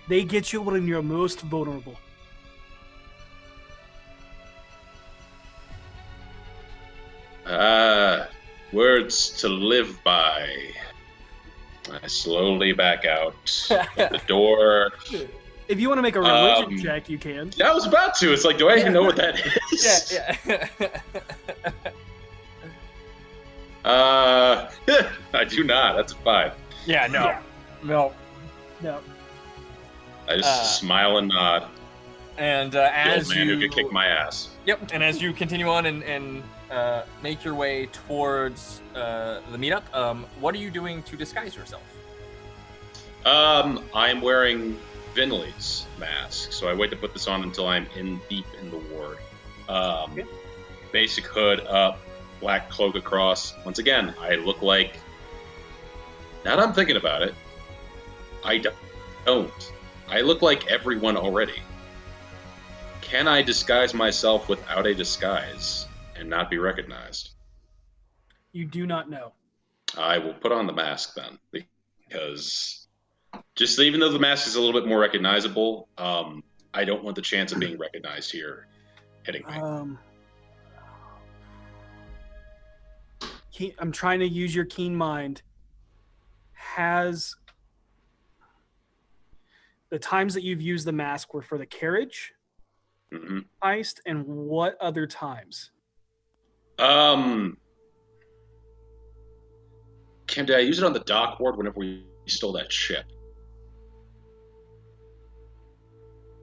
They get you when you're most vulnerable. Words to live by. I slowly back out the door. If you want to make a religion check, you can. Yeah, I was about to. It's like, do I even know what that is? I do not. That's a 5. Yeah, no. No. I just smile and nod. And The as old man you who could kick my ass. Yep, and as you continue on and make your way towards the meetup, what are you doing to disguise yourself? I'm wearing Vinley's mask, so I wait to put this on until I'm deep in the ward. Basic hood up, black cloak across. Once again, I look like. Now that I'm thinking about it, I don't. I look like everyone already. Can I disguise myself without a disguise and not be recognized? You do not know. I will put on the mask then, because just even though the mask is a little bit more recognizable, I don't want the chance of being recognized here hitting me. I'm trying to use your keen mind. Has the times that you've used the mask were for the carriage heist, and what other times? Did I use it on the dock ward whenever we stole that ship?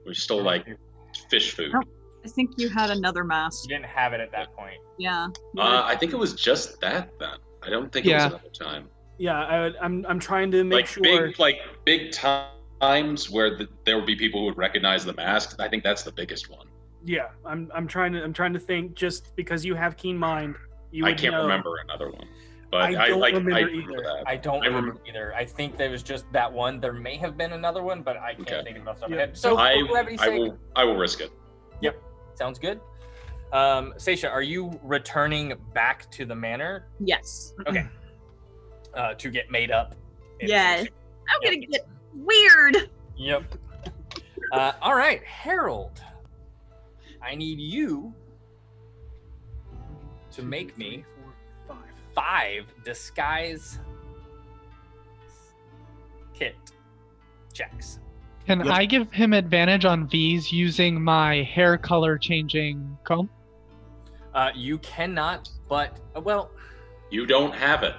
We stole like fish food. I think you had another mask. You didn't have it at that point. Yeah. I think it was just that then. I don't think it was another time. Yeah, I'm trying to make sure. Big times where there would be people who would recognize the mask. I think that's the biggest one. Yeah, I'm trying to think. Just because you have keen mind, I can't remember another one. But I don't remember either. I don't remember either. I think there was just that one. There may have been another one, but I can't think of it off the top of my head. So I will risk it. Yep, sounds good. Seisha, are you returning back to the manor? Yes. Okay. To get made up. Yeah. I'm gonna get weird. Yep. All right, Harold. I need you to make me 5 disguise kit checks. Can I give him advantage on V's using my hair color changing comb? You cannot, but well. You don't have it.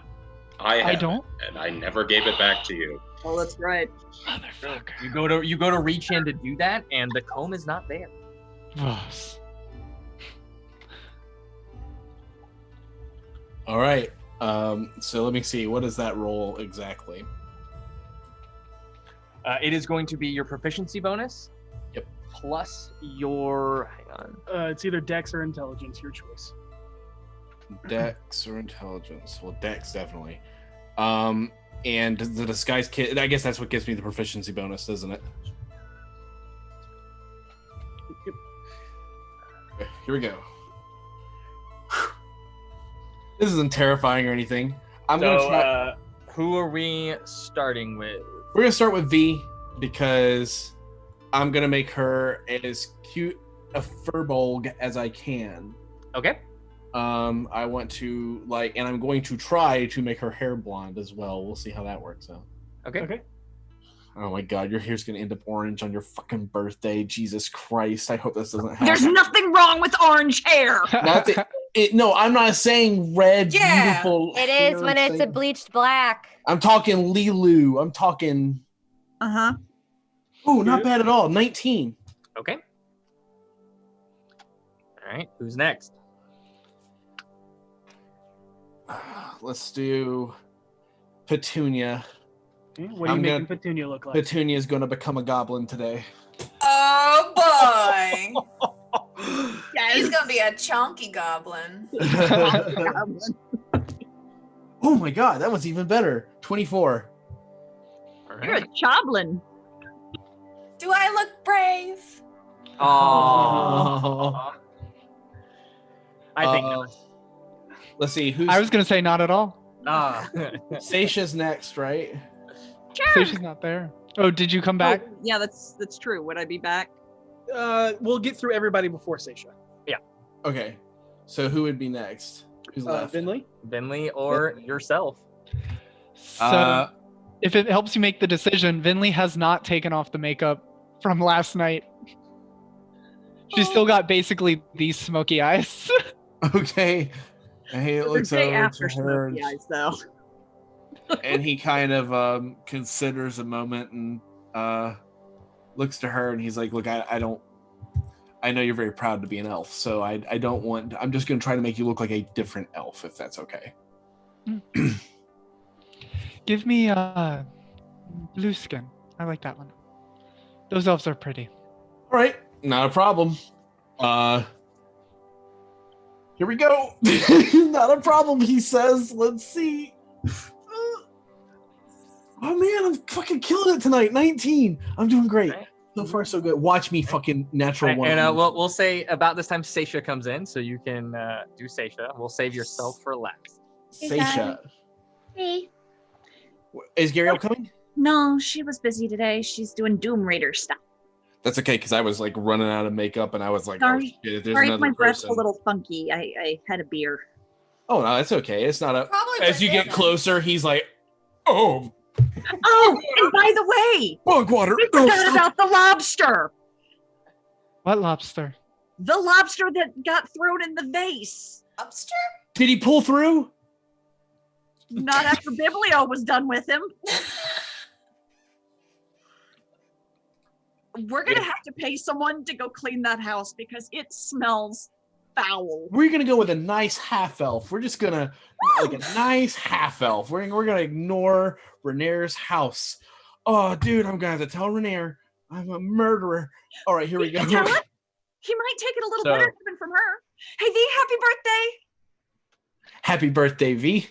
I don't, and I never gave it back to you. Oh, that's right. Motherfucker. You go to reach in to do that, and the comb is not there. All right. So let me see. What is that roll exactly? It is going to be your proficiency bonus. Yep. Plus your. Hang on. It's either Dex or Intelligence, your choice. Dex or Intelligence? Well, Dex definitely. And the disguise kit. I guess that's what gives me the proficiency bonus, doesn't it? Yep. Okay, here we go. This isn't terrifying or anything. I'm gonna try. Who are we starting with? We're gonna start with V because I'm gonna make her as cute a furbolg as I can. Okay. I want to and I'm going to try to make her hair blonde as well. We'll see how that works out. Okay. Oh my god, your hair's gonna end up orange on your fucking birthday. Jesus Christ, I hope this doesn't happen. There's nothing wrong with orange hair. No, I'm not saying red, beautiful. It is when it's a bleached black. I'm talking Lilu. I'm talking. Uh-huh. Oh, not bad at all. 19. Okay. All right. Who's next? Let's do Petunia. Okay, what are you making Petunia look like? Petunia is going to become a goblin today. Oh boy. He's gonna be a chunky goblin. Oh my god, that was even better. 24. You're a choblin. Do I look brave? Oh. I think not. Let's see. I was going to say not at all. Seisha's next, right? Sure. Seisha's not there. Oh, did you come back? Oh, yeah, that's true. Would I be back? We'll get through everybody before Seisha. Yeah. Okay. So who would be next? Who's left? Vinley? Vinley or yourself. So, if it helps you make the decision, Vinley has not taken off the makeup from last night. She's still got basically these smoky eyes. Okay. And he looks over after to her, smoky eyes, though. and he kind of considers a moment and looks to her, and he's like, "Look, I know you're very proud to be an elf, so I don't want. I'm just going to try to make you look like a different elf, if that's okay." Give me blue skin. I like that one. Those elves are pretty. All right, not a problem. Here we go. Not a problem, he says. Let's see. Oh man, I'm fucking killing it tonight. 19. I'm doing great. Right. So far, so good. Watch me fucking natural one. And we'll say about this time Seisha comes in, so you can do Seisha. We'll save yourself for last. Seisha. Hey. Is Gariel coming? No, she was busy today. She's doing Doom Raider stuff. That's okay, because I was like running out of makeup, and I was like, sorry. "Oh shit!" There's sorry, another my breath's person. a little funky. I had a beer. Oh no, that's okay. It's not a. Probably As you get closer, he's like, "Oh, Oh, and by the way, bug water." we forgot about the lobster. What lobster? The lobster that got thrown in the vase. Lobster? Did he pull through? Not after Biblio was done with him. We're gonna have to pay someone to go clean that house because it smells foul. We're gonna go with a nice half elf. We're just gonna like a nice half elf. We're gonna ignore Renair's house. Oh, dude, I'm gonna have to tell Renair I'm a murderer. All right, here we go. Tell him. He might take it a little better coming from her. Hey V, happy birthday! Happy birthday, V.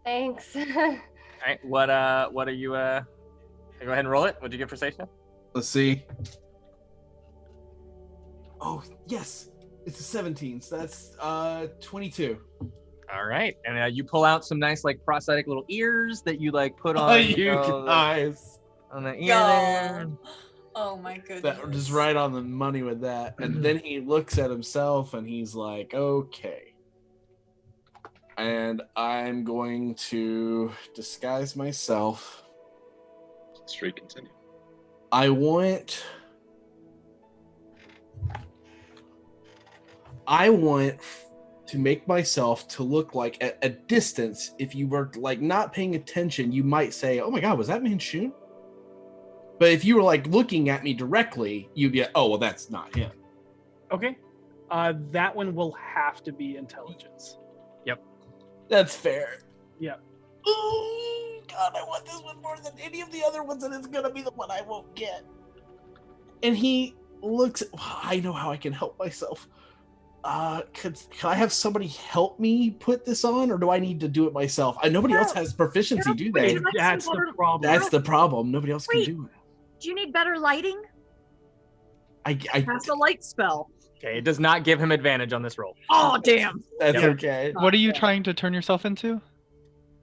Thanks. All right, what are you? Go ahead and roll it. What'd you get for Seisha? Let's see. Oh yes, it's a 17. So that's 22. All right, and you pull out some nice like prosthetic little ears that you like put on. Oh, you guys. On the ear there. Oh my goodness. That just right on the money with that. And then he looks at himself and he's like, "Okay." And I'm going to disguise myself. Streak continue. I want to make myself to look like at a distance. If you were like not paying attention, you might say, "Oh my God, was that Manchun?" But if you were like looking at me directly, you'd be like, "Oh, well, that's not him." Okay. That one will have to be intelligence. Yep. That's fair. Yeah. Oh God, I want this one more than any of the other ones, and it's gonna be the one I won't get. And he looks. I know how I can help myself. Can I have somebody help me put this on, or do I need to do it myself? Nobody else has proficiency, do they? That's the problem. That's the problem. Nobody else can do it. Do you need better lighting? I Cast a light spell. Okay, it does not give him advantage on this roll. Oh damn. That's okay. What are you trying to turn yourself into?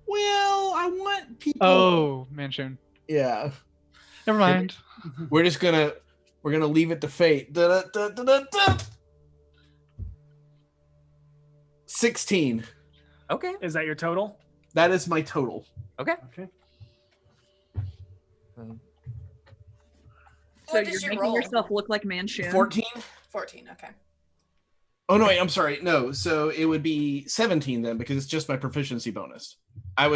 Well, I want people. Oh, Manchun. Yeah. Never mind. We're gonna leave it to fate. 16. Okay. Is that your total? That is my total. Okay. Okay. So you're making yourself look like Manchun. 14. 14, okay. Oh no, wait, I'm sorry. No, so it would be 17 then because it's just my proficiency bonus. I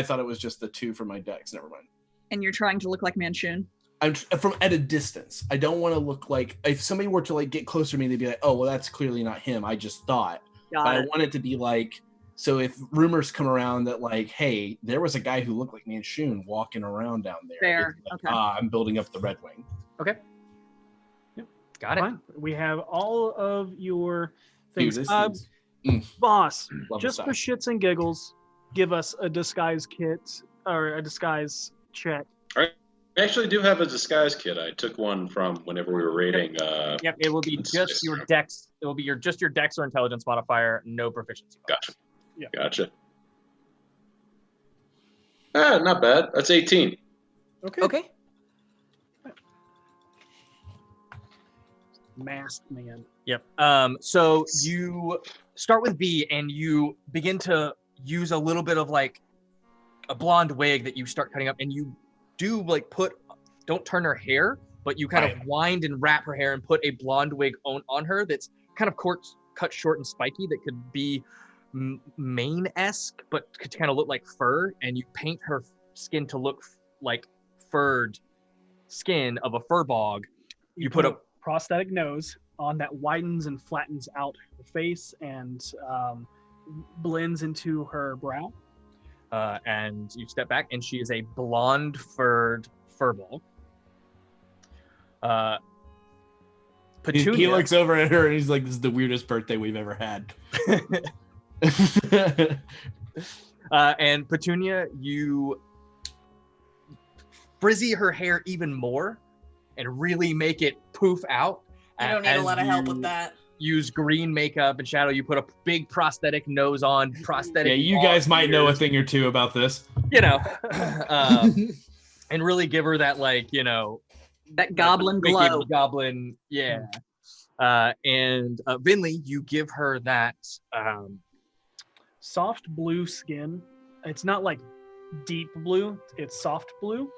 thought it was just the 2 for my dex. Never mind. And you're trying to look like Manchun. I'm from at a distance. I don't want to look like if somebody were to like get closer to me, they'd be like, "Oh, well, that's clearly not him." I just thought, but I want it to be like. So if rumors come around that like, hey, there was a guy who looked like Manchun walking around down there. Fair. Like, Okay. I'm building up the Red Wing. Okay. Yep. Got it. Fine. We have all of your things. Dude, this is- Boss, Love just this for stuff. shits and giggles, give us a disguise kit or a disguise check. I actually do have a disguise kit. I took one from whenever we were raiding. Yep, it will be just your dex. It will be just your dex or intelligence modifier, no proficiency. Gotcha. Yeah. Gotcha. Not bad. That's 18. Okay. Masked man. Yep. So you start with V and you begin to use a little bit of like a blonde wig that you start cutting up, and you do like don't turn her hair, but you kind of wind and wrap her hair and put a blonde wig on her that's kind of cut short and spiky that could be mane-esque, but could kind of look like fur, and you paint her skin to look like furred skin of a fur bog. You put a prosthetic nose on that widens and flattens out her face and blends into her brow. And you step back, and she is a blonde furred furball. Petunia. He looks over at her and he's like, "This is the weirdest birthday we've ever had." And Petunia, you frizzy her hair even more and really make it poof out. I don't need a lot of help with that. Use green makeup and shadow. You put a big prosthetic nose on, prosthetic. Yeah, you guys might know a thing or two about this. You know, and really give her that, like, you know, that goblin glow. Goblin, yeah. And Vinley, you give her that soft blue skin. It's not like deep blue, it's soft blue.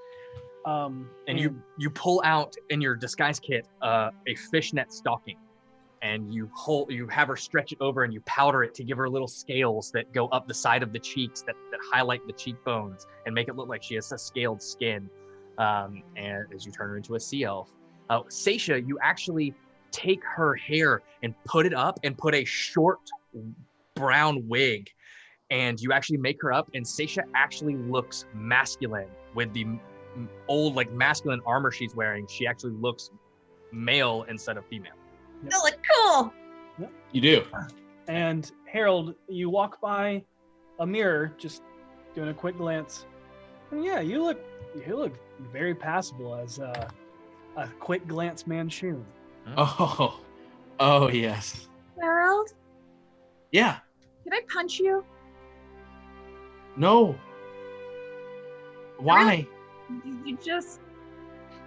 And you pull out in your disguise kit a fishnet stocking, and you have her stretch it over, and you powder it to give her little scales that go up the side of the cheeks that highlight the cheekbones and make it look like she has a scaled skin. And as you turn her into a sea elf, Seisha, you actually take her hair and put it up and put a short brown wig, and you actually make her up, and Seisha actually looks masculine with the old like masculine armor she's wearing. She actually looks male instead of female. You look cool. You do. And Harold, you walk by a mirror, just doing a quick glance. And yeah, you look very passable as a quick glance Manchun. Oh yes. Harold? Yeah. Can I punch you? No. Why? You just.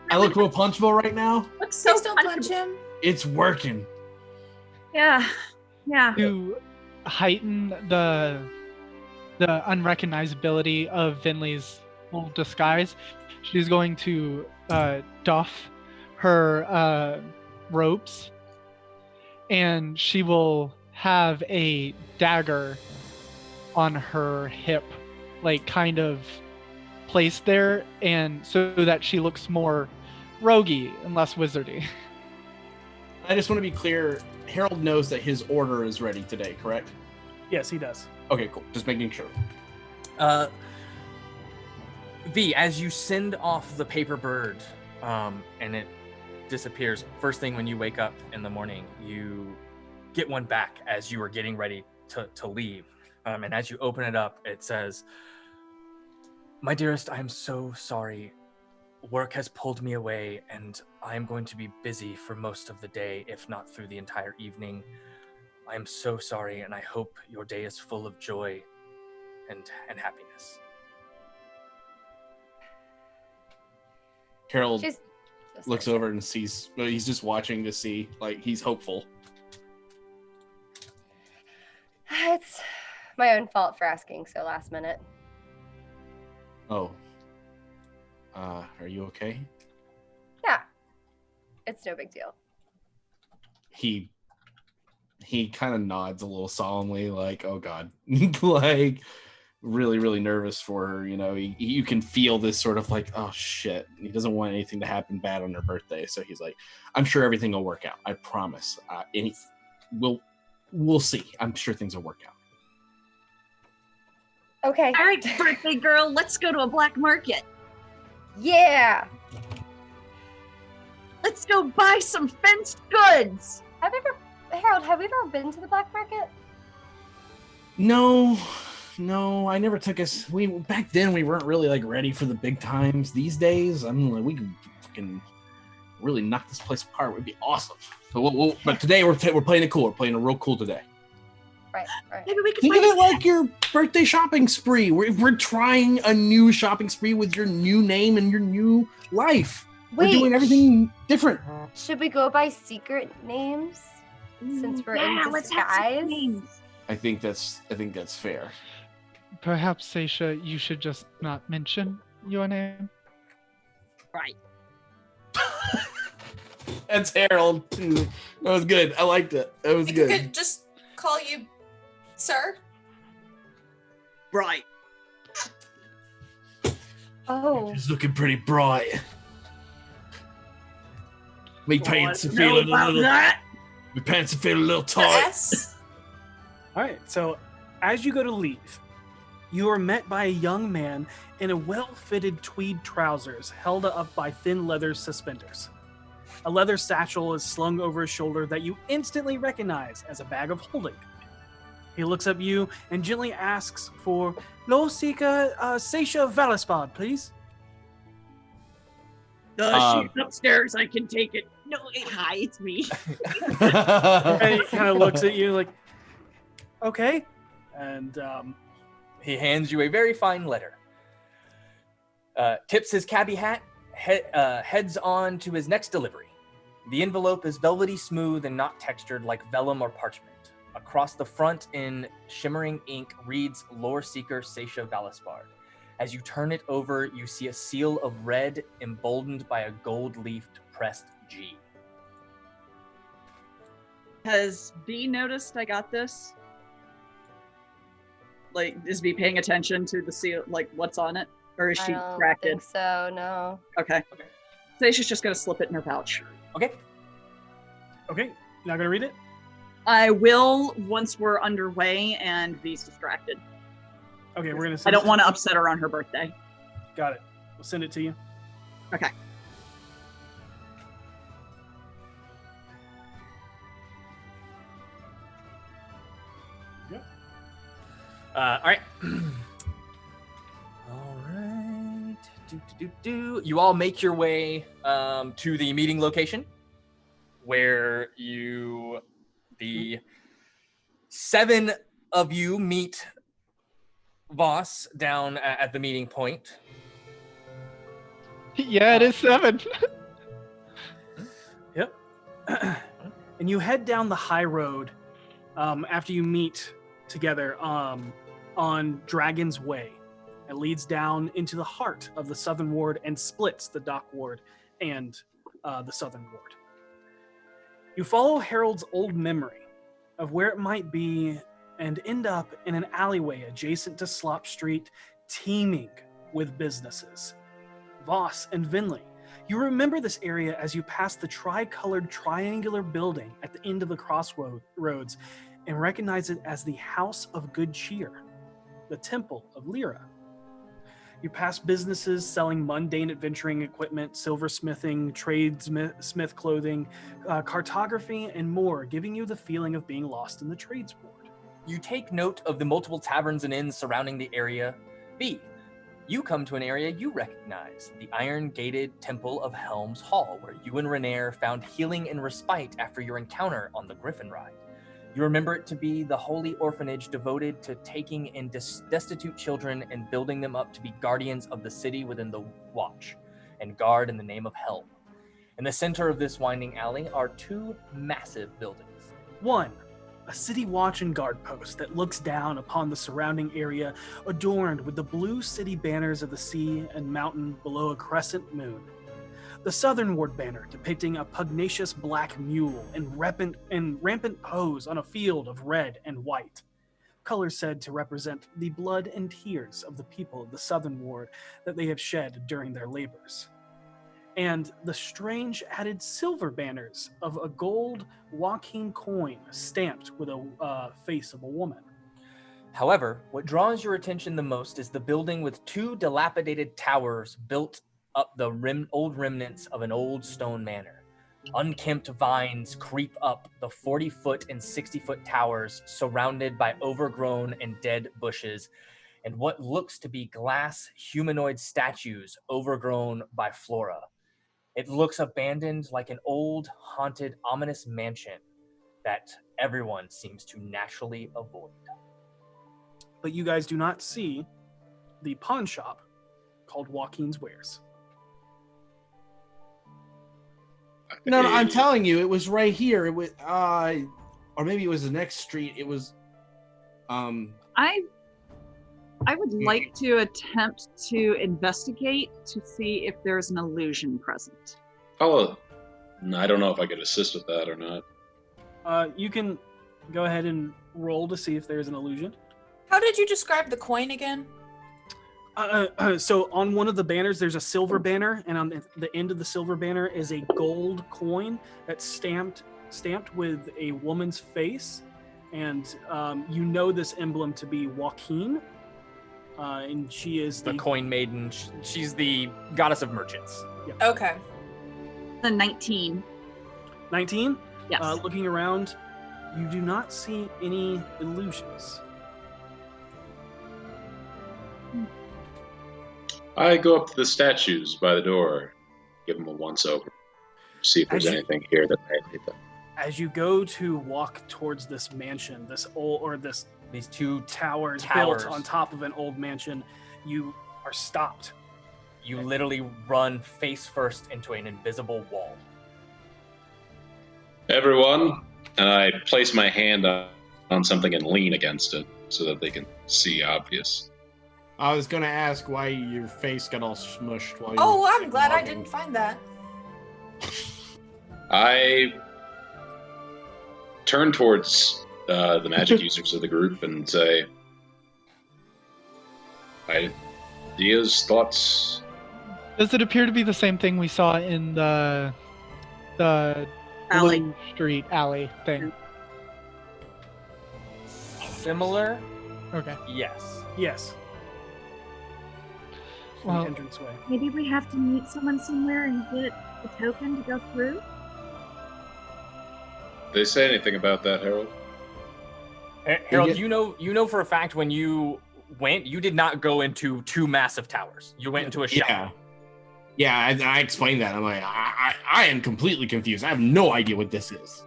I look real punchable right now. Look so Please don't punch him. It's working. Yeah. To heighten the unrecognizability of Vinley's full disguise, she's going to doff her robes, and she will have a dagger on her hip, like kind of placed there, and so that she looks more roguey and less wizardy. I just want to be clear. Harold knows that his order is ready today, correct? Yes, he does. Okay, cool. Just making sure. V, as you send off the paper bird, and it disappears, first thing when you wake up in the morning, you get one back as you are getting ready to leave. And as you open it up, it says, "My dearest, I'm so sorry. Work has pulled me away, and I'm going to be busy for most of the day, if not through the entire evening. I'm so sorry, and I hope your day is full of joy and happiness." Harold looks over and sees, well, he's just watching to see, like, he's hopeful. It's my own fault for asking so last minute. Oh. Are you okay? Yeah. It's no big deal. He he kind of nods a little solemnly, like, oh God, like really, really nervous for her. You know, you can feel this sort of like, oh shit. He doesn't want anything to happen bad on her birthday. So he's like, I'm sure everything will work out. I promise. We'll see. I'm sure things will work out. Okay. All right, birthday girl, let's go to a black market. Yeah. Let's go buy some fenced goods. Harold, have we ever been to the black market? No, I never took us. Back then we weren't really like ready for the big times. These days, I mean, like, we can really knock this place apart. It would be awesome. But today we're playing it cool. We're playing it real cool today. Right. Maybe we can Think of it like your birthday shopping spree. We're trying a new shopping spree with your new name and your new life. Wait, we're doing everything different. Should we go by secret names since we're in let's have secret disguise? names. I think that's fair. Perhaps, Seisha, you should just not mention your name. Right. That's Harold too. That was good. I liked it. That was We good. could just call you sir. Right. Oh. She's looking pretty bright. My pants are feeling a little. My pants are feeling a little tight. Yes. All right, so as you go to leave, you are met by a young man in a well-fitted tweed trousers held up by thin leather suspenders. A leather satchel is slung over his shoulder that you instantly recognize as a bag of holding. He looks up you and gently asks for Lord Seeker Seisha Valispard, please. She's upstairs. I can take it. No, hi, it's me. And he kind of looks at you like, okay. And he hands you a very fine letter. Tips his cabbie hat, heads on to his next delivery. The envelope is velvety smooth and not textured like vellum or parchment. Across the front in shimmering ink reads Lore Seeker Seisha Valispard. As you turn it over, you see a seal of red emboldened by a gold-leafed pressed G. Has B noticed I got this? Like, is B paying attention to the seal, like what's on it? Or is she I don't distracted? think so, no. Okay. So she's just gonna slip it in her pouch. Okay. Okay, not gonna read it? I will once we're underway and B's distracted. Okay, we're gonna I don't want to upset her on her birthday. Got it. We'll send it to you. Okay. All right. All right. You all make your way to the meeting location where the 7 of you meet Voss down at the meeting point. Yeah, it is 7. Yep. And you head down the high road after you meet together on Dragon's Way. It leads down into the heart of the Southern Ward and splits the Dock Ward and the Southern Ward. You follow Harold's old memory of where it might be and end up in an alleyway adjacent to Slop Street, teeming with businesses. Voss and Vinley, you remember this area as you pass the tri-colored triangular building at the end of the crossroads and recognize it as the House of Good Cheer, the Temple of Lyra. You pass businesses selling mundane adventuring equipment, silversmithing, tradesmith clothing, cartography, and more, giving you the feeling of being lost in the trades board. You take note of the multiple taverns and inns surrounding the area. B, you come to an area you recognize, the iron-gated Temple of Helm's Hall, where you and Renair found healing and respite after your encounter on the Griffin Ride. You remember it to be the holy orphanage devoted to taking in destitute children and building them up to be guardians of the city within the Watch, and guard in the name of Helm. In the center of this winding alley are 2 massive buildings. 1, a city watch and guard post that looks down upon the surrounding area, adorned with the blue city banners of the sea and mountain below a crescent moon. The Southern Ward banner depicting a pugnacious black mule in rampant pose on a field of red and white. Colors said to represent the blood and tears of the people of the Southern Ward that they have shed during their labors. And the strange added silver banners of a gold Joaquin coin stamped with a face of a woman. However, what draws your attention the most is the building with 2 dilapidated towers built up the old remnants of an old stone manor. Unkempt vines creep up the 40-foot and 60-foot towers surrounded by overgrown and dead bushes and what looks to be glass humanoid statues overgrown by flora. It looks abandoned like an old, haunted, ominous mansion that everyone seems to naturally avoid. But you guys do not see the pawn shop called Joaquin's Wares. No, I'm telling you, it was right here. It was, or maybe it was the next street. It was, I would like to attempt to investigate to see if there's an illusion present. Oh, I don't know if I could assist with that or not. You can go ahead and roll to see if there's an illusion. How did you describe the coin again? So on one of the banners, there's a silver banner, and on the end of the silver banner is a gold coin that's stamped with a woman's face, and you know this emblem to be Joaquin, and she is the coin maiden. She's the goddess of merchants. Yeah. Okay. The 19. 19? Yes. Looking around, you do not see any illusions. I go up to the statues by the door, give them a once over, see if there's anything here that might hit them. As you go to walk towards this mansion, these 2 towers built on top of an old mansion, you are stopped. You literally run face first into an invisible wall. Everyone, and I place my hand on something and lean against it so that they can see obvious. I was going to ask why your face got all smushed while you Oh, I'm glad I didn't find that. I turn towards the magic users of the group and say, ideas, thoughts? Does it appear to be the same thing we saw in the alley Blue Street alley thing? Similar? Okay. Yes. Yes. Well, entranceway. Maybe we have to meet someone somewhere and get the token to go through? Did they say anything about that, Harold? Harold, you know for a fact when you went, you did not go into 2 massive towers. You went into a shop. Yeah, I explained that. I'm like, I am completely confused. I have no idea what this is.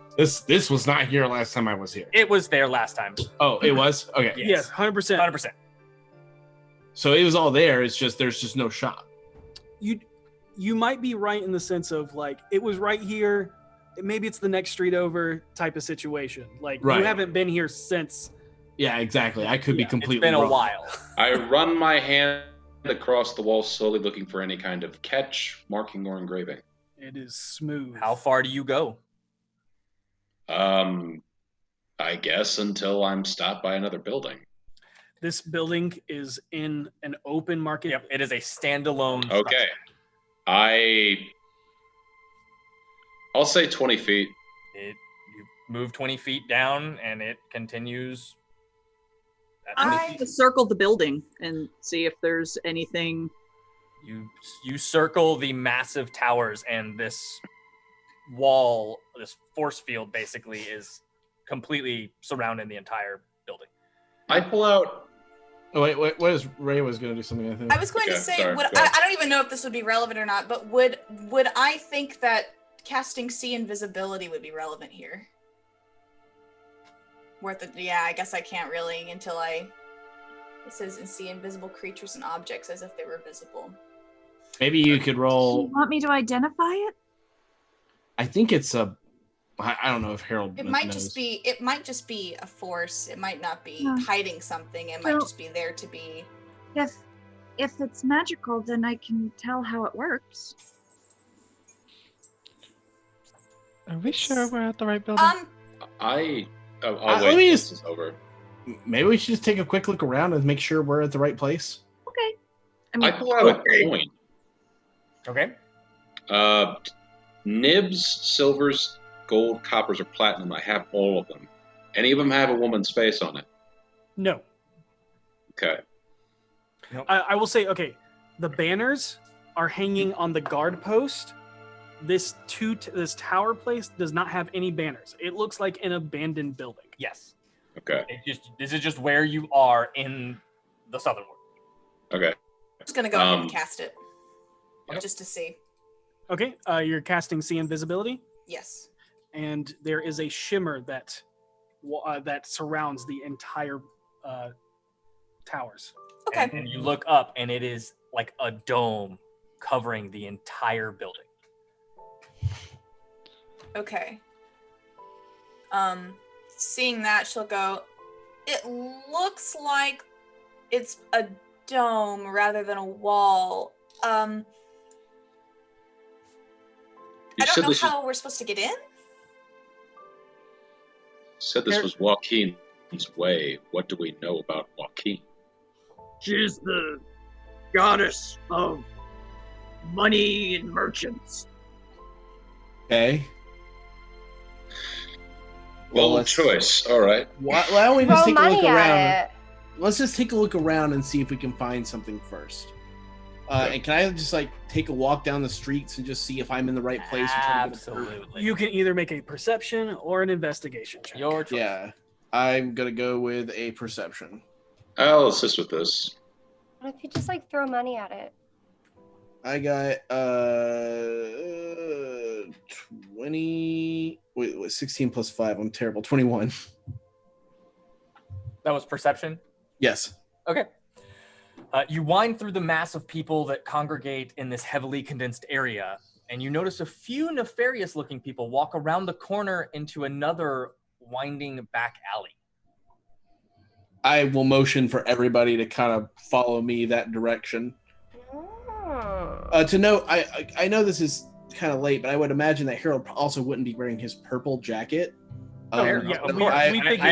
This was not here last time I was here. It was there last time. Oh, it was? Okay. Yes, 100%. 100%. So it was all there. It's just there's just no shop. You might be right in the sense of like it was right here. Maybe it's the next street over type of situation. Like you haven't been here since. Yeah, exactly. I could be completely wrong. It's been a wrong. while. I run my hand across the wall, slowly looking for any kind of catch, marking, or engraving. It is smooth. How far do you go? I guess until I'm stopped by another building. This building is in an open market. Yep, it is a standalone. Okay. I'll say 20 feet. You move 20 feet down, and it continues. I circle the building and see if there's anything. You circle the massive towers, and this wall, this force field, basically is completely surrounding the entire building. I pull out. Oh wait, what is Ray was going to do something? I think I was going to say, I don't even know if this would be relevant or not, but would I think that casting see invisibility would be relevant here? I guess I can't really until it says and see invisible creatures and objects as if they were visible. Maybe you could roll. Do you want me to identify it? I think it's a. I don't know if Harold. It might just be a force. It might not be hiding something. It might just be there to be. If it's magical, then I can tell how it works. Are we sure we're at the right building? I'll let wait me till just- this is over. Maybe we should just take a quick look around and make sure we're at the right place. Okay. I pull out a coin. Okay. Nibs, silvers, gold, coppers, or platinum. I have all of them. Any of them have a woman's face on it? No. Okay. I will say, okay, the banners are hanging on the guard post. This tower place does not have any banners. It looks like an abandoned building. Yes. Okay. This is just where you are in the southern world. Okay. I'm just gonna go ahead and cast it, Yep. just to see. Okay, you're casting See Invisibility, Yes. and there is a shimmer that surrounds the entire towers. Okay. And you look up, and it is like a dome covering the entire building. Okay. Seeing that, she'll go, it looks like it's a dome rather than a wall. I don't know how we're supposed to get in. Said this was Joaquin's way. What do we know about Joaquin? She's the goddess of money and merchants. Okay. Bold choice. All right. Why don't we just Throw take a look money at around? it. Let's just take a look around and see if we can find something first. And can I just take a walk down the streets and just see if I'm in the right place? Absolutely. You can either make a perception or an investigation check. Your choice. Yeah, I'm gonna go with a perception. I'll assist with this. What if you just throw money at it? I got 20. Wait, 16 plus 5. I'm terrible. 21. That was perception? Yes. Okay. You wind through the mass of people that congregate in this heavily condensed area, and you notice a few nefarious-looking people walk around the corner into another winding back alley. I will motion for everybody to kind of follow me that direction. To note, I know this is kind of late, but I would imagine that Harold also wouldn't be wearing his purple jacket. I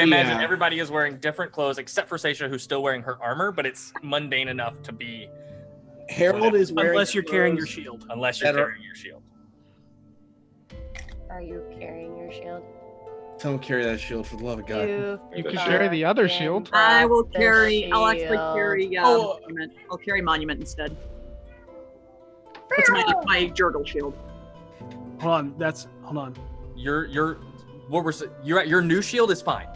imagine everybody is wearing different clothes except for Seisha, who's still wearing her armor, but it's mundane enough to be. Harold is wearing unless you're carrying your shield. Unless you're carrying your shield. Are you carrying your shield? Don't carry that shield for the love of God. You can carry the other shield. I will carry. I'll actually shield. carry. Monument. I'll carry monument instead. That's my Jurgle shield. Hold on. Your new shield is fine.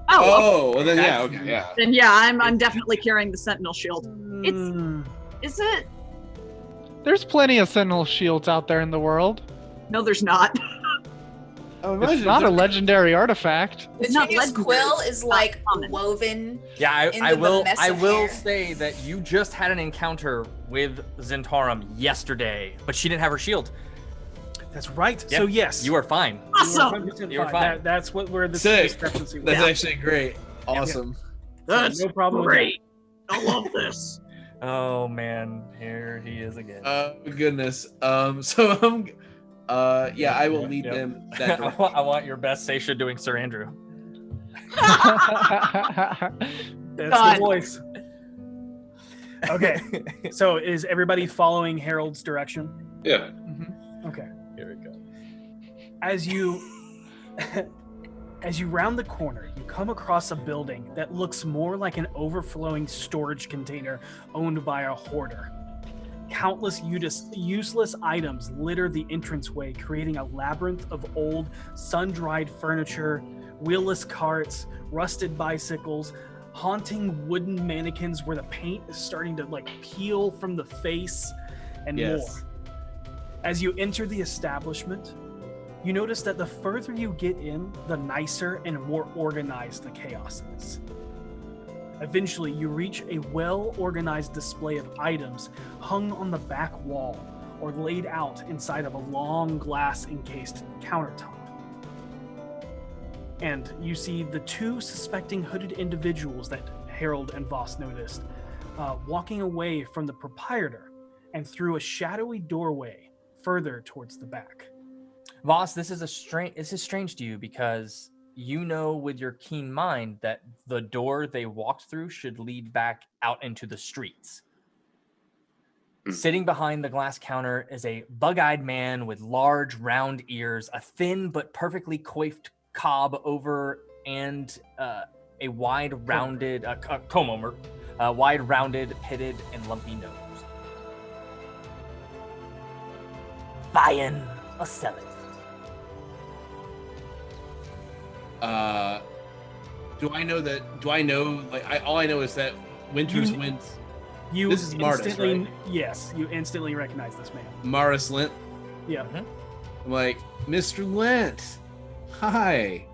Oh, well then yeah, okay, yeah. Then yeah, I'm definitely carrying the Sentinel shield. Is it? There's plenty of Sentinel shields out there in the world. No, there's not. It's not a legendary artifact. The Genius quill is woven. Yeah, I into will. The mess I of will hair. say that you just had an encounter with Zentarum yesterday, but she didn't have her shield. That's right. Yep. So yes, you are fine. Awesome. You are fine. That's where the Sick. discrepancy was. That's actually great. Awesome. That's no problem. great. I love this. Oh man, here he is again. Oh goodness. So I'm. Yeah, I will lead them that direction. I want your best Seisha doing Sir Andrew. That's the voice. Okay. So is everybody following Harold's direction? Yeah. Okay. Here we go. As you round the corner, you come across a building that looks more like an overflowing storage container owned by a hoarder. Countless useless items litter the entranceway, creating a labyrinth of old, sun-dried furniture, wheelless carts, rusted bicycles, haunting wooden mannequins where the paint is starting to peel from the face, and more. As you enter the establishment, you notice that the further you get in, the nicer and more organized the chaos is. Eventually, you reach a well-organized display of items hung on the back wall or laid out inside of a long glass-encased countertop. And you see the two suspecting hooded individuals that Harold and Voss noticed walking away from the proprietor and through a shadowy doorway further towards the back. Voss, this is strange to you because you know with your keen mind that the door they walked through should lead back out into the streets. Sitting behind the glass counter is a bug-eyed man with large round ears, a thin but perfectly coiffed cob over, and a wide rounded comb-over, wide rounded, pitted, and lumpy nose. Buying or selling? Do I know that? Do I know? Like, all I know is that Winter's Wind. This is Martis, right? Yes, you instantly recognize this man. Maris Lent. Yeah. I'm like, Mr. Lent, hi.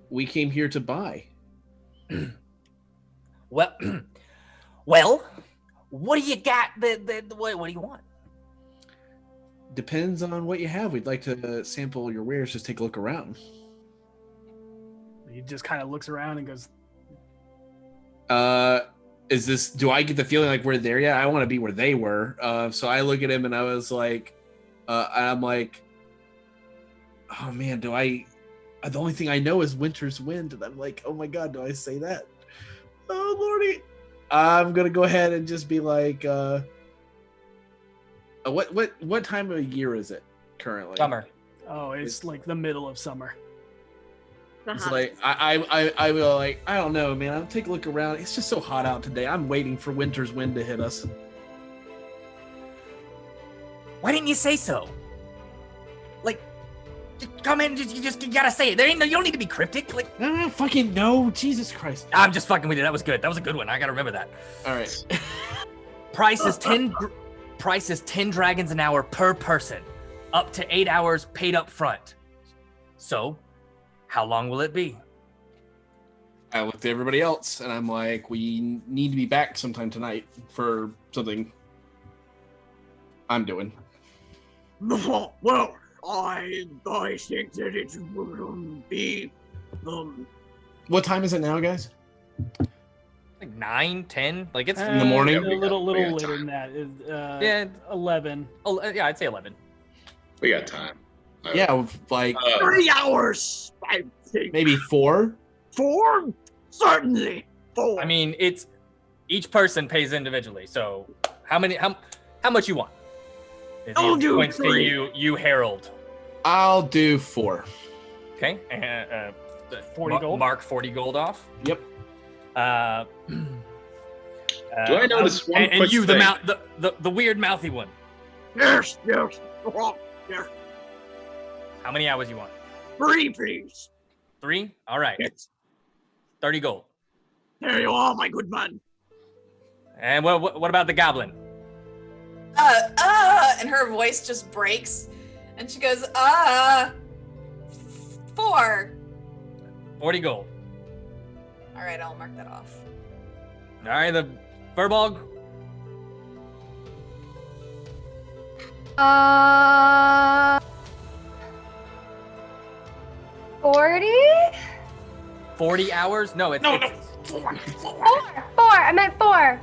We came here to buy. Well, what do you got? What do you want? Depends on what you have. We'd like to sample your wares. Just take a look around. He just kind of looks around and goes, is this, do I get the feeling like we're there yet? I want to be where they were. So I look at him and I was like, I'm like, oh man, the only thing I know is Winter's Wind. And I'm like, oh my God, do I say that? Oh Lordy. I'm going to go ahead and just be like, what time of year is it currently? Summer. Oh, it's like the middle of summer. It's like I will, like, I don't know, man. I'll take a look around. It's just so hot out today. I'm waiting for Winter's Wind to hit us. Why didn't you say so? Like, just come in. You gotta say it. You don't need to be cryptic. Like, fucking no, Jesus Christ. I'm just fucking with you. That was good. That was a good one. I gotta remember that. All right. Price is 10 dragons an hour per person, up to 8 hours paid up front. So, how long will it be? I looked at everybody else and I'm like, we need to be back sometime tonight for something I'm doing. Well, I think that it would be What time is it now, guys? Like 9, 10. Like it's in the morning. A little later than that. Yeah, 11. Oh, yeah, I'd say 11. We got time. Yeah, like 3 hours. I think maybe 4. 4, certainly 4. I mean, it's each person pays individually. So, how much you want? I'll do points 3. to you, Harold. I'll do 4. Okay. 40 gold. Mark 40 gold off. Yep. Do I notice one quick and you, thing? the weird mouthy one. Yes. Yes. How many hours you want? 3, please. 3? All right. Yes. 30 gold. There you are, my good man. And what about the goblin? And her voice just breaks, and she goes, 4. 40 gold. All right, I'll mark that off. All right, the Furbolg. 40? 40 hours? No, it's 4. I meant 4.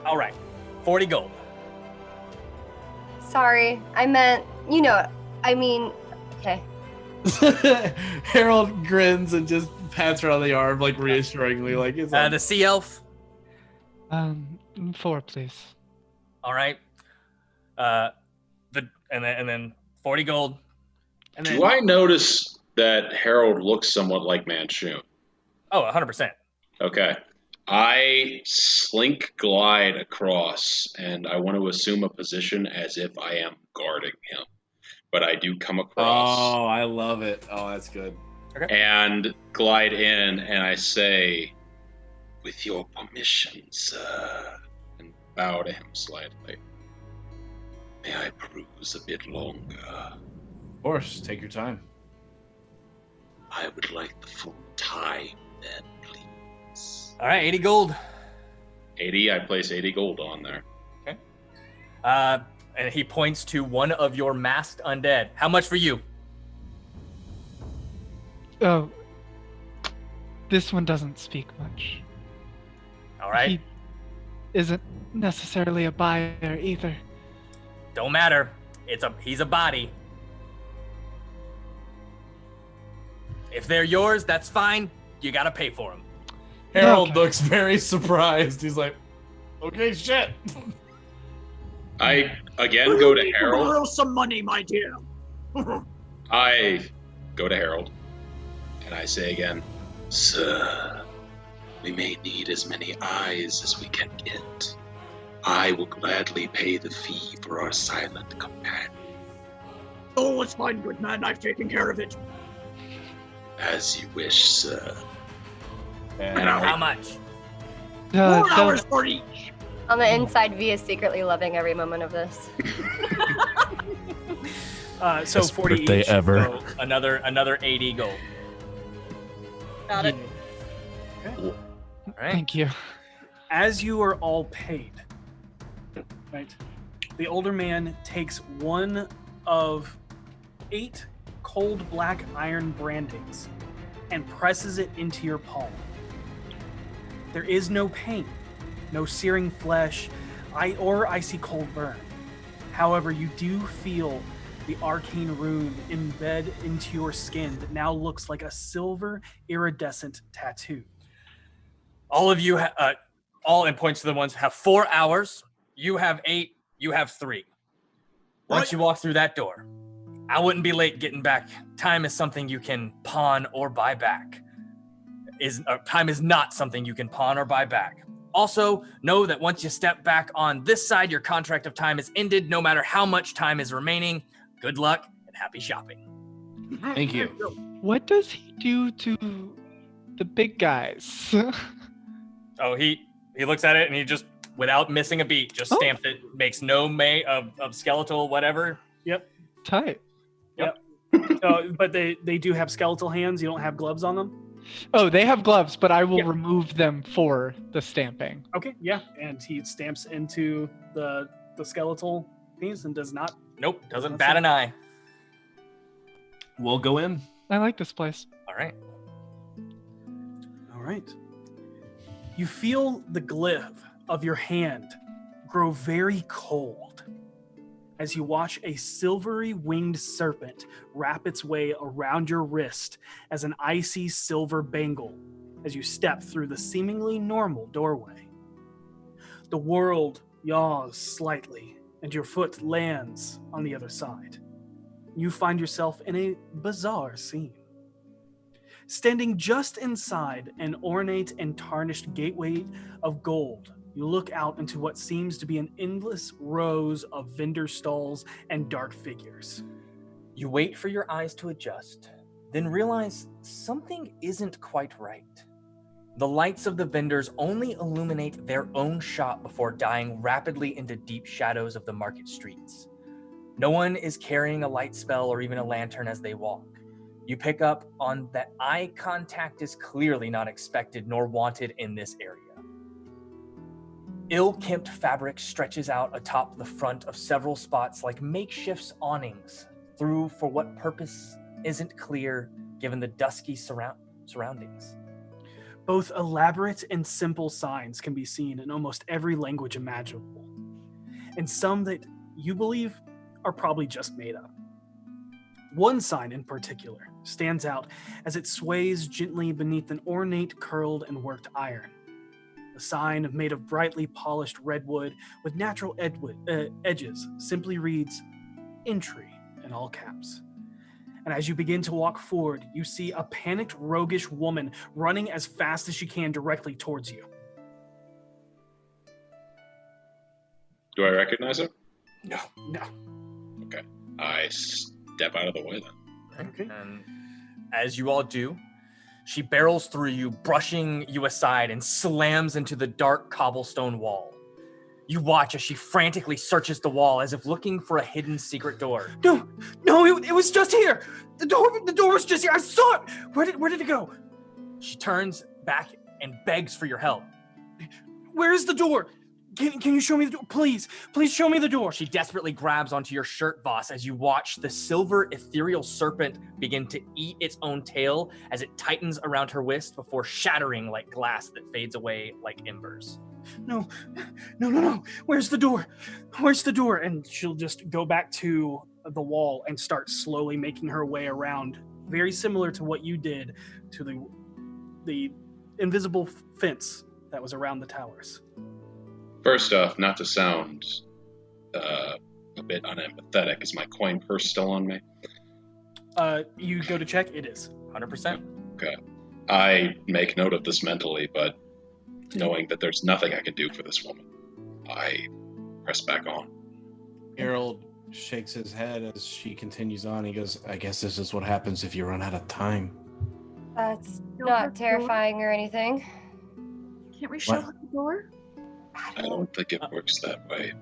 All right, 40 gold. Sorry, I meant, okay. Harold grins and just pats her on the arm, like reassuringly, like it's the sea elf. 4, please. All right. And then 40 gold. And then, Do I notice that Harold looks somewhat like Manchun? Oh, 100%. Okay. I slink glide across, and I want to assume a position as if I am guarding him. But I do come across. Oh, I love it. Oh, that's good. Okay. And glide in, and I say, "With your permission, sir," and bow to him slightly. May I peruse a bit longer? Of course, take your time. I would like the full time, then, please. All right, 80 gold. 80, I place 80 gold on there. Okay. And he points to one of your masked undead. How much for you? Oh, this one doesn't speak much. All right. He isn't necessarily a buyer either. Don't matter. He's a body. If they're yours, that's fine. You gotta pay for them. Harold looks very surprised. He's like, okay, shit. I again go to Harold. Borrow some money, my dear. I go to Harold, and I say again, Sir, we may need as many eyes as we can get. I will gladly pay the fee for our silent companion. Oh, it's fine, good man. I've taken care of it. As you wish, sir. And how much? 4 hours for each. On the inside, V is secretly loving every moment of this. So Best 40 birthday each. ever. So another 80 gold. Got it. All right. Thank you. As you are all paid, right, the older man takes one of 8 cold black iron brandings and presses it into your palm. There is no pain, no searing flesh, or icy cold burn. However, you do feel the arcane rune embed into your skin that now looks like a silver iridescent tattoo. All of you, all in points to the ones, have 4 hours. You have 8. You have 3. Once you walk through that door, I wouldn't be late getting back. Time is something you can pawn or buy back. Time is not something you can pawn or buy back. Also, know that once you step back on this side, your contract of time is ended, no matter how much time is remaining. Good luck and happy shopping. Thank you. What does he do to the big guys? Oh, he looks at it and he just, without missing a beat, just stamps it. Makes no of skeletal whatever. Yep. Tight. Yep. But they do have skeletal hands. You don't have gloves on them. Oh, they have gloves, but I will remove them for the stamping. Okay, yeah, and he stamps into the skeletal piece and does not. Nope, doesn't bat an eye. We'll go in. I like this place. All right. All right. You feel the glaive of your hand grow very cold as you watch a silvery winged serpent wrap its way around your wrist as an icy silver bangle as you step through the seemingly normal doorway. The world yaws slightly and your foot lands on the other side. You find yourself in a bizarre scene. Standing just inside an ornate and tarnished gateway of gold, you look out into what seems to be an endless rows of vendor stalls and dark figures. You wait for your eyes to adjust, then realize something isn't quite right. The lights of the vendors only illuminate their own shop before dying rapidly into deep shadows of the market streets. No one is carrying a light spell or even a lantern as they walk. You pick up on that eye contact is clearly not expected nor wanted in this area. Ill-kempt fabric stretches out atop the front of several spots like makeshift awnings, through for what purpose isn't clear given the dusky surroundings. Both elaborate and simple signs can be seen in almost every language imaginable, and some that you believe are probably just made up. One sign in particular stands out as it sways gently beneath an ornate curled and worked iron. The sign, made of brightly polished redwood with natural edges, simply reads, "Entry," in all caps. And as you begin to walk forward, you see a panicked, roguish woman running as fast as she can directly towards you. Do I recognize her? No. Okay. I step out of the way then. Okay. And as you all do, she barrels through you, brushing you aside, and slams into the dark cobblestone wall. You watch as she frantically searches the wall as if looking for a hidden secret door. No, it was just here. The door was just here. I saw it. Where did it go? She turns back and begs for your help. Where is the door? Can you show me the door? Please show me the door. She desperately grabs onto your shirt, boss, as you watch the silver ethereal serpent begin to eat its own tail as it tightens around her wrist before shattering like glass that fades away like embers. no. Where's the door? Where's the door? And she'll just go back to the wall and start slowly making her way around, very similar to what you did to the invisible fence that was around the towers. First off, not to sound a bit unempathetic, is my coin purse still on me? You go to check, it is. 100%. Okay. I make note of this mentally, but knowing that there's nothing I can do for this woman, I press back on. Harold shakes his head as she continues on. He goes, I guess this is what happens if you run out of time. That's not terrifying or anything. Can't we shut the door? I don't think it works that way.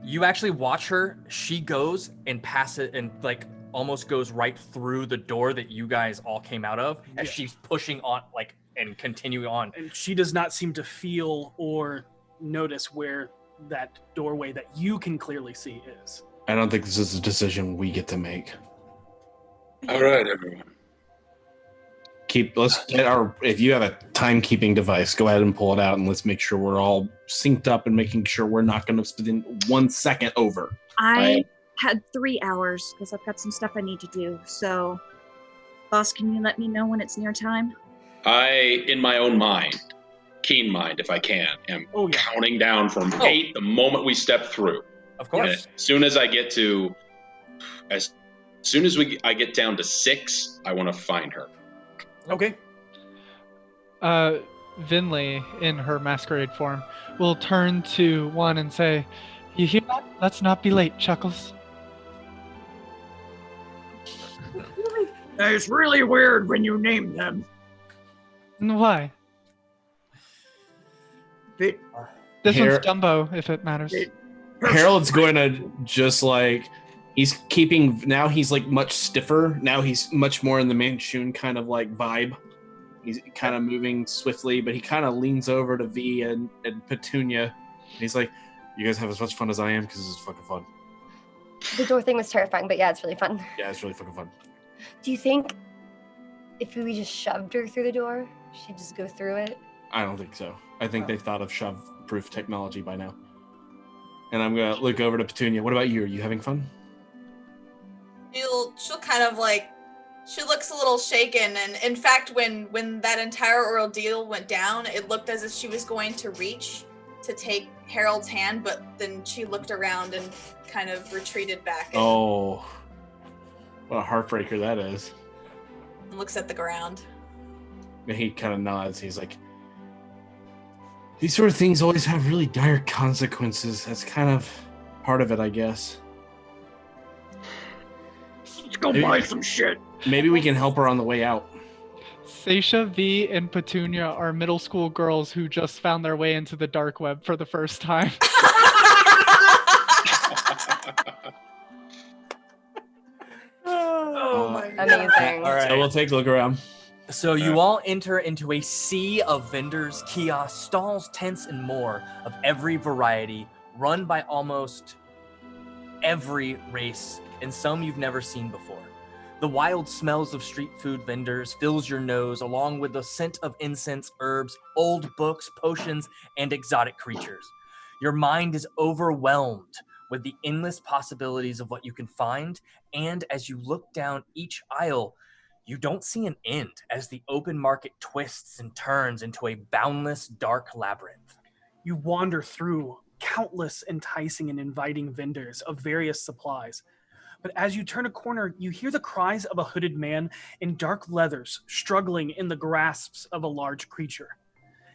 You actually watch her. She goes and passes and like almost goes right through the door that you guys all came out of as she's pushing on like and continuing on. And she does not seem to feel or notice where that doorway that you can clearly see is. I don't think this is a decision we get to make. All right, everyone. Let's get if you have a timekeeping device, go ahead and pull it out and let's make sure we're all synced up and making sure we're not going to spend 1 second over. I had 3 hours because I've got some stuff I need to do. So, boss, can you let me know when it's near time? I, in my own mind, keen mind if I can, am counting down from 8 the moment we step through. Of course. And as soon as I get to, I get down to 6, I want to find her. Okay. Vinley, in her masquerade form, will turn to one and say, "You hear that? Let's not be late, Chuckles." It's really weird when you name them. Why? This one's Dumbo, if it matters. Harold's going to just like, he's like much stiffer. Now he's much more in the Manchun kind of like vibe. He's kind of moving swiftly, but he kind of leans over to V and Petunia. And he's like, you guys have as much fun as I am because this is fucking fun. The door thing was terrifying, but yeah, it's really fun. Yeah, it's really fucking fun. Do you think if we just shoved her through the door, she'd just go through it? I don't think so. I think they've thought of shove-proof technology by now. And I'm going to look over to Petunia. What about you? Are you having fun? She'll kind of like, she looks a little shaken, and in fact when that entire ordeal went down, it looked as if she was going to reach to take Harold's hand, but then she looked around and kind of retreated back. Oh, what a heartbreaker that is. And looks at the ground. And he kind of nods. He's like, these sort of things always have really dire consequences. That's kind of part of it, I guess. Let's go buy some shit. Maybe we can help her on the way out. Seisha, V, and Petunia are middle school girls who just found their way into the dark web for the first time. Oh my God. Amazing. All right. So we'll take a look around. So you all enter into a sea of vendors, kiosks, stalls, tents, and more of every variety, run by almost every race, and some you've never seen before. The wild smells of street food vendors fills your nose, along with the scent of incense, herbs, old books, potions, and exotic creatures. Your mind is overwhelmed with the endless possibilities of what you can find, and as you look down each aisle, you don't see an end as the open market twists and turns into a boundless dark labyrinth. You wander through countless enticing and inviting vendors of various supplies. But as you turn a corner, you hear the cries of a hooded man in dark leathers struggling in the grasps of a large creature.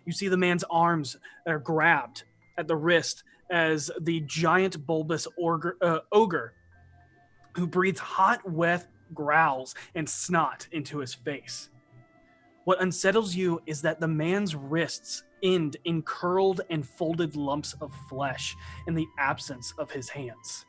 You see the man's arms that are grabbed at the wrist as the giant bulbous ogre who breathes hot, wet growls and snot into his face. What unsettles you is that the man's wrists end in curled and folded lumps of flesh in the absence of his hands.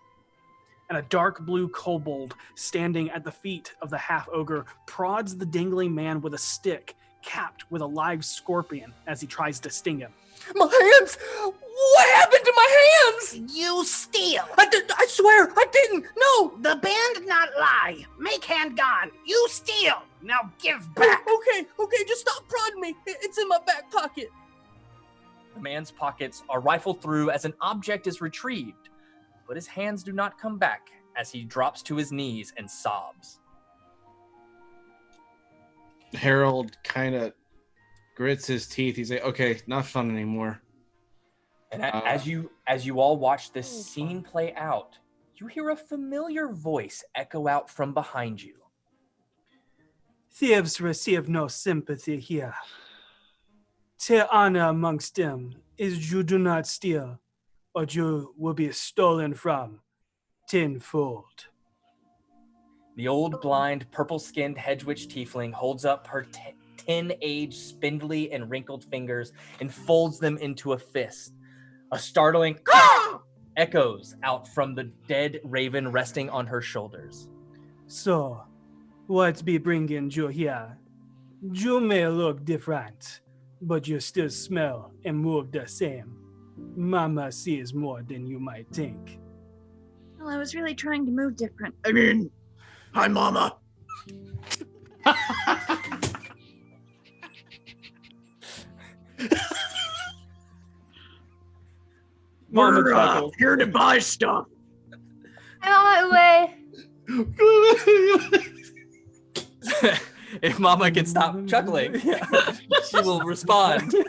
And a dark blue kobold standing at the feet of the half-ogre prods the dangling man with a stick capped with a live scorpion as he tries to sting him. My hands! What happened to my hands? You steal. I swear, I didn't. No. The band not lie. Make hand gone. You steal. Now give back. Okay, just stop prodding me. It's in my back pocket. The man's pockets are rifled through as an object is retrieved, but his hands do not come back as he drops to his knees and sobs. Harold kind of grits his teeth. He's like, okay, not fun anymore. And as you all watch this scene play out, you hear a familiar voice echo out from behind you. Thieves receive no sympathy here. The honor amongst them is you do not steal, or you will be stolen from tenfold. The old, blind, purple-skinned hedge-witch tiefling holds up her 10-aged, spindly, and wrinkled fingers and folds them into a fist. A startling echoes out from the dead raven resting on her shoulders. So, what be bringing you here? You may look different, but you still smell and move the same. Mama sees more than you might think. Well, I was really trying to move different. I mean, hi, Mama. We're here to buy stuff. I'm on my way. If Mama can stop chuckling, she will respond. You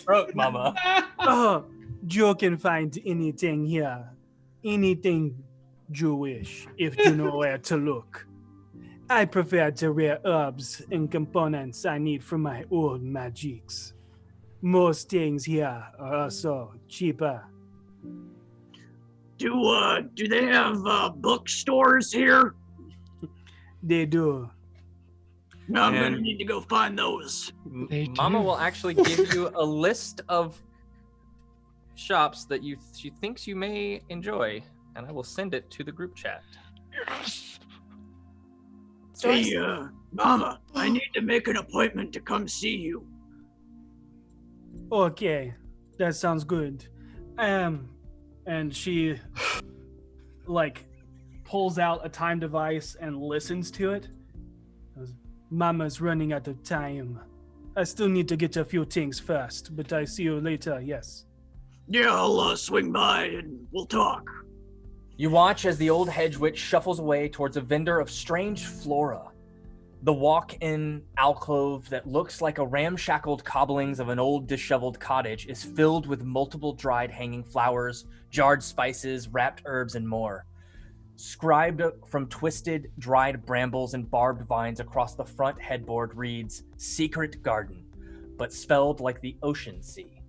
broke, Mama. Oh, you can find anything here. Anything you wish, if you know where to look. I prefer the rare herbs and components I need for my old magics. Most things here are also cheaper. Do they have bookstores here? They do. No, I'm gonna need to go find those. Mama will actually give you a list of shops that she thinks you may enjoy, and I will send it to the group chat. Hey, Mama, I need to make an appointment to come see you. Okay, that sounds good. And she pulls out a time device and listens to it. Mama's running out of time. I still need to get a few things first, but I see you later, yes. Yeah, I'll swing by and we'll talk. You watch as the old hedge witch shuffles away towards a vendor of strange flora. The walk-in alcove that looks like a ramshackled cobblings of an old disheveled cottage is filled with multiple dried hanging flowers, jarred spices, wrapped herbs, and more. Scribed from twisted, dried brambles and barbed vines across the front headboard reads, Secret Garden, but spelled like the ocean sea.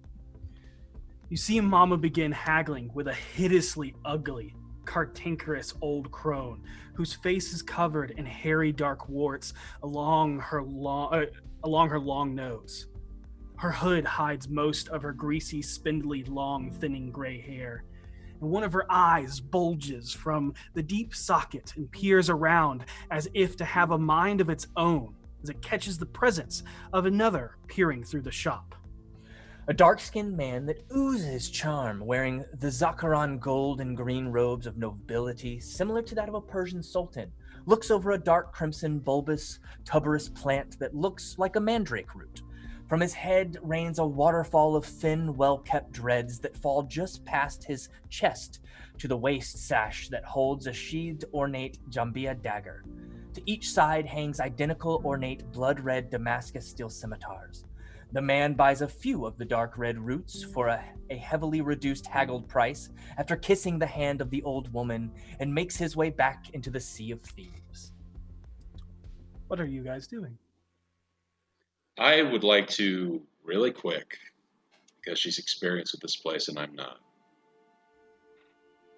You see Mama begin haggling with a hideously ugly, cantankerous old crone whose face is covered in hairy dark warts along her long nose. Her hood hides most of her greasy, spindly, long, thinning gray hair, and one of her eyes bulges from the deep socket and peers around as if to have a mind of its own as it catches the presence of another peering through the shop. A dark-skinned man that oozes charm, wearing the Zakaran gold and green robes of nobility, similar to that of a Persian sultan, looks over a dark crimson bulbous tuberous plant that looks like a mandrake root. From his head rains a waterfall of thin, well-kept dreads that fall just past his chest to the waist sash that holds a sheathed ornate Jambia dagger. To each side hangs identical ornate blood-red Damascus steel scimitars. The man buys a few of the dark red roots for a heavily reduced haggled price after kissing the hand of the old woman and makes his way back into the Sea of Thieves. What are you guys doing? I would like to, really quick, because she's experienced with this place and I'm not,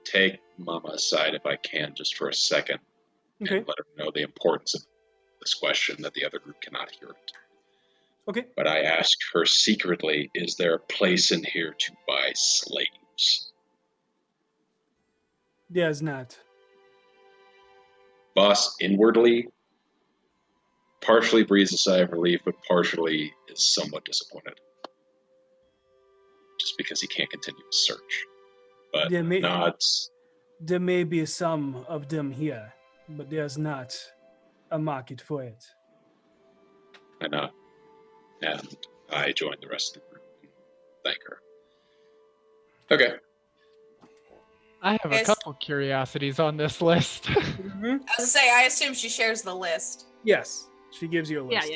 take Mama aside if I can just for a second and let her know the importance of this question that the other group cannot hear it. Okay. But I ask her secretly, is there a place in here to buy slaves? There's not. Boss inwardly partially breathes a sigh of relief, but partially is somewhat disappointed. Just because he can't continue his search. But nods. There may be some of them here, but there's not a market for it. I know. And I join the rest of the group and thank her. Okay. I have a couple curiosities on this list. I was gonna say, I assume she shares the list. Yes, she gives you a list.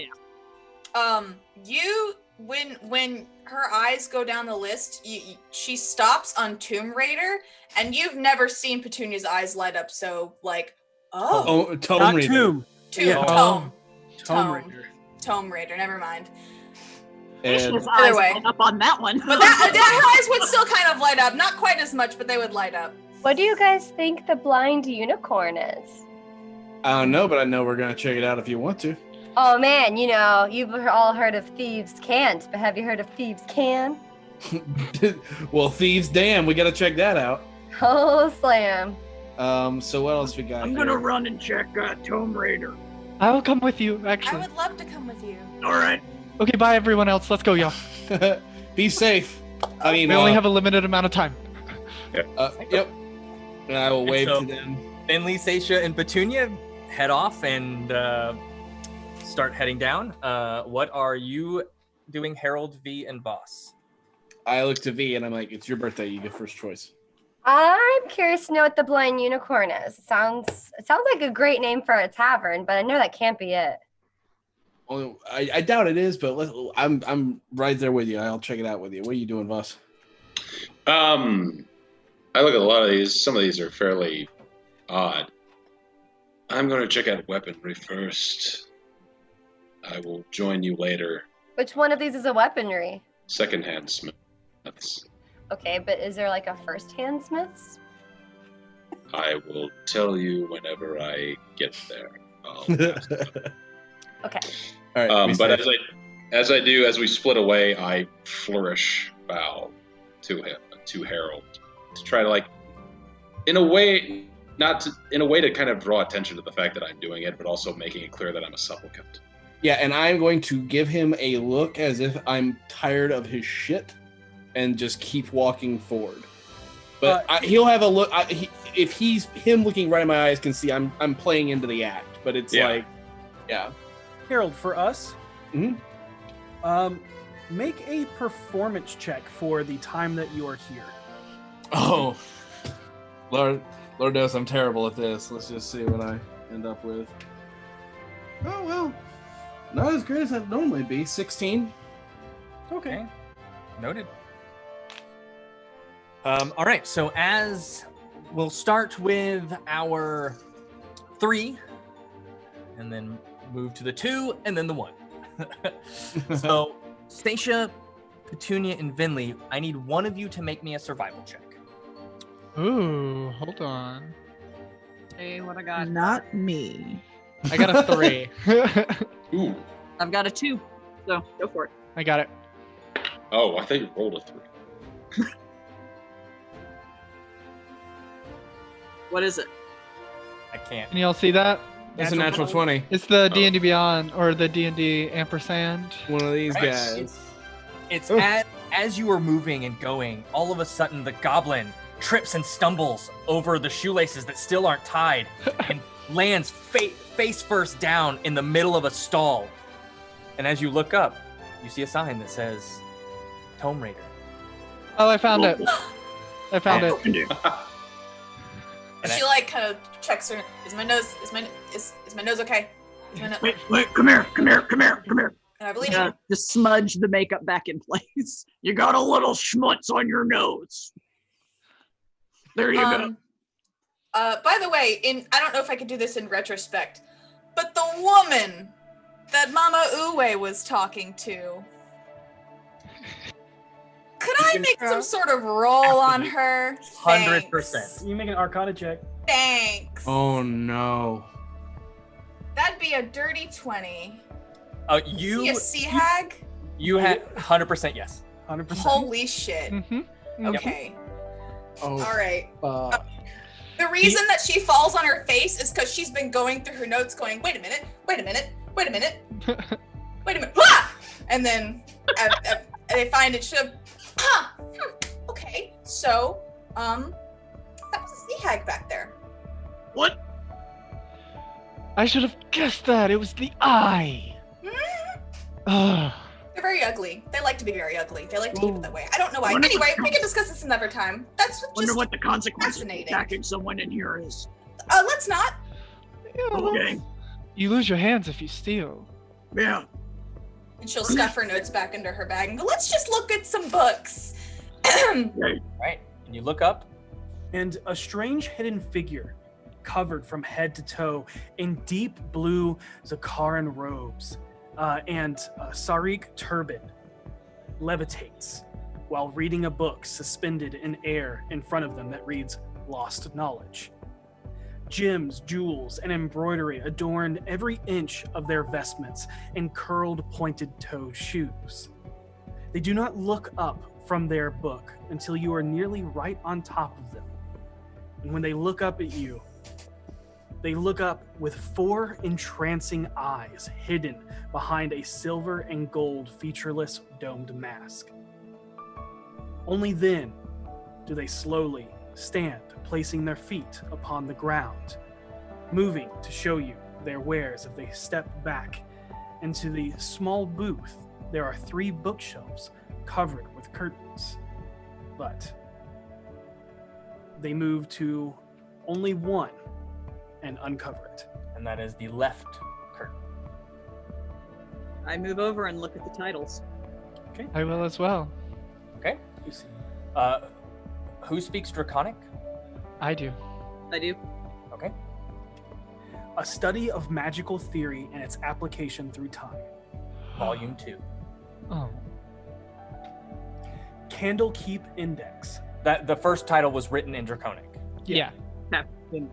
You when her eyes go down the list, she stops on Tomb Raider, and you've never seen Petunia's eyes light up so like, Tomb Raider. Tomb Raider. Never mind. His Either eyes way. light up on that one. But her eyes would still kind of light up, not quite as much, but they would light up. What do you guys think the blind unicorn is? I don't know, but I know we're gonna check it out if you want to. Oh man, you know, you've all heard of thieves can't, but have you heard of thieves can? Well, thieves, damn, we gotta check that out. Oh, slam. So what else we got? I'm gonna run and check Tomb Raider. I will come with you, I actually. would love to come with you. All right. Okay, bye everyone else. Let's go, y'all. Be safe. I mean, we only have a limited amount of time. Yep. And I will wave to them. Finley, Seisha, and Petunia head off and start heading down. What are you doing, Harold, V, and Boss? I look to V and I'm like, it's your birthday. You get first choice. I'm curious to know what the blind unicorn is. It sounds like a great name for a tavern, but I know that can't be it. Well, I doubt it is, but I'm right there with you. I'll check it out with you. What are you doing, Voss? I look at a lot of these. Some of these are fairly odd. I'm going to check out weaponry first. I will join you later. Which one of these is a weaponry? Secondhand smiths. Okay, but is there like a first-hand smiths? I will tell you whenever I get there. Okay. All right, but as we split away, I flourish bow to him, to Harold, to try to in a way to kind of draw attention to the fact that I'm doing it, but also making it clear that I'm a supplicant. Yeah, and I'm going to give him a look as if I'm tired of his shit, and just keep walking forward. But he'll have a look. If he's him looking right in my eyes, can see I'm playing into the act. But it's Harold, for us, make a performance check for the time that you are here. Oh, Lord knows I'm terrible at this. Let's just see what I end up with. Oh well, not as great as I'd normally be. 16. Okay. Noted. All right, so as we'll start with our 3, and then move to the 2, and then the 1. So, Stacia, Petunia, and Vinley, I need one of you to make me a survival check. Ooh, hold on. Hey, what I got? Not me. I got a 3. Ooh. I've got a 2, so go for it. I got it. Oh, I thought you rolled a 3. What is it? I can't. Can y'all see that? That's a natural 20. It's the D&D Beyond, or the D&D ampersand. One of these Right. guys. It's as you are moving and going, all of a sudden the goblin trips and stumbles over the shoelaces that still aren't tied and lands face first down in the middle of a stall. And as you look up, you see a sign that says Tomb Raider. Oh, I found it. I found it. She kind of checks her. Is my nose okay? Wait, come here. And I believe Yeah, just smudge the makeup back in place. You got a little schmutz on your nose. There you go. By the way, I don't know if I could do this in retrospect, but the woman that Mama Uwe was talking to, could I make some sort of roll on her? 100%. You make an Arcana check. Thanks. Oh no. That'd be a dirty 20. You a sea hag? You had 100% yes. 100%. Holy shit. Mm-hmm. Okay. Oh. All right. The reason that she falls on her face is because she's been going through her notes going, wait a minute. Ah! And then I find it should have, okay. So, that was a sea hag back there. What? I should have guessed that. It was the eye. The They're very ugly. They like to be very ugly. They like to keep it that way. I don't know why. Anyway, we can discuss this another time. That's what Wonder what the consequence of fascinating. attacking someone in here is. Let's not. Okay. You lose your hands if you steal. Yeah. And she'll stuff her notes back into her bag and go, let's just look at some books. Right. And you look up. And a strange hidden figure, covered from head to toe in deep blue Zakaran robes and a Sarik turban, levitates while reading a book suspended in air in front of them that reads Lost Knowledge. Gems, jewels, and embroidery adorned every inch of their vestments and curled pointed-toed shoes. They do not look up from their book until you are nearly right on top of them. And when they look up at you, they look up with 4 entrancing eyes hidden behind a silver and gold featureless domed mask. Only then do they slowly stand, placing their feet upon the ground, moving to show you their wares. If they step back into the small booth, there are 3 bookshelves covered with curtains, but they move to only one and uncover it. And that is the left curtain. I move over and look at the titles. Okay. I will as well. Okay. Who speaks Draconic? I do. I do. Okay. A study of magical theory and its application through time. Volume 2. Oh. Candlekeep Index. That the first title was written in Draconic. Yeah. Then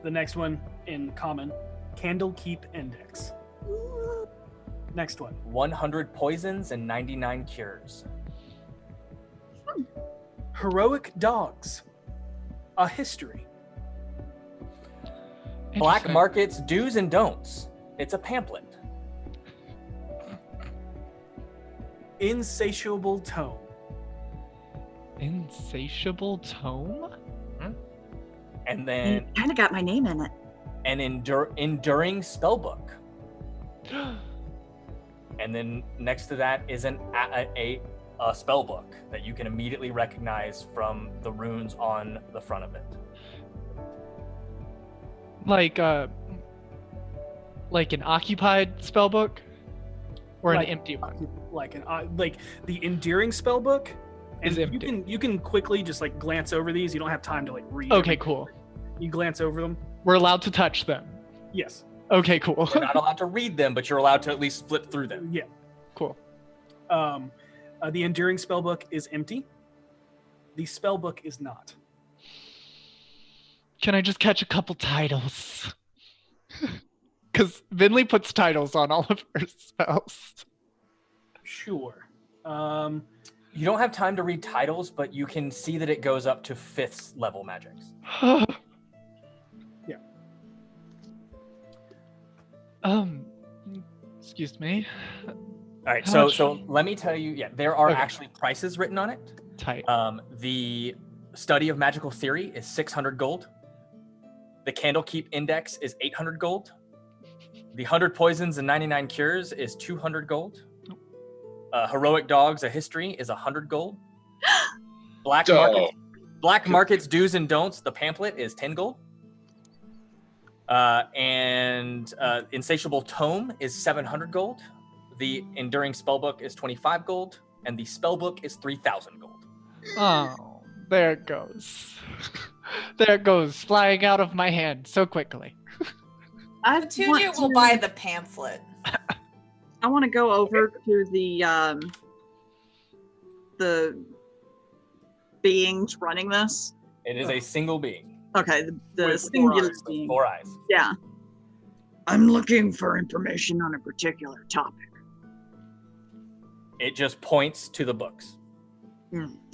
the next one in common, Candlekeep Index. Next one. 100 Poisons and 99 Cures. Heroic Dogs. A History. Black Market's Do's and Don'ts. It's a pamphlet. Insatiable Tome. Insatiable Tome? And then Kind of got my name in it. an enduring spellbook. And then next to that is a spellbook that you can immediately recognize from the runes on the front of it. Like an occupied spellbook? Or Like- an empty one? Like the endearing spellbook. And Is empty. you can quickly just like glance over these. You don't have time to like read. Okay, everything. cool. You glance over them. We're allowed to touch them. Yes. Okay, cool. You're not allowed to read them, but you're allowed to at least flip through them. Yeah. Cool. The enduring spellbook is empty. The spellbook is not. Can I just catch a couple titles? Because Vinley puts titles on all of her spells. Sure. You don't have time to read titles, but you can see that it goes up to 5th level magics. Yeah. Excuse me. All right, How so much- let me tell you, there are Okay. actually prices written on it. Tight. The study of magical theory is 600 gold. The Candlekeep Index is 800 gold. The 100 Poisons and 99 Cures is 200 gold. Heroic Dogs, a History is 100 gold. Black Market's Do's and Don'ts, the pamphlet is 10 gold. And Insatiable Tome is 700 gold. The Enduring Spellbook is 25 gold. And the Spellbook is 3,000 gold. Oh, there it goes. There it goes, flying out of my hand so quickly. Petunia will buy the pamphlet. I want to go over to the beings running this. It is a single being. Okay, the With singular 4 eyes. being. 4 eyes. Yeah. I'm looking for information on a particular topic. It just points to the books.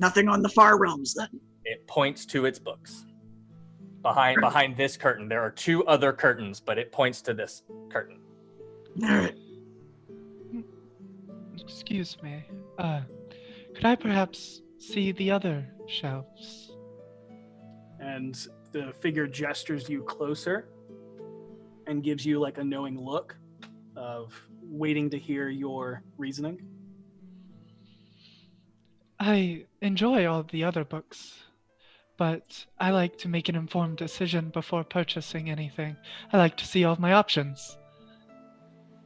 Nothing on the far realms then. It points to its books. Behind this curtain, there are 2 other curtains, but it points to this curtain. All right. Excuse me. Could I perhaps see the other shelves? And the figure gestures you closer and gives you like a knowing look of waiting to hear your reasoning. I enjoy all the other books, but I like to make an informed decision before purchasing anything. I like to see all of my options.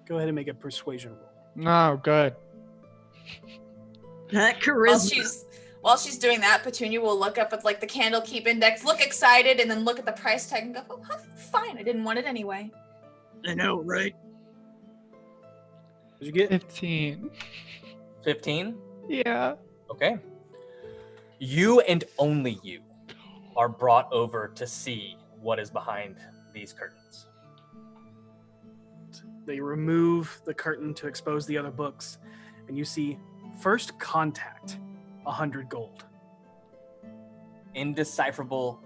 Go ahead and make a persuasion roll. Oh, good. That charisma. While she's doing that, Petunia will look up at like the Candlekeep Index, look excited, and then look at the price tag and go, "Oh, fine! I didn't want it anyway." I know, right? Did you get 15? 15? Yeah. Okay. You and only you are brought over to see what is behind these curtains. They remove the curtain to expose the other books, and you see First Contact, 100 gold. Indecipherable,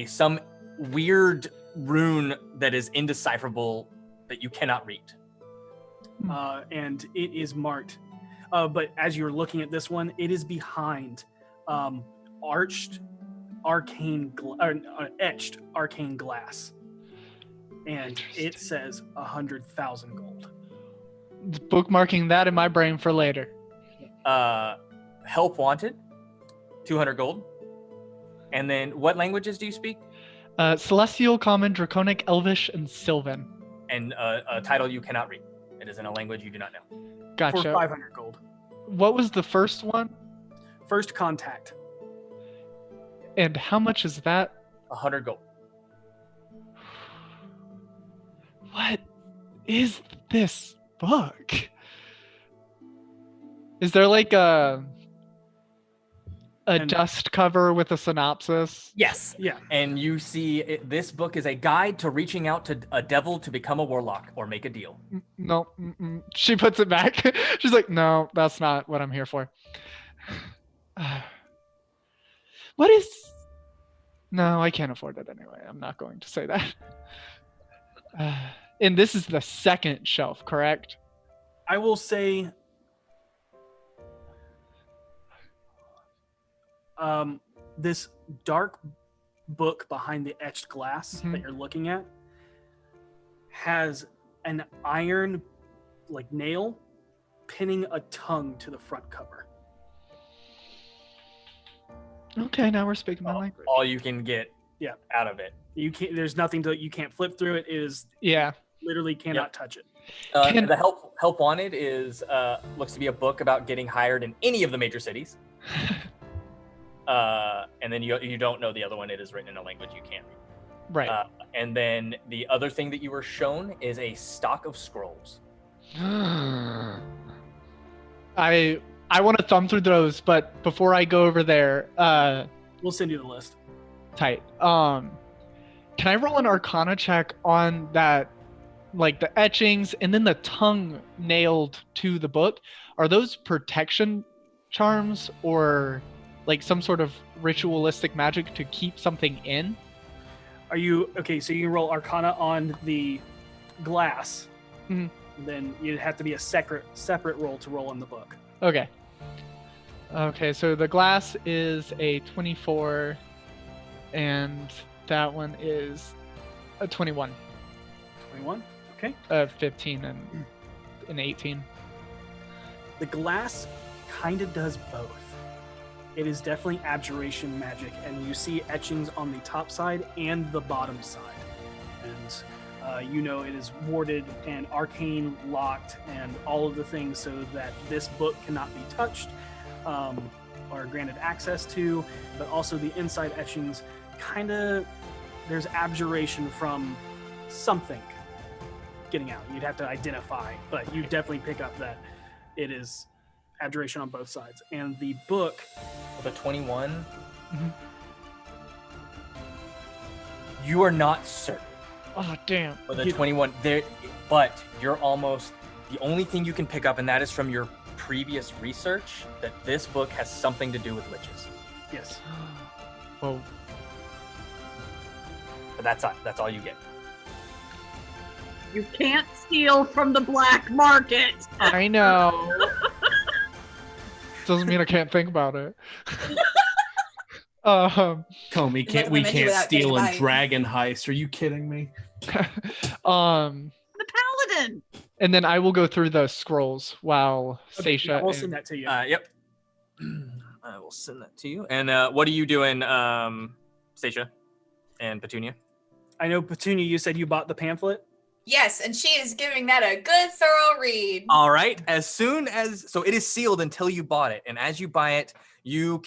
some weird rune that is indecipherable that you cannot read. And it is marked. But as you're looking at this one, it is behind etched arcane glass. And it says 100,000 gold. Bookmarking that in my brain for later. Help wanted, 200 gold. And then what languages do you speak? Celestial, Common, Draconic, Elvish, and Sylvan. And a title you cannot read. It is in a language you do not know. Gotcha. For 500 gold. What was the first one? First Contact. And how much is that? 100 gold. What is this book? Is there like a dust cover with a synopsis? Yes. Yeah. And you see this book is a guide to reaching out to a devil to become a warlock or make a deal. No. She puts it back. She's like, no, that's not what I'm here for. What is... No, I can't afford it anyway. I'm not going to say that. And this is the second shelf, correct? I will say... this dark book behind the etched glass that you're looking at has an iron nail pinning a tongue to the front cover. Okay, now we're speaking my language. All you can get out of it. You can't. There's nothing you can't flip through it. It is literally cannot touch it. The help wanted is looks to be a book about getting hired in any of the major cities. And then you don't know the other one. It is written in a language you can't read. Right. And then the other thing that you were shown is a stock of scrolls. I want to thumb through those, but before I go over there, we'll send you the list. Tight. Can I roll an Arcana check on that, like the etchings and then the tongue nailed to the book? Are those protection charms or like some sort of ritualistic magic to keep something in? Are you okay? So you can roll Arcana on the glass. Mm-hmm. Then you'd have to be a separate roll to roll on the book. Okay. Okay, so the glass is a 24, and that one is a 21. 21? Okay. 15 and an 18. The glass kind of does both. It is definitely abjuration magic, and you see etchings on the top side and the bottom side. And it is warded and arcane locked and all of the things so that this book cannot be touched or granted access to, but also the inside etchings there's abjuration from something getting out. You'd have to identify, but you definitely pick up that it is abjuration on both sides. And the book... The 21? You are not certain. Oh, damn. For the 21, but you're almost... The only thing you can pick up, and that is from your previous research, that this book has something to do with liches. Yes. Whoa. But that's all you get. You can't steal from the black market. I know. Doesn't mean I can't think about it. Comey, we can't steal in Dragon Heist. Are you kidding me? The paladin. And then I will go through the scrolls while Stacia. We'll send that to you. Yep. I will send that to you. And what are you doing, Stacia and Petunia? I know, Petunia, you said you bought the pamphlet? Yes, and she is giving that a good thorough read. All right. As soon as it is sealed until you bought it, and as you buy it, you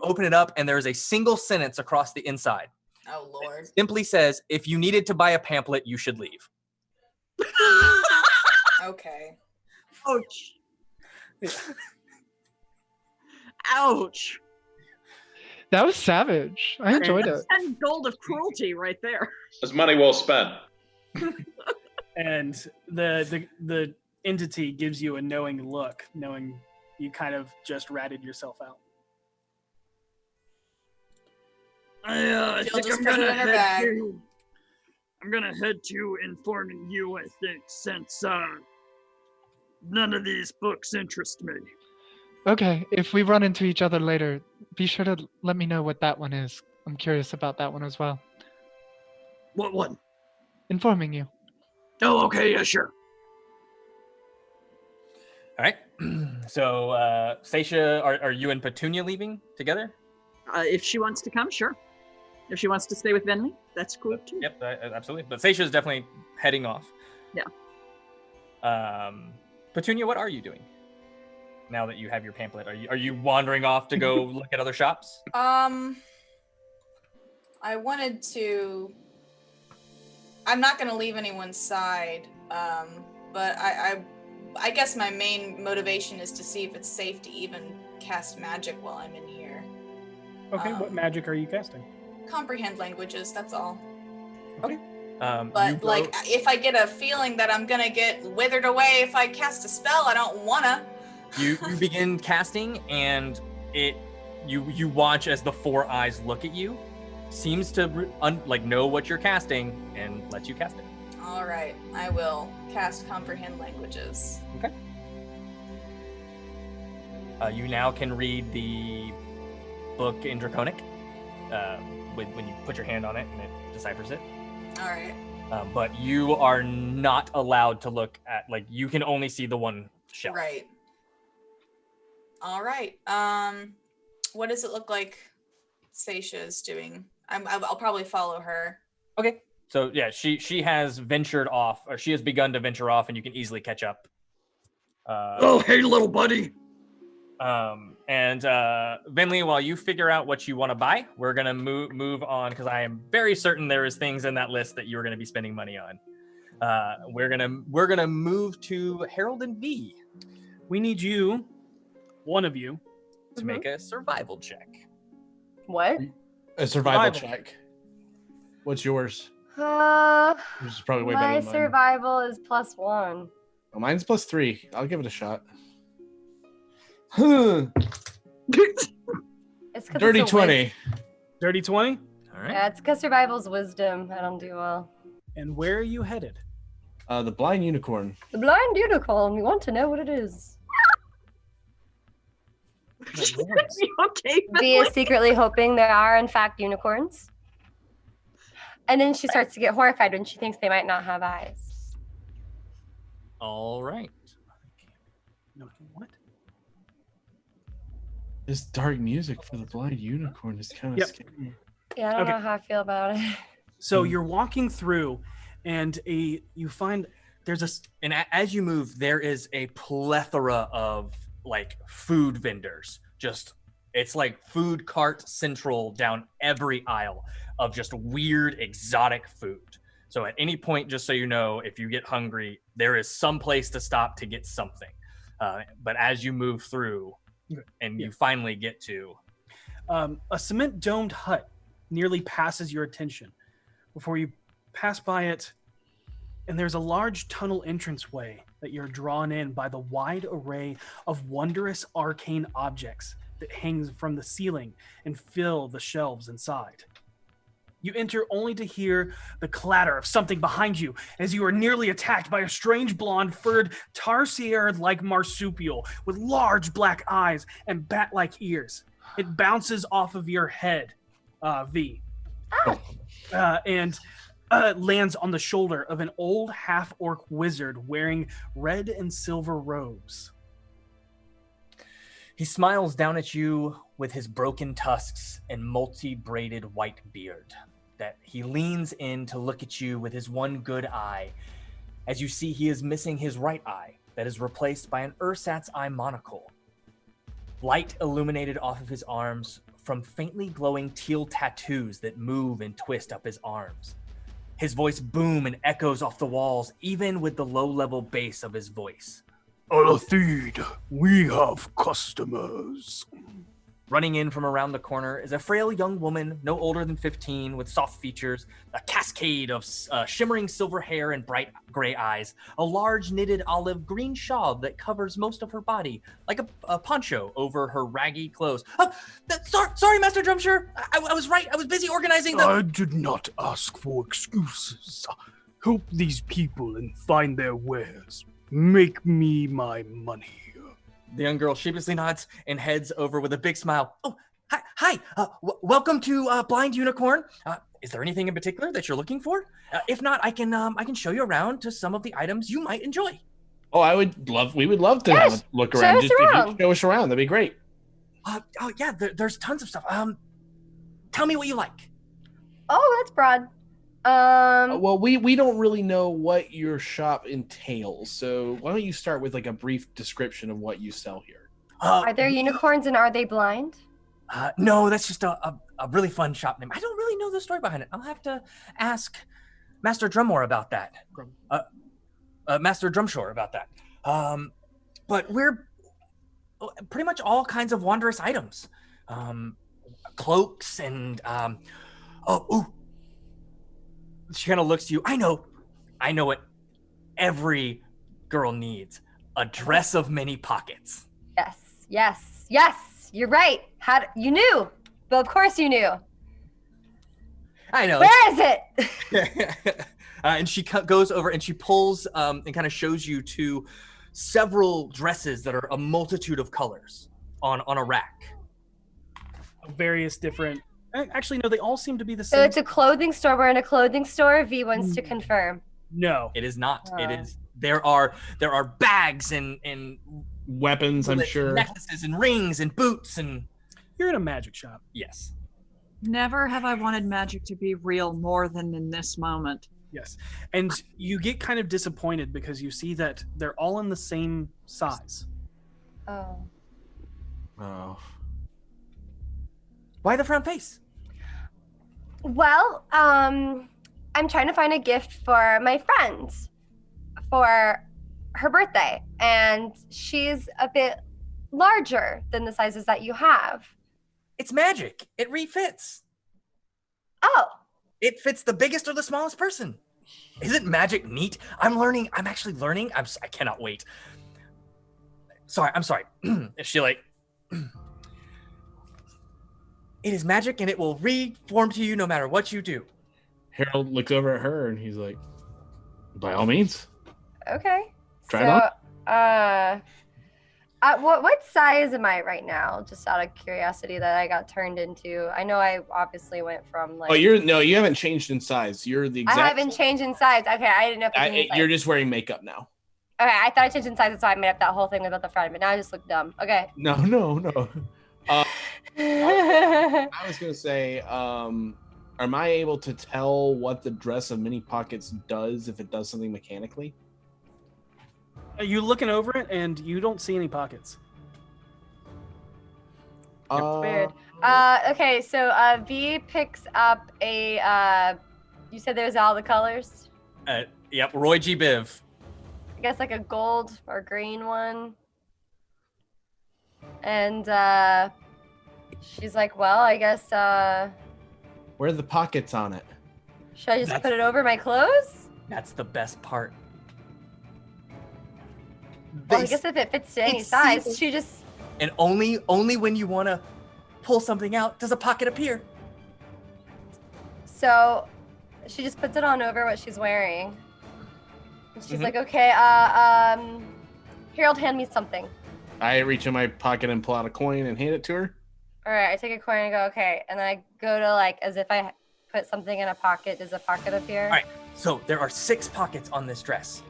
open it up, and there is a single sentence across the inside. Oh Lord! It simply says, "If you needed to buy a pamphlet, you should leave." Okay. Ouch. Ouch. That was savage. I enjoyed it. 10 gold of cruelty right there. That's money well spent. And the entity gives you a knowing look, knowing you kind of just ratted yourself out. I She'll think just I'm put it gonna in her head bag. to. I'm gonna head to informing you. I think since none of these books interest me. Okay, if we run into each other later, be sure to let me know what that one is. I'm curious about that one as well. What one? Informing you. Oh, okay, yeah, sure. All right. So, Stacia, are you and Petunia leaving together? If she wants to come, sure. If she wants to stay with Venley, that's cool too. Yep, absolutely. But Stacia is definitely heading off. Yeah. Petunia, what are you doing now that you have your pamphlet? Are you wandering off to go look at other shops? I wanted to. I'm not going to leave anyone's side, but I guess my main motivation is to see if it's safe to even cast magic while I'm in here. Okay, what magic are you casting? Comprehend languages, that's all. Okay. But like, if I get a feeling that I'm gonna get withered away if I cast a spell, I don't wanna. You begin casting, and you watch as the four eyes look at you. Seems to know what you're casting and lets you cast it. All right, I will cast comprehend languages. Okay. You now can read the book in Draconic when you put your hand on it and it deciphers it. All right. But you are not allowed to look at, you can only see the one shelf. Right. All right. What does it look like Stacia is doing? I'll probably follow her. Okay. So yeah, she has ventured off, or she has begun to venture off, and you can easily catch up. Oh, hey, little buddy. And Venley, while you figure out what you want to buy, we're gonna move on, because I am very certain there is things in that list that you're gonna be spending money on. We're gonna move to Harold and V. We need you, one of you, to make a survival check. What? A survival check. What's yours? Which is probably way better My than mine. survival is +1. Well, mine's +3. I'll give it a shot. It's 'cause Dirty it's a 20. Dirty 20? All right. Yeah, it's because survival's wisdom. I don't do well. And where are you headed? The blind unicorn. The blind unicorn. We want to know what it is. Okay. V is secretly hoping there are, in fact, unicorns. And then she starts to get horrified when she thinks they might not have eyes. All right. What? This dark music for the blind unicorn is kind of scary. Yeah, I don't Okay. know how I feel about it. So you're walking through, and you find there's and as you move, there is a plethora of food vendors. It's like food cart central down every aisle of just weird exotic food. So at any point, just so you know, if you get hungry, there is some place to stop to get something. But as you move through, and you finally get to a cement domed hut nearly passes your attention before you pass by it, and there's a large tunnel entranceway that you're drawn in by the wide array of wondrous arcane objects that hangs from the ceiling and fill the shelves inside. You enter only to hear the clatter of something behind you as you are nearly attacked by a strange blonde furred tarsier-like marsupial with large black eyes and bat-like ears. It bounces off of your head, V, and lands on the shoulder of an old half-orc wizard wearing red and silver robes. He smiles down at you with his broken tusks and multi-braided white beard. That he leans in to look at you with his one good eye. As you see, he is missing his right eye that is replaced by an ersatz eye monocle. Light illuminated off of his arms from faintly glowing teal tattoos that move and twist up his arms. His voice boom and echoes off the walls, even with the low-level bass of his voice. Alathid, we have customers. Running in from around the corner is a frail young woman, no older than 15, with soft features, a cascade of shimmering silver hair and bright gray eyes, a large knitted olive green shawl that covers most of her body, like a poncho over her raggy clothes. Sorry, Master Drumsher. I was right. I was busy organizing the... I did not ask for excuses. Help these people and find their wares. Make me my money. The young girl sheepishly nods and heads over with a big smile. Oh, hi. Welcome to Blind Unicorn. Is there anything in particular that you're looking for? If not, I can show you around to some of the items you might enjoy. Oh, we would love to have a look around. Just show us around. That'd be great. Yeah, there's tons of stuff. Tell me what you like. Oh, that's broad. Well, we don't really know what your shop entails, so why don't you start with like a brief description of what you sell here? Are there unicorns and are they blind? No, that's just a really fun shop name. I don't really know the story behind it. I'll have to ask Master Drummore about that. Master Drumshore about that. But we're pretty much all kinds of wondrous items. Cloaks and she kind of looks to you. I know what every girl needs. A dress of many pockets. Yes. You're right. You knew? But of course you knew. I know. Where is it? And she goes over and she pulls and kind of shows you to several dresses that are a multitude of colors on a rack. Various different... Actually, no, they all seem to be the same. So it's a clothing store. We're in a clothing store. V wants to confirm. No, it is not. It is. There are bags and weapons. I'm sure necklaces and rings and boots and. You're in a magic shop. Yes. Never have I wanted magic to be real more than in this moment. Yes, and you get kind of disappointed because you see that they're all in the same size. Oh. Why the frown face? Well, I'm trying to find a gift for my friend for her birthday, and she's a bit larger than the sizes that you have. It's magic. It refits. Oh. It fits the biggest or the smallest person. Isn't magic neat? I'm actually learning. I cannot wait. I'm sorry. She it is magic and it will reform to you no matter what you do. Harold looks over at her and he's like, by all means. Okay. Try it on. What size am I right now? Just out of curiosity that I got turned into. I know I obviously went from like... you haven't changed in size. You're the exact... I haven't changed in size. Okay, I didn't know if you're just wearing makeup now. Okay, I thought I changed in size, so I made up that whole thing about the front, but now I just look dumb. Okay. No. I was gonna say, am I able to tell what the dress of many pockets does if it does something mechanically? You're looking over it and you don't see any pockets. Weird. Okay, so V picks up a. You said there's all the colors. Yep, Roy G. Biv. I guess like a gold or green one. And she's like, well, I guess. Where are the pockets on it? Should I just put it over my clothes? That's the best part. Well, I guess if it fits to any size, she just... And only when you want to pull something out does a pocket appear. So she just puts it on over what she's wearing. And she's like, okay, Harold, hand me something. I reach in my pocket and pull out a coin and hand it to her. All right, I take a coin and go, okay. And then I go to like, as if I put something in a pocket, does a pocket appear? All right, so there are 6 pockets on this dress.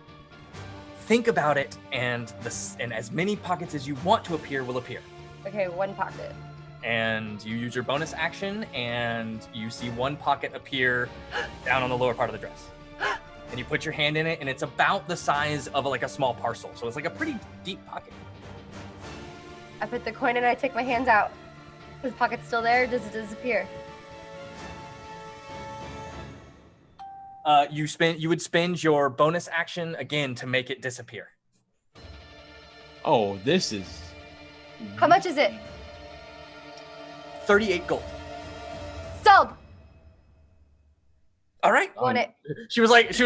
Think about it, and as many pockets as you want to appear will appear. Okay, one pocket. And you use your bonus action, and you see one pocket appear down on the lower part of the dress. And you put your hand in it, and it's about the size of like a small parcel. So it's like a pretty deep pocket. I put the coin in, I take my hands out. Is the pocket still there, or does it disappear? You would spend your bonus action again to make it disappear. Oh, this is... How much is it? 38 gold. Sold. All right. Want it. It was like she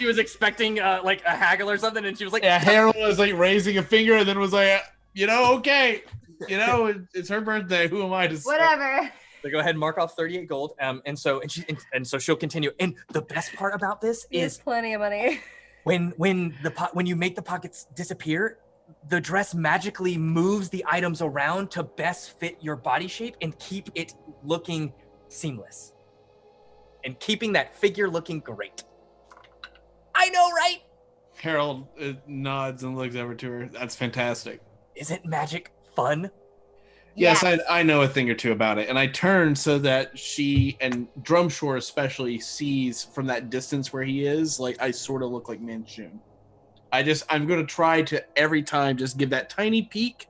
was expecting like a haggle or something, and she was like, Yeah, Harold was like raising a finger and then was like, okay, it's her birthday. Who am I to say? Whatever. So go ahead and mark off 38 gold. And so she'll continue. And the best part about this is plenty of money. when you make the pockets disappear, the dress magically moves the items around to best fit your body shape and keep it looking seamless. And keeping that figure looking great. I know, right? Harold nods and looks over to her. That's fantastic. Isn't magic fun? Yes, I know a thing or two about it. And I turn so that she, and Drumshore especially, sees from that distance where he is, like I sort of look like Manchun. I'm going to try to every time just give that tiny peek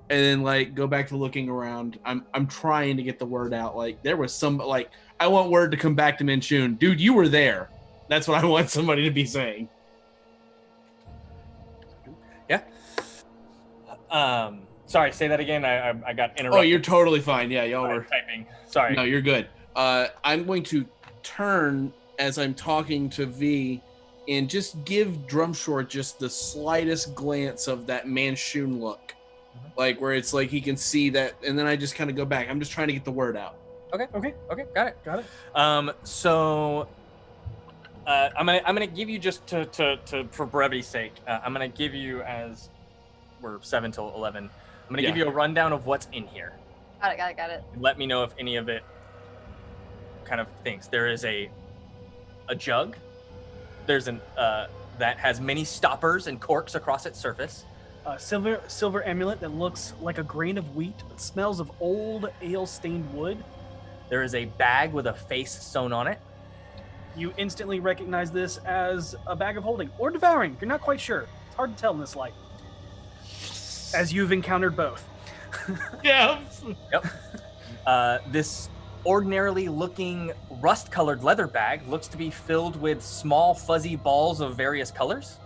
and then like go back to looking around. I'm trying to get the word out. Like there was I want word to come back to Manchun. Dude, you were there. That's what I want somebody to be saying. Yeah. Sorry, say that again. I got interrupted. Oh, you're totally fine. Yeah, y'all were typing. Sorry. No, you're good. I'm going to turn as I'm talking to V and just give Drumshore just the slightest glance of that Manchun look. Like where it's like he can see that, and then I just kind of go back. I'm just trying to get the word out. Okay. Got it. So I'm gonna give you just to for brevity's sake. I'm gonna give you, as we're 7 till 11. I'm gonna give you a rundown of what's in here. Got it. And let me know if any of it kind of thinks. There is a jug. There's an that has many stoppers and corks across its surface. A silver amulet that looks like a grain of wheat but smells of old ale-stained wood. There is a bag with a face sewn on it. You instantly recognize this as a bag of holding or devouring. You're not quite sure. It's hard to tell in this light, as you've encountered both. Yeah. Yep. This ordinarily looking rust-colored leather bag looks to be filled with small fuzzy balls of various colors.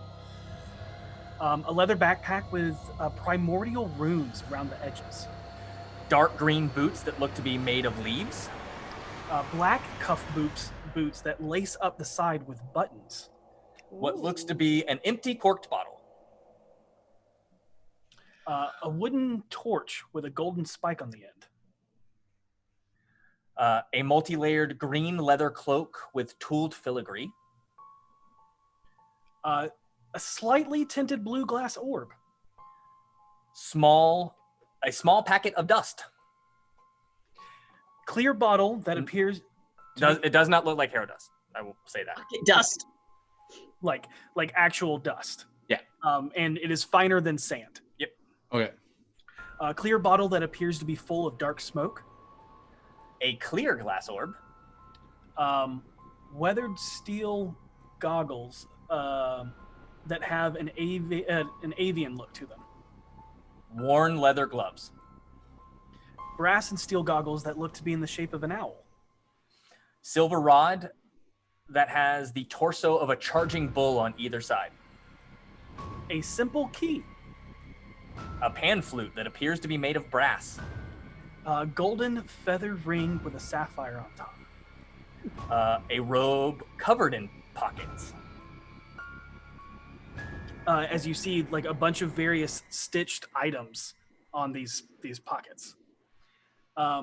A leather backpack with primordial runes around the edges. Dark green boots that look to be made of leaves. Black cuff boots that lace up the side with buttons. What looks to be an empty corked bottle. A wooden torch with a golden spike on the end. A multi-layered green leather cloak with tooled filigree. A slightly tinted blue glass orb. A small packet of dust. Clear bottle that appears... It does not look like hair dust. I will say that. Dust. Like actual dust. Yeah. And it is finer than sand. Yep. Okay. A clear bottle that appears to be full of dark smoke. A clear glass orb. Weathered steel goggles that have an avian look to them. Worn leather gloves. Brass and steel goggles that look to be in the shape of an owl. Silver rod that has the torso of a charging bull on either side. A simple key. A pan flute that appears to be made of brass. A golden feathered ring with a sapphire on top. A robe covered in pockets. As you see, like a bunch of various stitched items on these pockets. A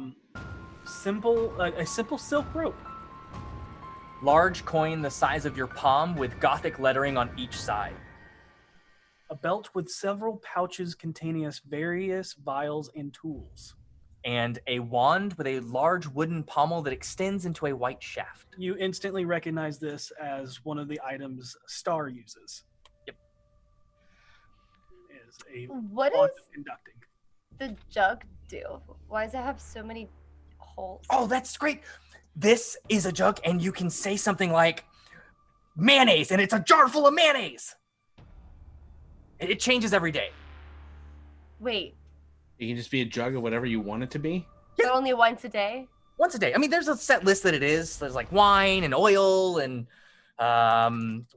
simple silk rope. Large coin the size of your palm with Gothic lettering on each side. A belt with several pouches containing various vials and tools. And a wand with a large wooden pommel that extends into a white shaft. You instantly recognize this as one of the items Star uses. Yep. Is a What wand is of conducting. the jug do? Why does it have so many holes? Oh, that's great. This is a jug, and you can say something like mayonnaise, and it's a jar full of mayonnaise. It changes every day. Wait. It can just be a jug of whatever you want it to be. So only once a day? Once a day. I mean, there's a set list that it is. There's like wine and oil and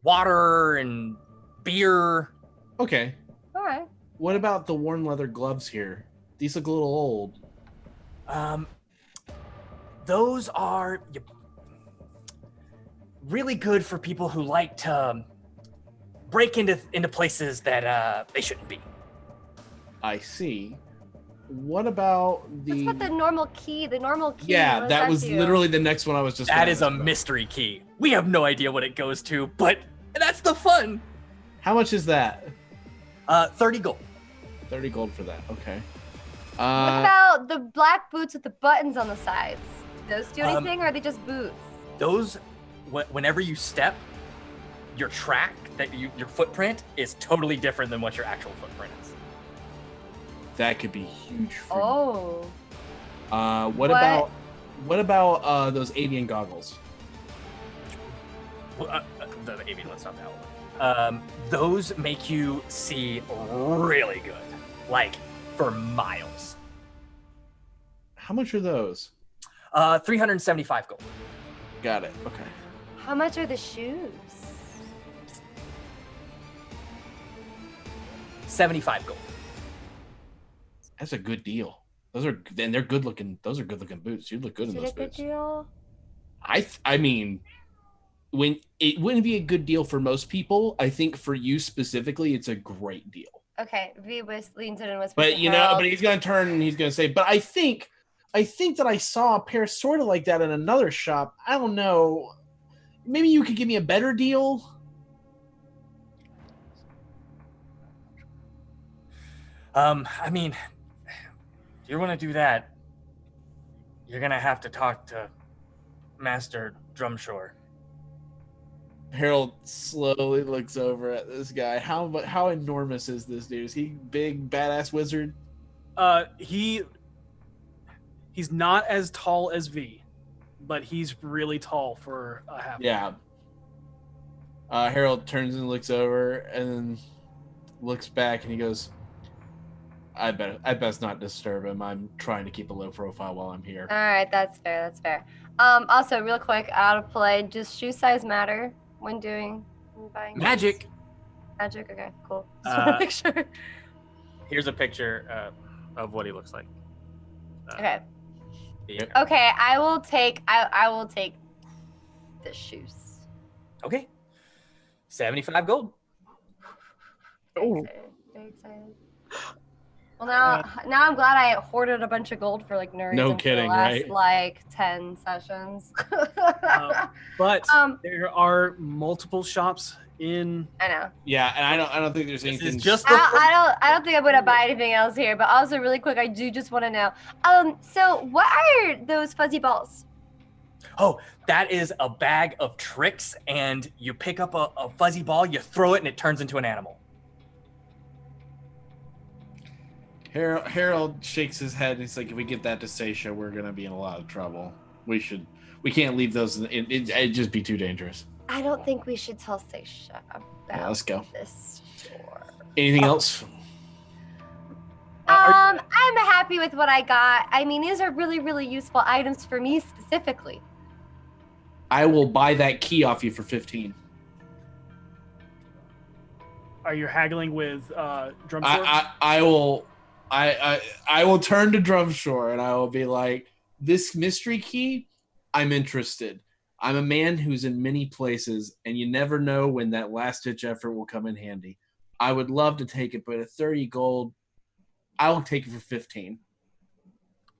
water and beer. Okay. All right. What about the worn leather gloves here? These look a little old. Those are really good for people who like to break into places that they shouldn't be. I see. What about the... What's with the normal key? Yeah, that was literally the next one I was just... That is a mystery key. We have no idea what it goes to, but that's the fun. How much is that? 30 gold. 30 gold for that, okay. What about the black boots with the buttons on the sides? Do those do anything, or are they just boots? Those, whenever you step, your track, your footprint is totally different than what your actual footprint is. That could be huge for Oh. What about those avian goggles? The avian, let's not that one. Those make you see really good, like for miles. How much are those? 375 gold. Got it. Okay. How much are the shoes? 75 gold. That's a good deal. They're good looking. Those are good looking boots. You look good in those Is it a good boots. deal? I mean, when it wouldn't be a good deal for most people, I think for you specifically, it's a great deal. Okay, V leans in and whispers. But to Harold. but he's gonna turn and he's gonna say, but I think that I saw a pair sort of like that in another shop. I don't know. Maybe you could give me a better deal. I mean, if you want to do that, you're gonna have to talk to Master Drumshore. Harold slowly looks over at this guy. How enormous is this dude? Is he big, badass wizard? He's not as tall as V, but he's really tall for a half. Yeah. Harold turns and looks over and then looks back and he goes, I best not disturb him. I'm trying to keep a low profile while I'm here. All right, that's fair. That's fair. Also, real quick, out of play, does shoe size matter when buying? Magic. Things? Magic. Okay, cool. Just want to make sure. Here's a picture of what he looks like. Okay. Okay, I will take the shoes. Okay. 75 gold. Oh. Very excited. Well, now I'm glad I hoarded a bunch of gold for like nerds. No for kidding, the last, right? Like 10 sessions. But there are multiple shops in. I know. Yeah, and I don't think there's anything. I don't think I'm gonna buy anything else here. But also, really quick, I do just want to know. So what are those fuzzy balls? Oh, that is a bag of tricks, and you pick up a fuzzy ball, you throw it, and it turns into an animal. Harold shakes his head and he's like, if we get that to Seisha, we're gonna be in a lot of trouble. We can't leave those it'd just be too dangerous. I don't think we should tell Seisha about let's go. this store. Anything else? I'm happy with what I got. I mean, these are really, really useful items for me specifically. I will buy that key off you for 15. Are you haggling with Drumshore? I will turn to Drumshore and I will be like, this mystery key, I'm interested. I'm a man who's in many places, and you never know when that last-ditch effort will come in handy. I would love to take it, but at 30 gold, I will take it for 15.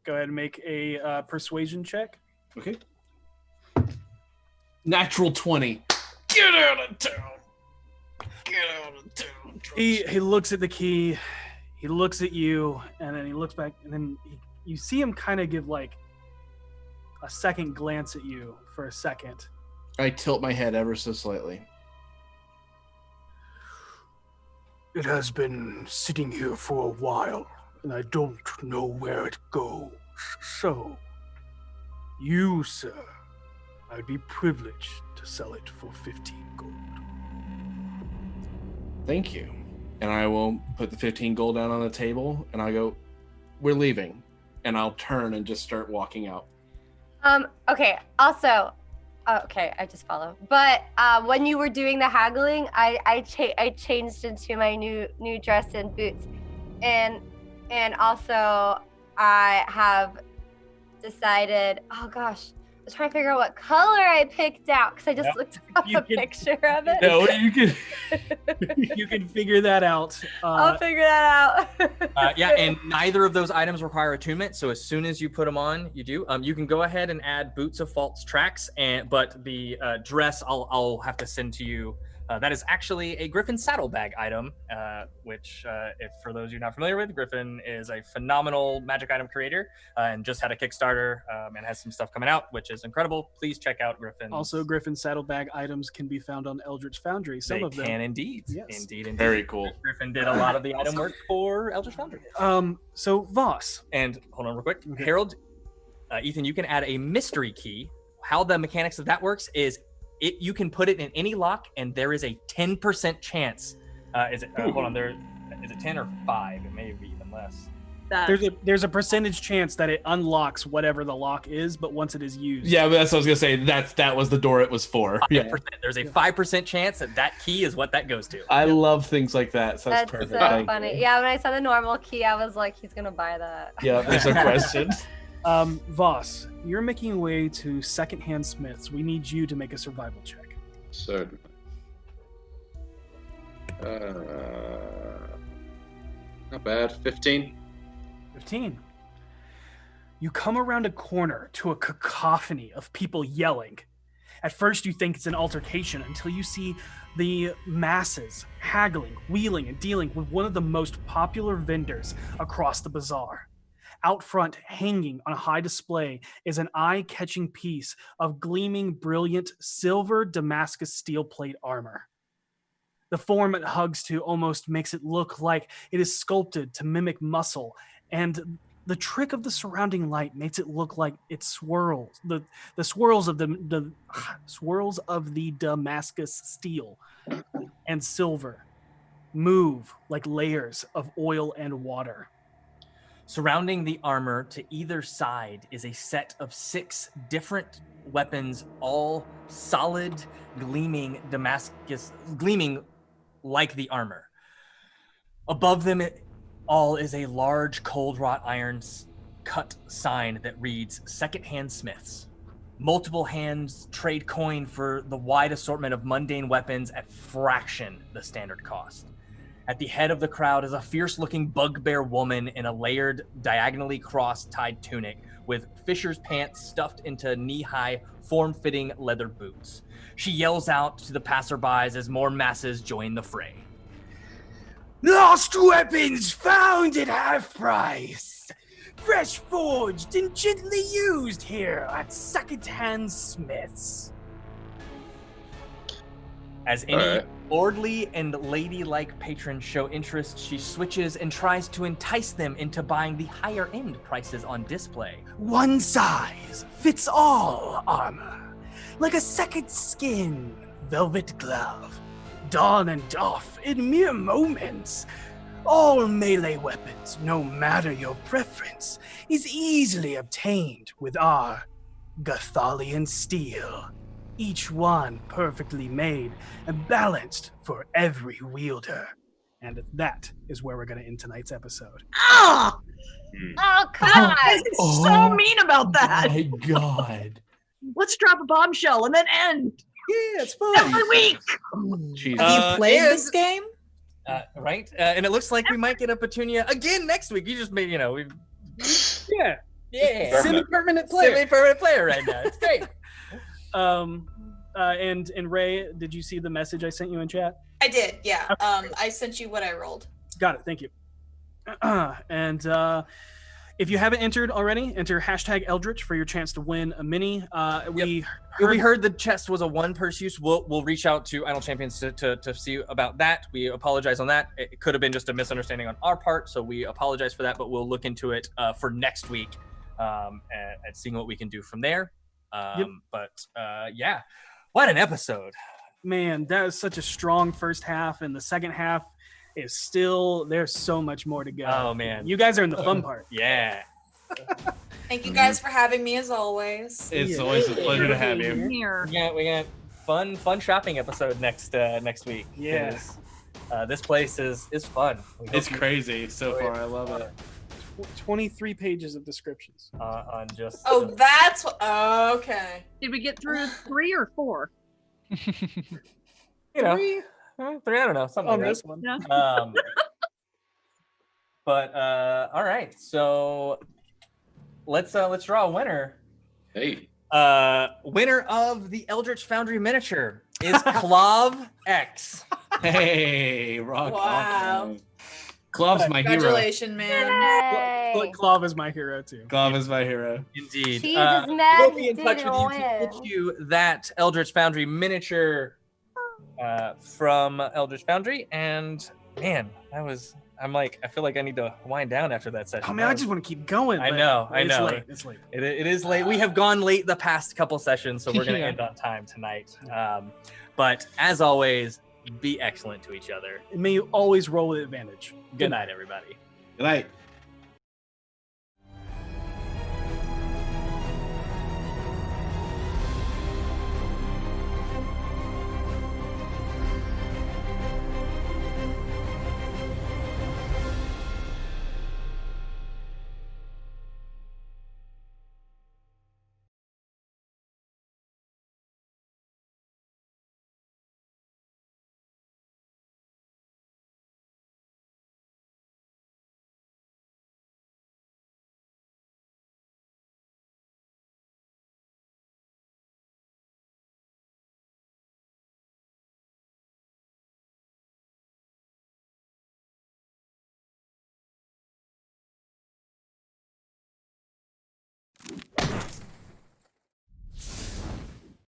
Go ahead and make a persuasion check. Okay. Natural 20. Get out of town. Get out of town. He looks at the key, he looks at you, and then he looks back, and then you see him kind of give like a second glance at you for a second. I tilt my head ever so slightly. It has been sitting here for a while. and I don't know where it goes. So, you, sir, I'd be privileged to sell it for 15 gold. Thank you. And I will put the 15 gold down on the table, and I go, we're leaving. And I'll turn and just start walking out. Okay. Also, okay, I just follow. But when you were doing the haggling, I changed into my new dress and boots, and also I have decided. Oh gosh, I was trying to figure out what color I picked out because I just looked up a picture of it. No, you can. You can figure that out. I'll figure that out. Yeah, and neither of those items require attunement. So as soon as you put them on, you do. You can go ahead and add Boots of False Tracks, but the dress I'll have to send to you. That is actually a Griffin saddlebag item, which, if for those of you not familiar with, Griffin is a phenomenal magic item creator and just had a Kickstarter and has some stuff coming out, which is incredible. Please check out Griffin. Also, Griffin saddlebag items can be found on Eldritch Foundry. Some of them can indeed. Yes. Indeed. Very cool. Griffin did a lot of the item work for Eldritch Foundry. So Voss. And hold on real quick. Harold, Ethan, you can add a mystery key. How the mechanics of that works is you can put it in any lock, and there is a 10% chance. Is it 10 or 5? It may be even less. There's a percentage chance that it unlocks whatever the lock is, but once it is used. Yeah, but that's what I was gonna say. That was the door it was for. 5%. Yeah. There's a 5% chance that key is what that goes to. I love things like that. So that's perfect. So funny. Yeah, when I saw the normal key, I was like, he's gonna buy that. Yeah, there's no question. Voss, you're making your way to Secondhand Smiths. We need you to make a survival check. Certainly. Not bad. 15. 15. You come around a corner to a cacophony of people yelling. At first you think it's an altercation until you see the masses haggling, wheeling, and dealing with one of the most popular vendors across the bazaar. Out front, hanging on a high display, is an eye-catching piece of gleaming, brilliant silver Damascus steel plate armor. The form it hugs to almost makes it look like it is sculpted to mimic muscle, and the trick of the surrounding light makes it look like it swirls. The swirls of the swirls of the Damascus steel and silver move like layers of oil and water. Surrounding the armor to either side is a set of 6 different weapons, all solid, gleaming Damascus, gleaming like the armor. Above them all is a large cold wrought iron cut sign that reads Secondhand Smiths. Multiple hands trade coin for the wide assortment of mundane weapons at fraction the standard cost. At the head of the crowd is a fierce-looking bugbear woman in a layered, diagonally cross-tied tunic with fisher's pants stuffed into knee-high, form-fitting leather boots. She yells out to the passerbys as more masses join the fray. Lost weapons found at half price. Fresh forged and gently used here at Secondhand Smiths. As any lordly and ladylike patrons show interest, she switches and tries to entice them into buying the higher-end prices on display. One size fits all armor, like a second skin, velvet glove, don and doff in mere moments. All melee weapons, no matter your preference, is easily obtained with our Gathalian steel. Each one perfectly made and balanced for every wielder. And that is where we're going to end tonight's episode. Oh! Oh, come on! So mean about that. My God. Let's drop a bombshell and then end. Yeah, it's fun. Every week. Have you played this game? Right? And it looks like we might get a Petunia again next week. You just made, Yeah. Semi-permanent player right now. It's great. And Ray, did you see the message I sent you in chat? I did, yeah. I sent you what I rolled. Got it. Thank you. And If you haven't entered already, enter hashtag Eldritch for your chance to win a mini. We heard the chest was a one-purse use. We'll reach out to Idle Champions to see about that. We apologize on that. It could have been just a misunderstanding on our part, so we apologize for that, but we'll look into it for next week and seeing what we can do from there. But yeah, what an episode. Man, that was such a strong first half, and the second half is still, there's so much more to go. Oh, man. You guys are in the fun part. Yeah. Thank you guys for having me as always. It's always a pleasure to have you. We got fun shopping episode next week. Yes. This place is fun. It's crazy so far. I love it. 23 pages of descriptions. On just. Oh, that's what. Oh, okay. Did we get through 3 or 4? You know, 3, I don't know, something on like this that. one. Yeah. But all right, so let's draw a winner. Hey. Winner of the Eldritch Foundry miniature is Clav X. Hey, rock Wow. on. Clav's my hero. Congratulations, man. But Clav is my hero too. Clav is my hero. Indeed. Jesus, man, We'll be he in touch didn't with you to win. get you that Eldritch Foundry miniature from Eldritch Foundry. And man, I feel like I need to wind down after that session. Oh man, I just want to keep going. I but know. It's late. It is late. We have gone late the past couple sessions, so we're going to end on time tonight. But as always, be excellent to each other. May you always roll with advantage. Good night, everybody. Good night.